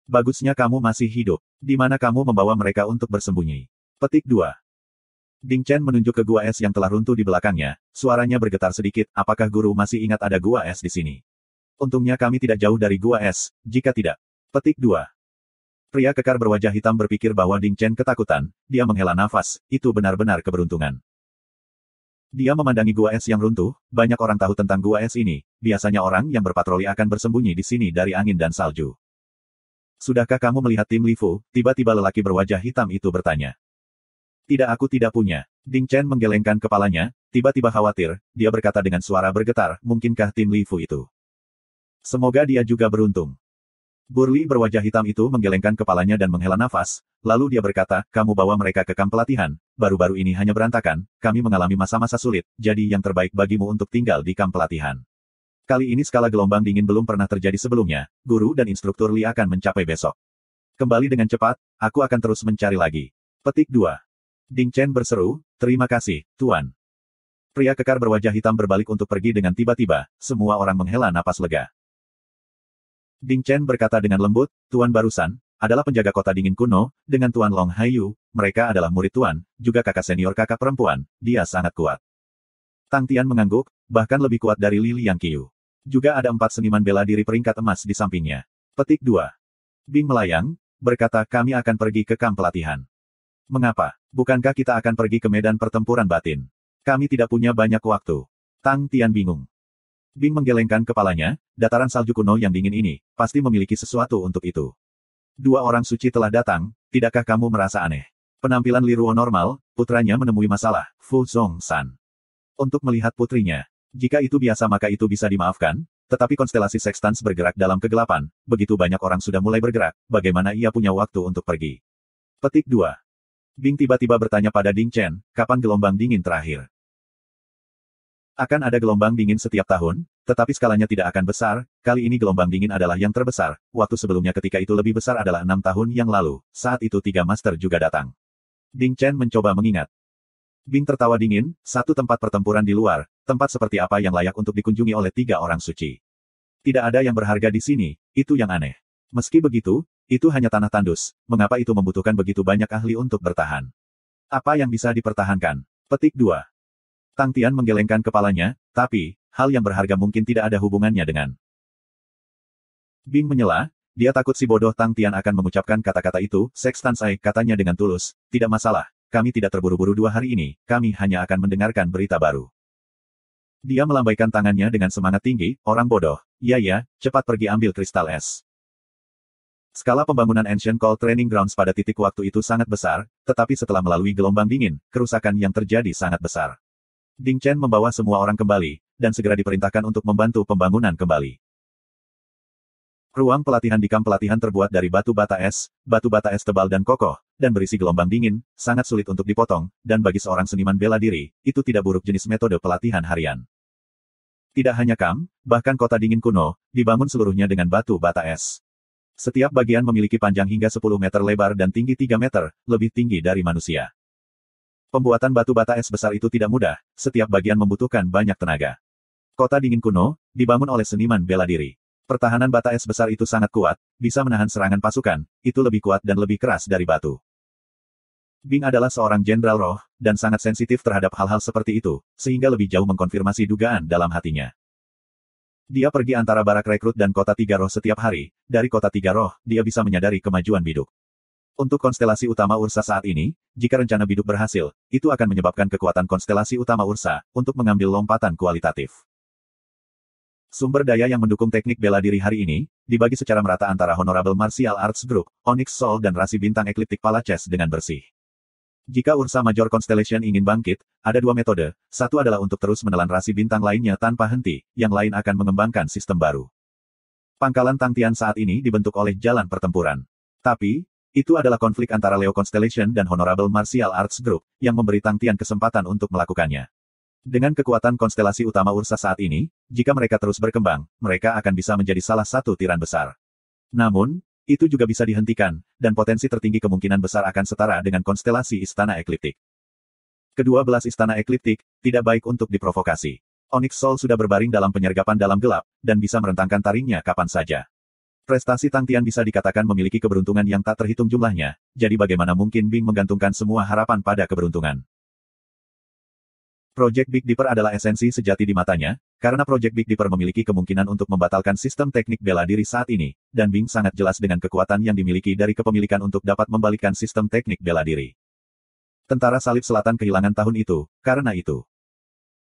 Bagusnya kamu masih hidup, di mana kamu membawa mereka untuk bersembunyi. Petik 2. Ding Chen menunjuk ke gua es yang telah runtuh di belakangnya, suaranya bergetar sedikit, apakah guru masih ingat ada gua es di sini? Untungnya kami tidak jauh dari gua es, jika tidak. Petik 2. Pria kekar berwajah hitam berpikir bahwa Ding Chen ketakutan, dia menghela nafas, itu benar-benar keberuntungan. Dia memandangi gua es yang runtuh, banyak orang tahu tentang gua es ini, biasanya orang yang berpatroli akan bersembunyi di sini dari angin dan salju. Sudahkah kamu melihat tim Li Fu? Tiba-tiba lelaki berwajah hitam itu bertanya. Tidak, aku tidak punya. Ding Chen menggelengkan kepalanya, tiba-tiba khawatir, dia berkata dengan suara bergetar, mungkinkah tim Li Fu itu? Semoga dia juga beruntung. Burli berwajah hitam itu menggelengkan kepalanya dan menghela nafas, lalu dia berkata, kamu bawa mereka ke kamp pelatihan, baru-baru ini hanya berantakan, kami mengalami masa-masa sulit, jadi yang terbaik bagimu untuk tinggal di kamp pelatihan. Kali ini skala gelombang dingin belum pernah terjadi sebelumnya, guru dan instruktur Li akan mencapai besok. Kembali dengan cepat, aku akan terus mencari lagi. Petik 2. Ding Chen berseru, terima kasih, Tuan. Pria kekar berwajah hitam berbalik untuk pergi dengan tiba-tiba, semua orang menghela napas lega. Ding Chen berkata dengan lembut, Tuan barusan, adalah penjaga kota dingin kuno, dengan Tuan Long Haiyu, mereka adalah murid Tuan, juga kakak senior kakak perempuan, dia sangat kuat. Tang Tian mengangguk, bahkan lebih kuat dari Li Liang Qiu. Juga ada 4 seniman bela diri peringkat emas di sampingnya. Petik 2. Bing melayang, berkata kami akan pergi ke kamp pelatihan. Mengapa? Bukankah kita akan pergi ke medan pertempuran batin? Kami tidak punya banyak waktu. Tang Tian bingung. Bing menggelengkan kepalanya, dataran salju kuno yang dingin ini, pasti memiliki sesuatu untuk itu. 2 orang suci telah datang, tidakkah kamu merasa aneh? Penampilan Li Ruo normal, putranya menemui masalah, Fu Zongsan. Untuk melihat putrinya, jika itu biasa maka itu bisa dimaafkan, tetapi konstelasi Sextans bergerak dalam kegelapan, begitu banyak orang sudah mulai bergerak, bagaimana ia punya waktu untuk pergi? Petik 2. Bing tiba-tiba bertanya pada Ding Chen, kapan gelombang dingin terakhir? Akan ada gelombang dingin setiap tahun, tetapi skalanya tidak akan besar, kali ini gelombang dingin adalah yang terbesar, waktu sebelumnya ketika itu lebih besar adalah 6 tahun yang lalu, saat itu 3 master juga datang. Ding Chen mencoba mengingat. Bing tertawa dingin, satu tempat pertempuran di luar, tempat seperti apa yang layak untuk dikunjungi oleh 3 orang suci. Tidak ada yang berharga di sini, itu yang aneh. Meski begitu, itu hanya tanah tandus, mengapa itu membutuhkan begitu banyak ahli untuk bertahan? Apa yang bisa dipertahankan? Petik 2. Tang Tian menggelengkan kepalanya, tapi, hal yang berharga mungkin tidak ada hubungannya dengan. Bing menyela, dia takut si bodoh Tang Tian akan mengucapkan kata-kata itu, Sextans Ai, katanya dengan tulus, tidak masalah, kami tidak terburu-buru 2 hari ini, kami hanya akan mendengarkan berita baru. Dia melambaikan tangannya dengan semangat tinggi, orang bodoh. Ya, cepat pergi ambil kristal es. Skala pembangunan Ancient Cold Training Grounds pada titik waktu itu sangat besar, tetapi setelah melalui gelombang dingin, kerusakan yang terjadi sangat besar. Ding Chen membawa semua orang kembali, dan segera diperintahkan untuk membantu pembangunan kembali. Ruang pelatihan di kamp pelatihan terbuat dari batu bata es tebal dan kokoh, dan berisi gelombang dingin, sangat sulit untuk dipotong, dan bagi seorang seniman bela diri, itu tidak buruk jenis metode pelatihan harian. Tidak hanya kamp, bahkan kota dingin kuno, dibangun seluruhnya dengan batu bata es. Setiap bagian memiliki panjang hingga 10 meter lebar dan tinggi 3 meter, lebih tinggi dari manusia. Pembuatan batu bata es besar itu tidak mudah, setiap bagian membutuhkan banyak tenaga. Kota dingin kuno, dibangun oleh seniman bela diri. Pertahanan bata es besar itu sangat kuat, bisa menahan serangan pasukan, itu lebih kuat dan lebih keras dari batu. Bing adalah seorang jenderal roh, dan sangat sensitif terhadap hal-hal seperti itu, sehingga lebih jauh mengkonfirmasi dugaan dalam hatinya. Dia pergi antara barak rekrut dan kota tiga roh setiap hari, dari kota tiga roh, dia bisa menyadari kemajuan biduk. Untuk konstelasi utama Ursa saat ini, jika rencana biduk berhasil, itu akan menyebabkan kekuatan konstelasi utama Ursa, untuk mengambil lompatan kualitatif. Sumber daya yang mendukung teknik bela diri hari ini, dibagi secara merata antara Honorable Martial Arts Group, Onyx Soul dan rasi bintang Ecliptic Palaces dengan bersih. Jika Ursa Major Constellation ingin bangkit, ada 2 metode, satu adalah untuk terus menelan rasi bintang lainnya tanpa henti, yang lain akan mengembangkan sistem baru. Pangkalan Tangtian saat ini dibentuk oleh jalan pertempuran. Tapi, itu adalah konflik antara Leo Constellation dan Honorable Martial Arts Group, yang memberi Tangtian kesempatan untuk melakukannya. Dengan kekuatan konstelasi utama Ursa saat ini, jika mereka terus berkembang, mereka akan bisa menjadi salah satu tiran besar. Namun, itu juga bisa dihentikan, dan potensi tertinggi kemungkinan besar akan setara dengan konstelasi Istana Ekliptik. Kedua belas Istana Ekliptik, tidak baik untuk diprovokasi. Onyx Soul sudah berbaring dalam penyergapan dalam gelap, dan bisa merentangkan taringnya kapan saja. Prestasi Tangtian bisa dikatakan memiliki keberuntungan yang tak terhitung jumlahnya, jadi bagaimana mungkin Bing menggantungkan semua harapan pada keberuntungan. Project Big Dipper adalah esensi sejati di matanya, karena Project Big Dipper memiliki kemungkinan untuk membatalkan sistem teknik bela diri saat ini, dan Bing sangat jelas dengan kekuatan yang dimiliki dari kepemilikan untuk dapat membalikkan sistem teknik bela diri. Tentara Salib Selatan kehilangan tahun itu, karena itu.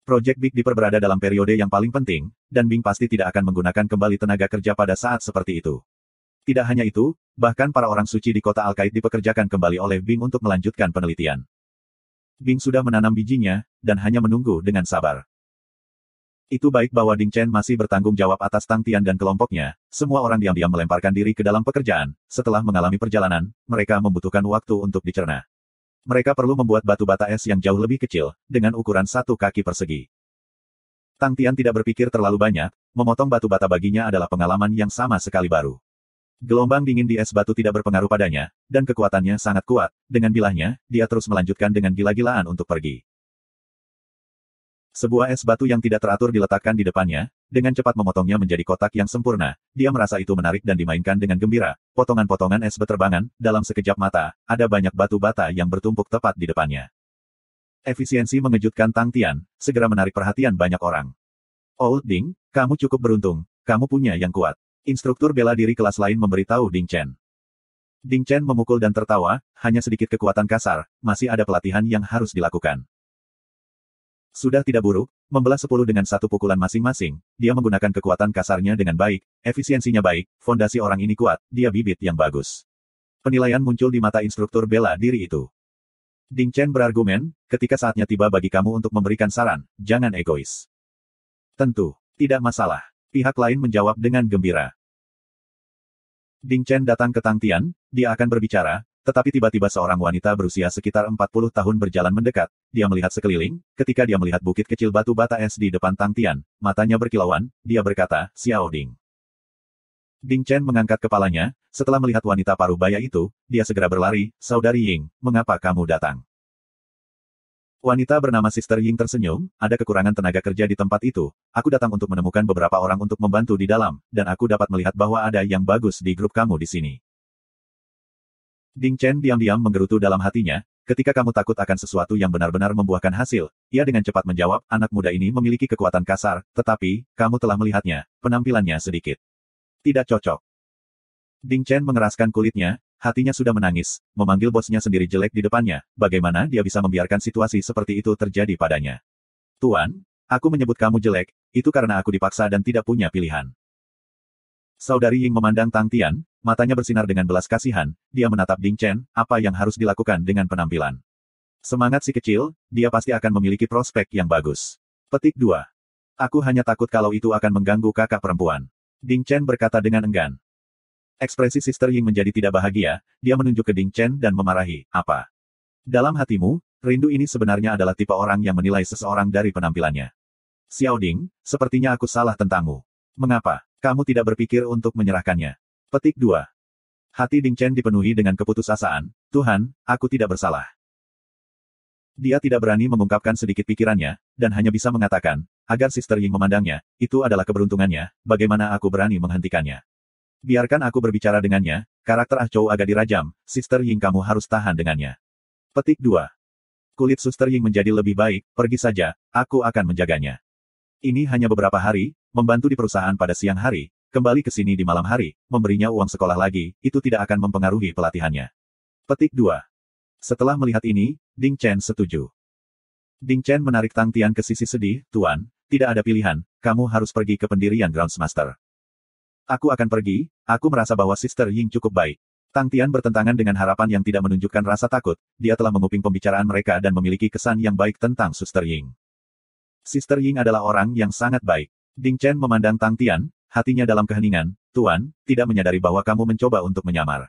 Project Big Dipper berada dalam periode yang paling penting, dan Bing pasti tidak akan menggunakan kembali tenaga kerja pada saat seperti itu. Tidak hanya itu, bahkan para orang suci di kota Al-Qaid dipekerjakan kembali oleh Bing untuk melanjutkan penelitian. Bing sudah menanam bijinya, dan hanya menunggu dengan sabar. Itu baik bahwa Ding Chen masih bertanggung jawab atas Tangtian dan kelompoknya, semua orang diam-diam melemparkan diri ke dalam pekerjaan, setelah mengalami perjalanan, mereka membutuhkan waktu untuk dicerna. Mereka perlu membuat batu bata es yang jauh lebih kecil, dengan ukuran 1 kaki persegi. Tangtian tidak berpikir terlalu banyak, memotong batu bata baginya adalah pengalaman yang sama sekali baru. Gelombang dingin di es batu tidak berpengaruh padanya, dan kekuatannya sangat kuat. Dengan bilahnya, dia terus melanjutkan dengan gila-gilaan untuk pergi. Sebuah es batu yang tidak teratur diletakkan di depannya, dengan cepat memotongnya menjadi kotak yang sempurna. Dia merasa itu menarik dan dimainkan dengan gembira. Potongan-potongan es berterbangan, dalam sekejap mata, ada banyak batu bata yang bertumpuk tepat di depannya. Efisiensi mengejutkan Tangtian, segera menarik perhatian banyak orang. Old Ding, kamu cukup beruntung, kamu punya yang kuat. Instruktur bela diri kelas lain memberitahu Ding Chen. Ding Chen memukul dan tertawa, hanya sedikit kekuatan kasar, masih ada pelatihan yang harus dilakukan. Sudah tidak buruk, membelah 10 dengan 1 pukulan masing-masing, dia menggunakan kekuatan kasarnya dengan baik, efisiensinya baik, fondasi orang ini kuat, dia bibit yang bagus. Penilaian muncul di mata instruktur bela diri itu. Ding Chen berargumen, ketika saatnya tiba bagi kamu untuk memberikan saran, jangan egois. Tentu, tidak masalah. Pihak lain menjawab dengan gembira. Ding Chen datang ke Tangtian, dia akan berbicara, tetapi tiba-tiba seorang wanita berusia sekitar 40 tahun berjalan mendekat, dia melihat sekeliling, ketika dia melihat bukit kecil batu bata es di depan Tangtian, matanya berkilauan, dia berkata, Xiao Ding. Ding Chen mengangkat kepalanya, setelah melihat wanita paruh baya itu, dia segera berlari, Saudari Ying, mengapa kamu datang? Wanita bernama Sister Ying tersenyum, ada kekurangan tenaga kerja di tempat itu, aku datang untuk menemukan beberapa orang untuk membantu di dalam, dan aku dapat melihat bahwa ada yang bagus di grup kamu di sini. Ding Chen diam-diam menggerutu dalam hatinya, ketika kamu takut akan sesuatu yang benar-benar membuahkan hasil, ia dengan cepat menjawab, anak muda ini memiliki kekuatan kasar, tetapi, kamu telah melihatnya, penampilannya sedikit tidak cocok. Ding Chen mengeraskan kulitnya, hatinya sudah menangis, memanggil bosnya sendiri jelek di depannya, bagaimana dia bisa membiarkan situasi seperti itu terjadi padanya. Tuan, aku menyebut kamu jelek, itu karena aku dipaksa dan tidak punya pilihan. Saudari Ying memandang Tang Tian, matanya bersinar dengan belas kasihan, dia menatap Ding Chen, apa yang harus dilakukan dengan penampilan. Semangat si kecil, dia pasti akan memiliki prospek yang bagus. Petik 2. Aku hanya takut kalau itu akan mengganggu kakak perempuan. Ding Chen berkata dengan enggan. Ekspresi Sister Ying menjadi tidak bahagia, dia menunjuk ke Ding Chen dan memarahi, apa? Dalam hatimu, rindu ini sebenarnya adalah tipe orang yang menilai seseorang dari penampilannya. Xiao Ding, sepertinya aku salah tentangmu. Mengapa? Kamu tidak berpikir untuk menyerahkannya. Petik 2. Hati Ding Chen dipenuhi dengan keputusasaan, Tuhan, aku tidak bersalah. Dia tidak berani mengungkapkan sedikit pikirannya, dan hanya bisa mengatakan, agar Sister Ying memandangnya, itu adalah keberuntungannya, bagaimana aku berani menghentikannya. Biarkan aku berbicara dengannya, karakter Ah Chou agak dirajam, Sister Ying kamu harus tahan dengannya. Petik 2. Kulit Sister Ying menjadi lebih baik, pergi saja, aku akan menjaganya. Ini hanya beberapa hari, membantu di perusahaan pada siang hari, kembali ke sini di malam hari, memberinya uang sekolah lagi, itu tidak akan mempengaruhi pelatihannya. Petik 2. Setelah melihat ini, Ding Chen setuju. Ding Chen menarik Tang Tian ke sisi sedih, Tuan, tidak ada pilihan, kamu harus pergi ke pendirian Groundsmaster. Aku akan pergi, aku merasa bahwa Sister Ying cukup baik. Tang Tian bertentangan dengan harapan yang tidak menunjukkan rasa takut, dia telah menguping pembicaraan mereka dan memiliki kesan yang baik tentang Sister Ying. Sister Ying adalah orang yang sangat baik. Ding Chen memandang Tang Tian, hatinya dalam keheningan, Tuan, tidak menyadari bahwa kamu mencoba untuk menyamar.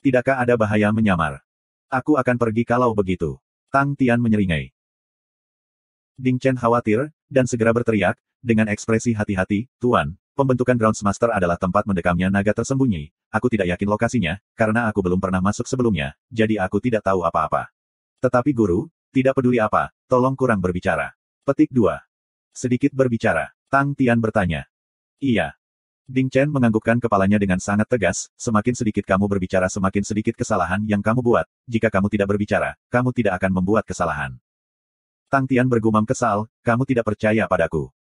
Tidakkah ada bahaya menyamar? Aku akan pergi kalau begitu. Tang Tian menyeringai. Ding Chen khawatir, dan segera berteriak, dengan ekspresi hati-hati, Tuan, pembentukan Groundsmaster adalah tempat mendekamnya naga tersembunyi. Aku tidak yakin lokasinya, karena aku belum pernah masuk sebelumnya, jadi aku tidak tahu apa-apa. Tetapi guru, tidak peduli apa, tolong kurang berbicara. Petik 2. Sedikit berbicara. Tang Tian bertanya. Iya. Ding Chen menganggukkan kepalanya dengan sangat tegas, semakin sedikit kamu berbicara semakin sedikit kesalahan yang kamu buat, jika kamu tidak berbicara, kamu tidak akan membuat kesalahan. Tang Tian bergumam kesal, kamu tidak percaya padaku.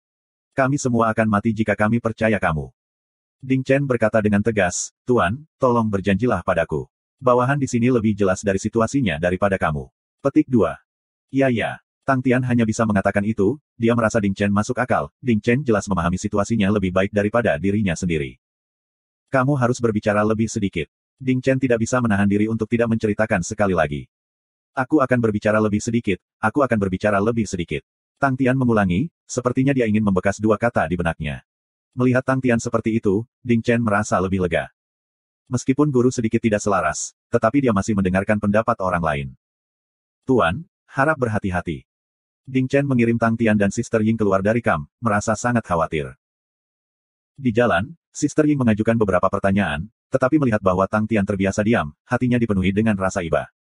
Kami semua akan mati jika kami percaya kamu. Ding Chen berkata dengan tegas, Tuan, tolong berjanjilah padaku. Bawahan di sini lebih jelas dari situasinya daripada kamu. Petik 2. Ya. Tang Tian hanya bisa mengatakan itu, dia merasa Ding Chen masuk akal, Ding Chen jelas memahami situasinya lebih baik daripada dirinya sendiri. Kamu harus berbicara lebih sedikit. Ding Chen tidak bisa menahan diri untuk tidak menceritakan sekali lagi. Aku akan berbicara lebih sedikit, aku akan berbicara lebih sedikit. Tang Tian mengulangi, sepertinya dia ingin membekas dua kata di benaknya. Melihat Tang Tian seperti itu, Ding Chen merasa lebih lega. Meskipun guru sedikit tidak selaras, tetapi dia masih mendengarkan pendapat orang lain. Tuan, harap berhati-hati. Ding Chen mengirim Tang Tian dan Sister Ying keluar dari kamp, merasa sangat khawatir. Di jalan, Sister Ying mengajukan beberapa pertanyaan, tetapi melihat bahwa Tang Tian terbiasa diam, hatinya dipenuhi dengan rasa iba.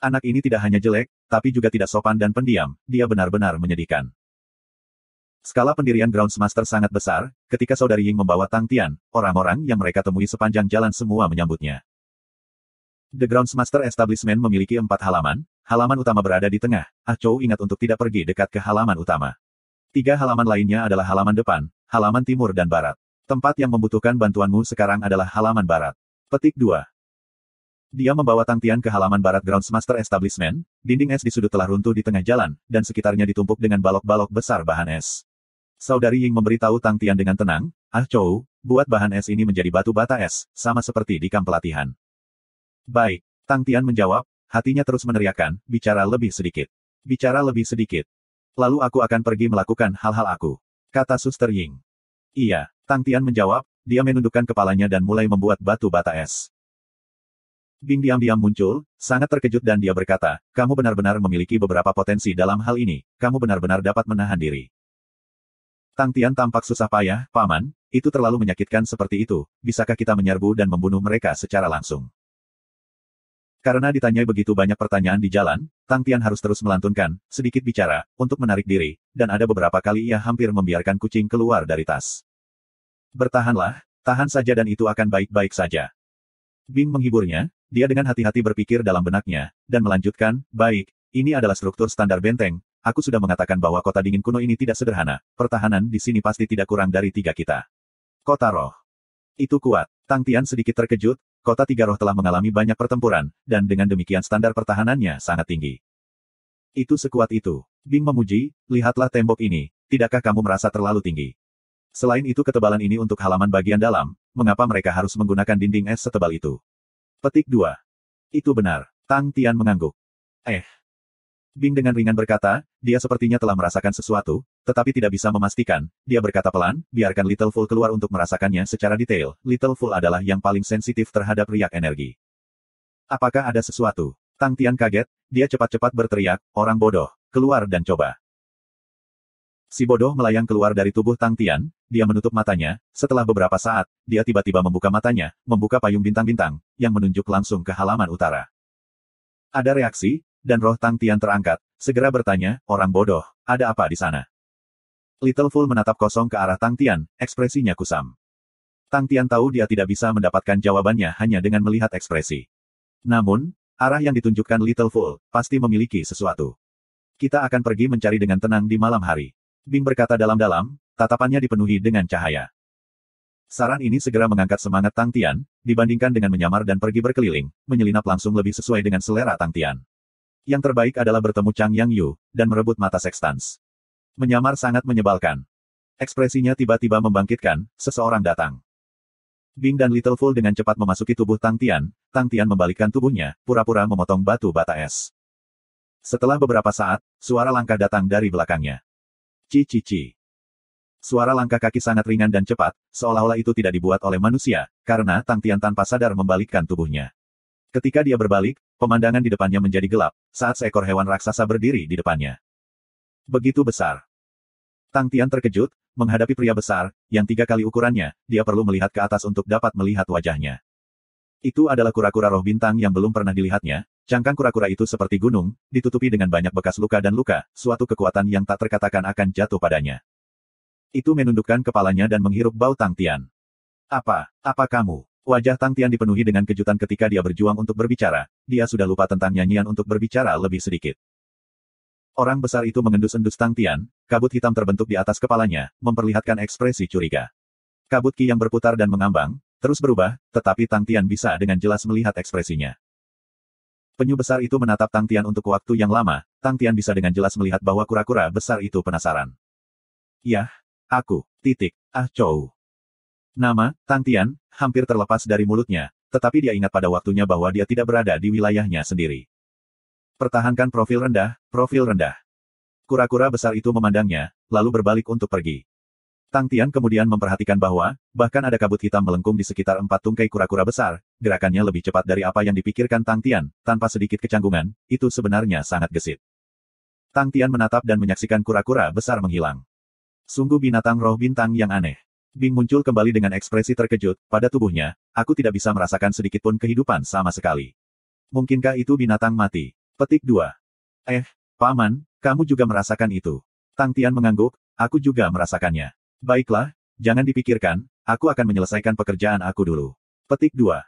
Anak ini tidak hanya jelek, tapi juga tidak sopan dan pendiam, dia benar-benar menyedihkan. Skala pendirian Groundsmaster sangat besar, ketika saudari Ying membawa Tang Tian, orang-orang yang mereka temui sepanjang jalan semua menyambutnya. The Groundsmaster Establishment memiliki 4 halaman, halaman utama berada di tengah, Ah Chou ingat untuk tidak pergi dekat ke halaman utama. 3 halaman lainnya adalah halaman depan, halaman timur dan barat. Tempat yang membutuhkan bantuanmu sekarang adalah halaman barat. Petik 2. Dia membawa Tang Tian ke halaman barat Groundsmaster Establishment, dinding es di sudut telah runtuh di tengah jalan, dan sekitarnya ditumpuk dengan balok-balok besar bahan es. Saudari Ying memberitahu Tang Tian dengan tenang, Ah Chou, buat bahan es ini menjadi batu bata es, sama seperti di kamp pelatihan. Baik, Tang Tian menjawab, hatinya terus meneriakkan, bicara lebih sedikit. Bicara lebih sedikit. Lalu aku akan pergi melakukan hal-hal aku. Kata Suster Ying. Iya, Tang Tian menjawab, dia menundukkan kepalanya dan mulai membuat batu bata es. Bing diam-diam muncul, sangat terkejut dan dia berkata, kamu benar-benar memiliki beberapa potensi dalam hal ini, kamu benar-benar dapat menahan diri. Tang Tian tampak susah payah, Paman, itu terlalu menyakitkan seperti itu, bisakah kita menyerbu dan membunuh mereka secara langsung? Karena ditanyai begitu banyak pertanyaan di jalan, Tang Tian harus terus melantunkan, sedikit bicara, untuk menarik diri, dan ada beberapa kali ia hampir membiarkan kucing keluar dari tas. Bertahanlah, tahan saja dan itu akan baik-baik saja. Bing menghiburnya, dia dengan hati-hati berpikir dalam benaknya, dan melanjutkan, baik, ini adalah struktur standar benteng, aku sudah mengatakan bahwa kota dingin kuno ini tidak sederhana, pertahanan di sini pasti tidak kurang dari 3 kita. Kota roh. Itu kuat. Tang Tian sedikit terkejut, kota tiga roh telah mengalami banyak pertempuran, dan dengan demikian standar pertahanannya sangat tinggi. Itu sekuat itu. Bing memuji, lihatlah tembok ini, tidakkah kamu merasa terlalu tinggi? Selain itu ketebalan ini untuk halaman bagian dalam, mengapa mereka harus menggunakan dinding es setebal itu? Petik 2. Itu benar. Tang Tian mengangguk. Bing dengan ringan berkata, dia sepertinya telah merasakan sesuatu, tetapi tidak bisa memastikan. Dia berkata pelan, biarkan Little Fool keluar untuk merasakannya secara detail. Little Fool adalah yang paling sensitif terhadap riak energi. Apakah ada sesuatu? Tang Tian kaget, dia cepat-cepat berteriak, orang bodoh, keluar dan coba. Si bodoh melayang keluar dari tubuh Tang Tian, dia menutup matanya, setelah beberapa saat, dia tiba-tiba membuka matanya, membuka payung bintang-bintang, yang menunjuk langsung ke halaman utara. Ada reaksi, dan roh Tang Tian terangkat, segera bertanya, orang bodoh, ada apa di sana? Little Fool menatap kosong ke arah Tang Tian, ekspresinya kusam. Tang Tian tahu dia tidak bisa mendapatkan jawabannya hanya dengan melihat ekspresi. Namun, arah yang ditunjukkan Little Fool, pasti memiliki sesuatu. Kita akan pergi mencari dengan tenang di malam hari. Bing berkata dalam-dalam, tatapannya dipenuhi dengan cahaya. Saran ini segera mengangkat semangat Tang Tian, dibandingkan dengan menyamar dan pergi berkeliling, menyelinap langsung lebih sesuai dengan selera Tang Tian. Yang terbaik adalah bertemu Chang Yang Yu, dan merebut mata Sextans. Menyamar sangat menyebalkan. Ekspresinya tiba-tiba membangkitkan, seseorang datang. Bing dan Little Fool dengan cepat memasuki tubuh Tang Tian membalikkan tubuhnya, pura-pura memotong batu bata es. Setelah beberapa saat, suara langkah datang dari belakangnya. Ci. Suara langkah kaki sangat ringan dan cepat, seolah-olah itu tidak dibuat oleh manusia, karena Tang Tian tanpa sadar membalikkan tubuhnya. Ketika dia berbalik, pemandangan di depannya menjadi gelap, saat seekor hewan raksasa berdiri di depannya. Begitu besar. Tang Tian terkejut, menghadapi pria besar, yang 3 kali ukurannya, dia perlu melihat ke atas untuk dapat melihat wajahnya. Itu adalah kura-kura roh bintang yang belum pernah dilihatnya, cangkang kura-kura itu seperti gunung, ditutupi dengan banyak bekas luka dan luka, suatu kekuatan yang tak terkatakan akan jatuh padanya. Itu menundukkan kepalanya dan menghirup bau Tang Tian. Apa kamu? Wajah Tang Tian dipenuhi dengan kejutan ketika dia berjuang untuk berbicara, dia sudah lupa tentang nyanyian untuk berbicara lebih sedikit. Orang besar itu mengendus-endus Tang Tian, kabut hitam terbentuk di atas kepalanya, memperlihatkan ekspresi curiga. Kabut ki yang berputar dan mengambang, terus berubah, tetapi Tang Tian bisa dengan jelas melihat ekspresinya. Penyu besar itu menatap Tang Tian untuk waktu yang lama, Tang Tian bisa dengan jelas melihat bahwa kura-kura besar itu penasaran. Yah, aku, Chou. Nama, Tang Tian, hampir terlepas dari mulutnya, tetapi dia ingat pada waktunya bahwa dia tidak berada di wilayahnya sendiri. Pertahankan profil rendah. Kura-kura besar itu memandangnya, lalu berbalik untuk pergi. Tang Tian kemudian memperhatikan bahwa, bahkan ada kabut hitam melengkung di sekitar 4 tungkai kura-kura besar, gerakannya lebih cepat dari apa yang dipikirkan Tang Tian, tanpa sedikit kecanggungan, itu sebenarnya sangat gesit. Tang Tian menatap dan menyaksikan kura-kura besar menghilang. Sungguh binatang roh bintang yang aneh. Bing muncul kembali dengan ekspresi terkejut, pada tubuhnya, aku tidak bisa merasakan sedikitpun kehidupan sama sekali. Mungkinkah itu binatang mati? Petik 2. Paman, kamu juga merasakan itu. Tang Tian mengangguk, aku juga merasakannya. Baiklah, jangan dipikirkan, aku akan menyelesaikan pekerjaan aku dulu. Petik 2.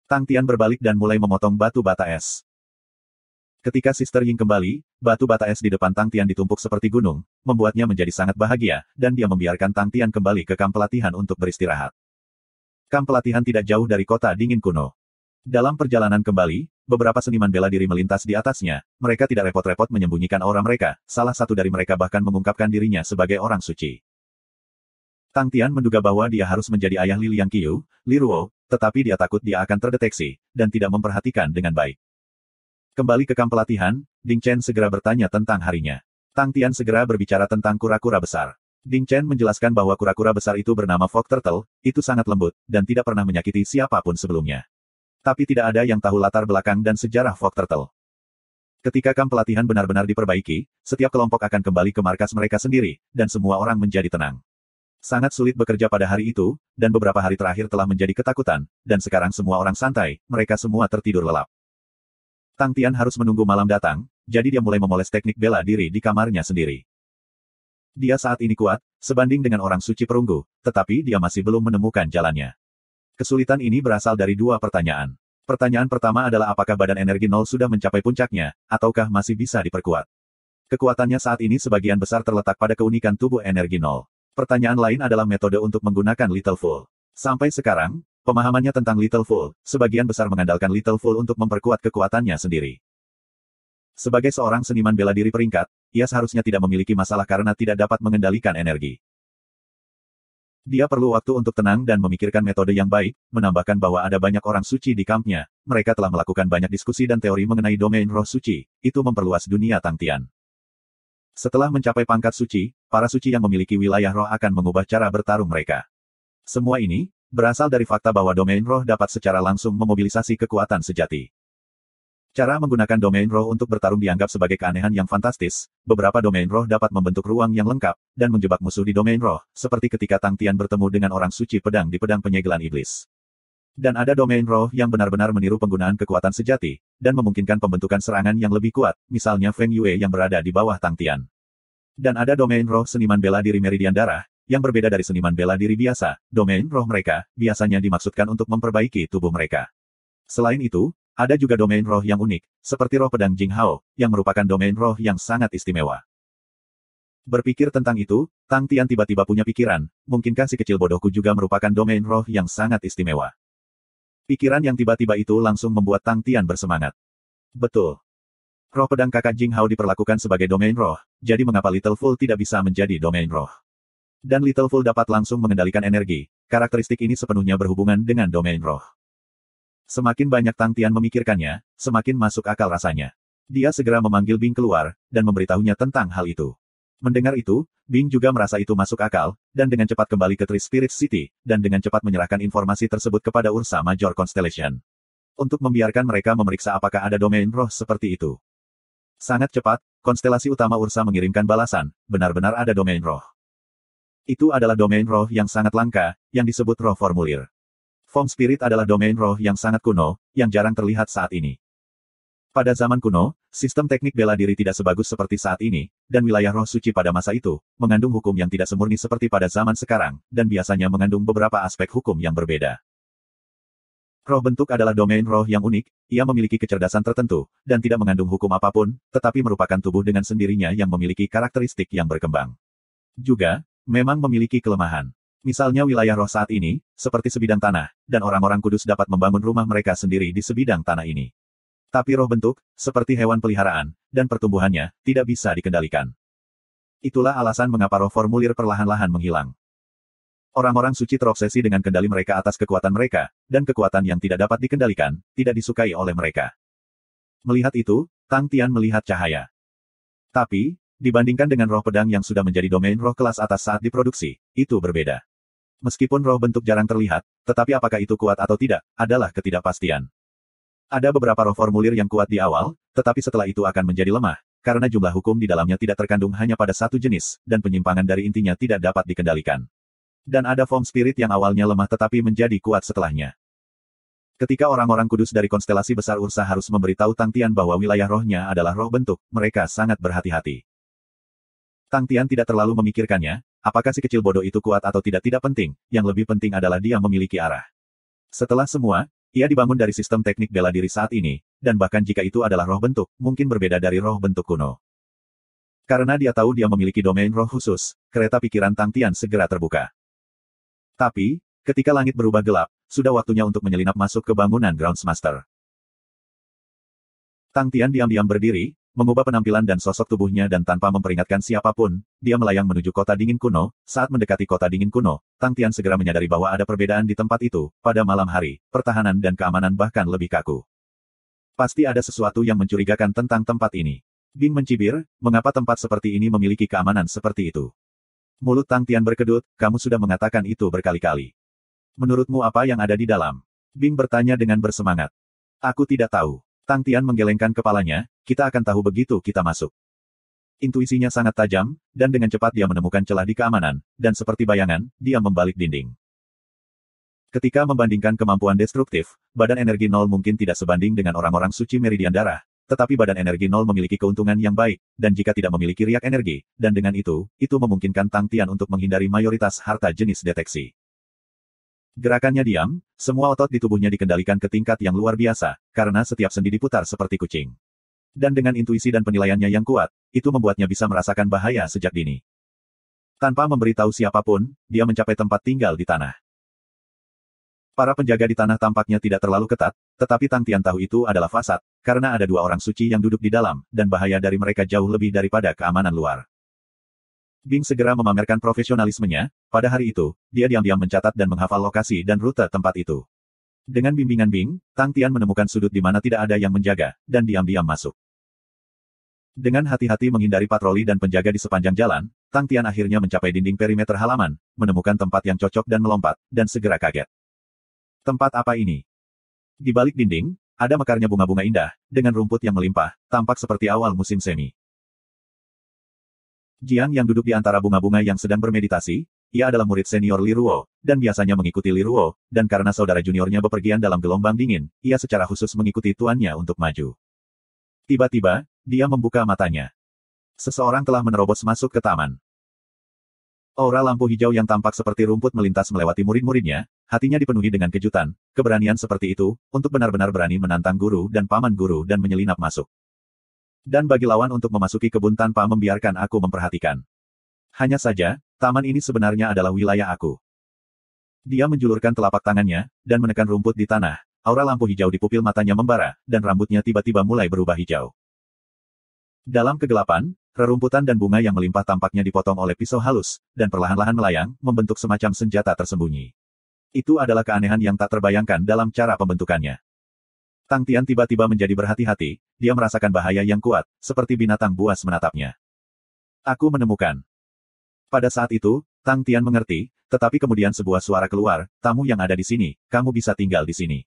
Tang Tian berbalik dan mulai memotong batu bata es. Ketika Sister Ying kembali, batu bata es di depan Tang Tian ditumpuk seperti gunung, membuatnya menjadi sangat bahagia, dan dia membiarkan Tang Tian kembali ke kamp pelatihan untuk beristirahat. Kamp pelatihan tidak jauh dari kota dingin kuno. Dalam perjalanan kembali, beberapa seniman bela diri melintas di atasnya, mereka tidak repot-repot menyembunyikan aura mereka, salah satu dari mereka bahkan mengungkapkan dirinya sebagai orang suci. Tang Tian menduga bahwa dia harus menjadi ayah Li Liangqiu, Li Ruo, tetapi dia takut dia akan terdeteksi, dan tidak memperhatikan dengan baik. Kembali ke kamp pelatihan, Ding Chen segera bertanya tentang harinya. Tang Tian segera berbicara tentang kura-kura besar. Ding Chen menjelaskan bahwa kura-kura besar itu bernama Fog Turtle, itu sangat lembut, dan tidak pernah menyakiti siapapun sebelumnya. Tapi tidak ada yang tahu latar belakang dan sejarah Fog Turtle. Ketika kamp pelatihan benar-benar diperbaiki, setiap kelompok akan kembali ke markas mereka sendiri, dan semua orang menjadi tenang. Sangat sulit bekerja pada hari itu, dan beberapa hari terakhir telah menjadi ketakutan, dan sekarang semua orang santai, mereka semua tertidur lelap. Tang Tian harus menunggu malam datang, jadi dia mulai memoles teknik bela diri di kamarnya sendiri. Dia saat ini kuat, sebanding dengan orang suci perunggu, tetapi dia masih belum menemukan jalannya. Kesulitan ini berasal dari 2 pertanyaan. Pertanyaan pertama adalah apakah badan energi nol sudah mencapai puncaknya, ataukah masih bisa diperkuat. Kekuatannya saat ini sebagian besar terletak pada keunikan tubuh energi nol. Pertanyaan lain adalah metode untuk menggunakan Little Fool. Sampai sekarang, pemahamannya tentang Little Fool, sebagian besar mengandalkan Little Fool untuk memperkuat kekuatannya sendiri. Sebagai seorang seniman bela diri peringkat, ia seharusnya tidak memiliki masalah karena tidak dapat mengendalikan energi. Dia perlu waktu untuk tenang dan memikirkan metode yang baik, menambahkan bahwa ada banyak orang suci di kampnya, mereka telah melakukan banyak diskusi dan teori mengenai domain roh suci, itu memperluas dunia Tang Tian. Setelah mencapai pangkat suci, para suci yang memiliki wilayah roh akan mengubah cara bertarung mereka. Semua ini berasal dari fakta bahwa domain roh dapat secara langsung memobilisasi kekuatan sejati. Cara menggunakan domain roh untuk bertarung dianggap sebagai keanehan yang fantastis. Beberapa domain roh dapat membentuk ruang yang lengkap dan menjebak musuh di domain roh, seperti ketika Tang Tian bertemu dengan orang suci pedang di pedang penyegelan iblis. Dan ada domain roh yang benar-benar meniru penggunaan kekuatan sejati dan memungkinkan pembentukan serangan yang lebih kuat, misalnya Feng Yue yang berada di bawah Tang Tian. Dan ada domain roh seniman bela diri meridian darah yang berbeda dari seniman bela diri biasa. Domain roh mereka biasanya dimaksudkan untuk memperbaiki tubuh mereka. Selain itu, ada juga domain roh yang unik, seperti roh pedang Jing Hao, yang merupakan domain roh yang sangat istimewa. Berpikir tentang itu, Tang Tian tiba-tiba punya pikiran, mungkinkah si kecil bodohku juga merupakan domain roh yang sangat istimewa? Pikiran yang tiba-tiba itu langsung membuat Tang Tian bersemangat. Betul. Roh pedang kakak Jing Hao diperlakukan sebagai domain roh, jadi mengapa Little Fool tidak bisa menjadi domain roh? Dan Little Fool dapat langsung mengendalikan energi, karakteristik ini sepenuhnya berhubungan dengan domain roh. Semakin banyak Tang Tian memikirkannya, semakin masuk akal rasanya. Dia segera memanggil Bing keluar, dan memberitahunya tentang hal itu. Mendengar itu, Bing juga merasa itu masuk akal, dan dengan cepat kembali ke Three Spirit City, dan dengan cepat menyerahkan informasi tersebut kepada Ursa Major Constellation. Untuk membiarkan mereka memeriksa apakah ada domain roh seperti itu. Sangat cepat, konstelasi utama Ursa mengirimkan balasan, benar-benar ada domain roh. Itu adalah domain roh yang sangat langka, yang disebut roh formulir. Form Spirit adalah domain roh yang sangat kuno, yang jarang terlihat saat ini. Pada zaman kuno, sistem teknik bela diri tidak sebagus seperti saat ini, dan wilayah roh suci pada masa itu, mengandung hukum yang tidak semurni seperti pada zaman sekarang, dan biasanya mengandung beberapa aspek hukum yang berbeda. Roh bentuk adalah domain roh yang unik, ia memiliki kecerdasan tertentu, dan tidak mengandung hukum apapun, tetapi merupakan tubuh dengan sendirinya yang memiliki karakteristik yang berkembang. Juga, memang memiliki kelemahan. Misalnya wilayah roh saat ini, seperti sebidang tanah, dan orang-orang kudus dapat membangun rumah mereka sendiri di sebidang tanah ini. Tapi roh bentuk, seperti hewan peliharaan, dan pertumbuhannya, tidak bisa dikendalikan. Itulah alasan mengapa roh formulir perlahan-lahan menghilang. Orang-orang suci terobsesi dengan kendali mereka atas kekuatan mereka, dan kekuatan yang tidak dapat dikendalikan, tidak disukai oleh mereka. Melihat itu, Tang Tian melihat cahaya. Tapi, dibandingkan dengan roh pedang yang sudah menjadi domain roh kelas atas saat diproduksi, itu berbeda. Meskipun roh bentuk jarang terlihat, tetapi apakah itu kuat atau tidak, adalah ketidakpastian. Ada beberapa roh formulir yang kuat di awal, tetapi setelah itu akan menjadi lemah, karena jumlah hukum di dalamnya tidak terkandung hanya pada satu jenis, dan penyimpangan dari intinya tidak dapat dikendalikan. Dan ada form spirit yang awalnya lemah tetapi menjadi kuat setelahnya. Ketika orang-orang kudus dari konstelasi besar Ursa harus memberitahu Tang Tian bahwa wilayah rohnya adalah roh bentuk, mereka sangat berhati-hati. Tang Tian tidak terlalu memikirkannya, apakah si kecil bodoh itu kuat atau tidak penting, yang lebih penting adalah dia memiliki arah. Setelah semua, ia dibangun dari sistem teknik bela diri saat ini, dan bahkan jika itu adalah roh bentuk, mungkin berbeda dari roh bentuk kuno. Karena dia tahu dia memiliki domain roh khusus, kereta pikiran Tang Tian segera terbuka. Tapi, ketika langit berubah gelap, sudah waktunya untuk menyelinap masuk ke bangunan Groundsmaster. Tang Tian diam-diam berdiri, mengubah penampilan dan sosok tubuhnya dan tanpa memperingatkan siapapun, dia melayang menuju kota dingin kuno. Saat mendekati kota dingin kuno, Tang Tian segera menyadari bahwa ada perbedaan di tempat itu. Pada malam hari, pertahanan dan keamanan bahkan lebih kaku. Pasti ada sesuatu yang mencurigakan tentang tempat ini. Bing mencibir, mengapa tempat seperti ini memiliki keamanan seperti itu? Mulut Tang Tian berkedut, kamu sudah mengatakan itu berkali-kali. Menurutmu apa yang ada di dalam? Bing bertanya dengan bersemangat. Aku tidak tahu. Tang Tian menggelengkan kepalanya, kita akan tahu begitu kita masuk. Intuisinya sangat tajam, dan dengan cepat dia menemukan celah di keamanan, dan seperti bayangan, dia membalik dinding. Ketika membandingkan kemampuan destruktif, badan energi nol mungkin tidak sebanding dengan orang-orang suci meridian darah, tetapi badan energi nol memiliki keuntungan yang baik, dan jika tidak memiliki riak energi, dan dengan itu memungkinkan Tang Tian untuk menghindari mayoritas harta jenis deteksi. Gerakannya diam, semua otot di tubuhnya dikendalikan ke tingkat yang luar biasa, karena setiap sendi diputar seperti kucing. Dan dengan intuisi dan penilaiannya yang kuat, itu membuatnya bisa merasakan bahaya sejak dini. Tanpa memberitahu siapapun, dia mencapai tempat tinggal di tanah. Para penjaga di tanah tampaknya tidak terlalu ketat, tetapi Tang Tian tahu itu adalah fasad, karena ada 2 orang suci yang duduk di dalam, dan bahaya dari mereka jauh lebih daripada keamanan luar. Bing segera memamerkan profesionalismenya. Pada hari itu, dia diam-diam mencatat dan menghafal lokasi dan rute tempat itu. Dengan bimbingan Bing, Tang Tian menemukan sudut di mana tidak ada yang menjaga, dan diam-diam masuk. Dengan hati-hati menghindari patroli dan penjaga di sepanjang jalan, Tang Tian akhirnya mencapai dinding perimeter halaman, menemukan tempat yang cocok dan melompat, dan segera kaget. Tempat apa ini? Di balik dinding, ada mekarnya bunga-bunga indah, dengan rumput yang melimpah, tampak seperti awal musim semi. Jiang yang duduk di antara bunga-bunga yang sedang bermeditasi, ia adalah murid senior Li Ruo, dan biasanya mengikuti Li Ruo, dan karena saudara juniornya bepergian dalam gelombang dingin, ia secara khusus mengikuti tuannya untuk maju. Tiba-tiba, dia membuka matanya. Seseorang telah menerobos masuk ke taman. Aura lampu hijau yang tampak seperti rumput melintas melewati murid-muridnya, hatinya dipenuhi dengan kejutan, keberanian seperti itu, untuk benar-benar berani menantang guru dan paman guru dan menyelinap masuk. Dan bagi lawan untuk memasuki kebun tanpa membiarkan aku memperhatikan. Hanya saja, taman ini sebenarnya adalah wilayah aku. Dia menjulurkan telapak tangannya, dan menekan rumput di tanah, aura lampu hijau di pupil matanya membara, dan rambutnya tiba-tiba mulai berubah hijau. Dalam kegelapan, rerumputan dan bunga yang melimpah tampaknya dipotong oleh pisau halus, dan perlahan-lahan melayang, membentuk semacam senjata tersembunyi. Itu adalah keanehan yang tak terbayangkan dalam cara pembentukannya. Tang Tian tiba-tiba menjadi berhati-hati, dia merasakan bahaya yang kuat, seperti binatang buas menatapnya. Aku menemukan. Pada saat itu, Tang Tian mengerti, tetapi kemudian sebuah suara keluar, tamu yang ada di sini, kamu bisa tinggal di sini.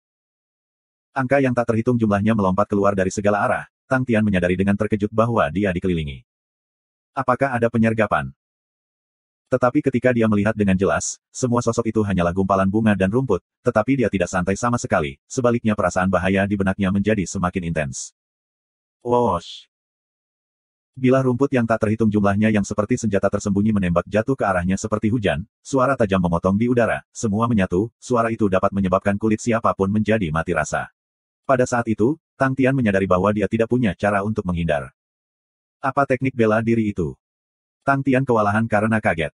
Angka yang tak terhitung jumlahnya melompat keluar dari segala arah. Tang Tian menyadari dengan terkejut bahwa dia dikelilingi. Apakah ada penyergapan? Tetapi ketika dia melihat dengan jelas, semua sosok itu hanyalah gumpalan bunga dan rumput, tetapi dia tidak santai sama sekali, sebaliknya perasaan bahaya di benaknya menjadi semakin intens. Whoosh! Bilah rumput yang tak terhitung jumlahnya yang seperti senjata tersembunyi menembak jatuh ke arahnya seperti hujan, suara tajam memotong di udara, semua menyatu, suara itu dapat menyebabkan kulit siapapun menjadi mati rasa. Pada saat itu, Tang Tian menyadari bahwa dia tidak punya cara untuk menghindar. Apa teknik bela diri itu? Tang Tian kewalahan karena kaget.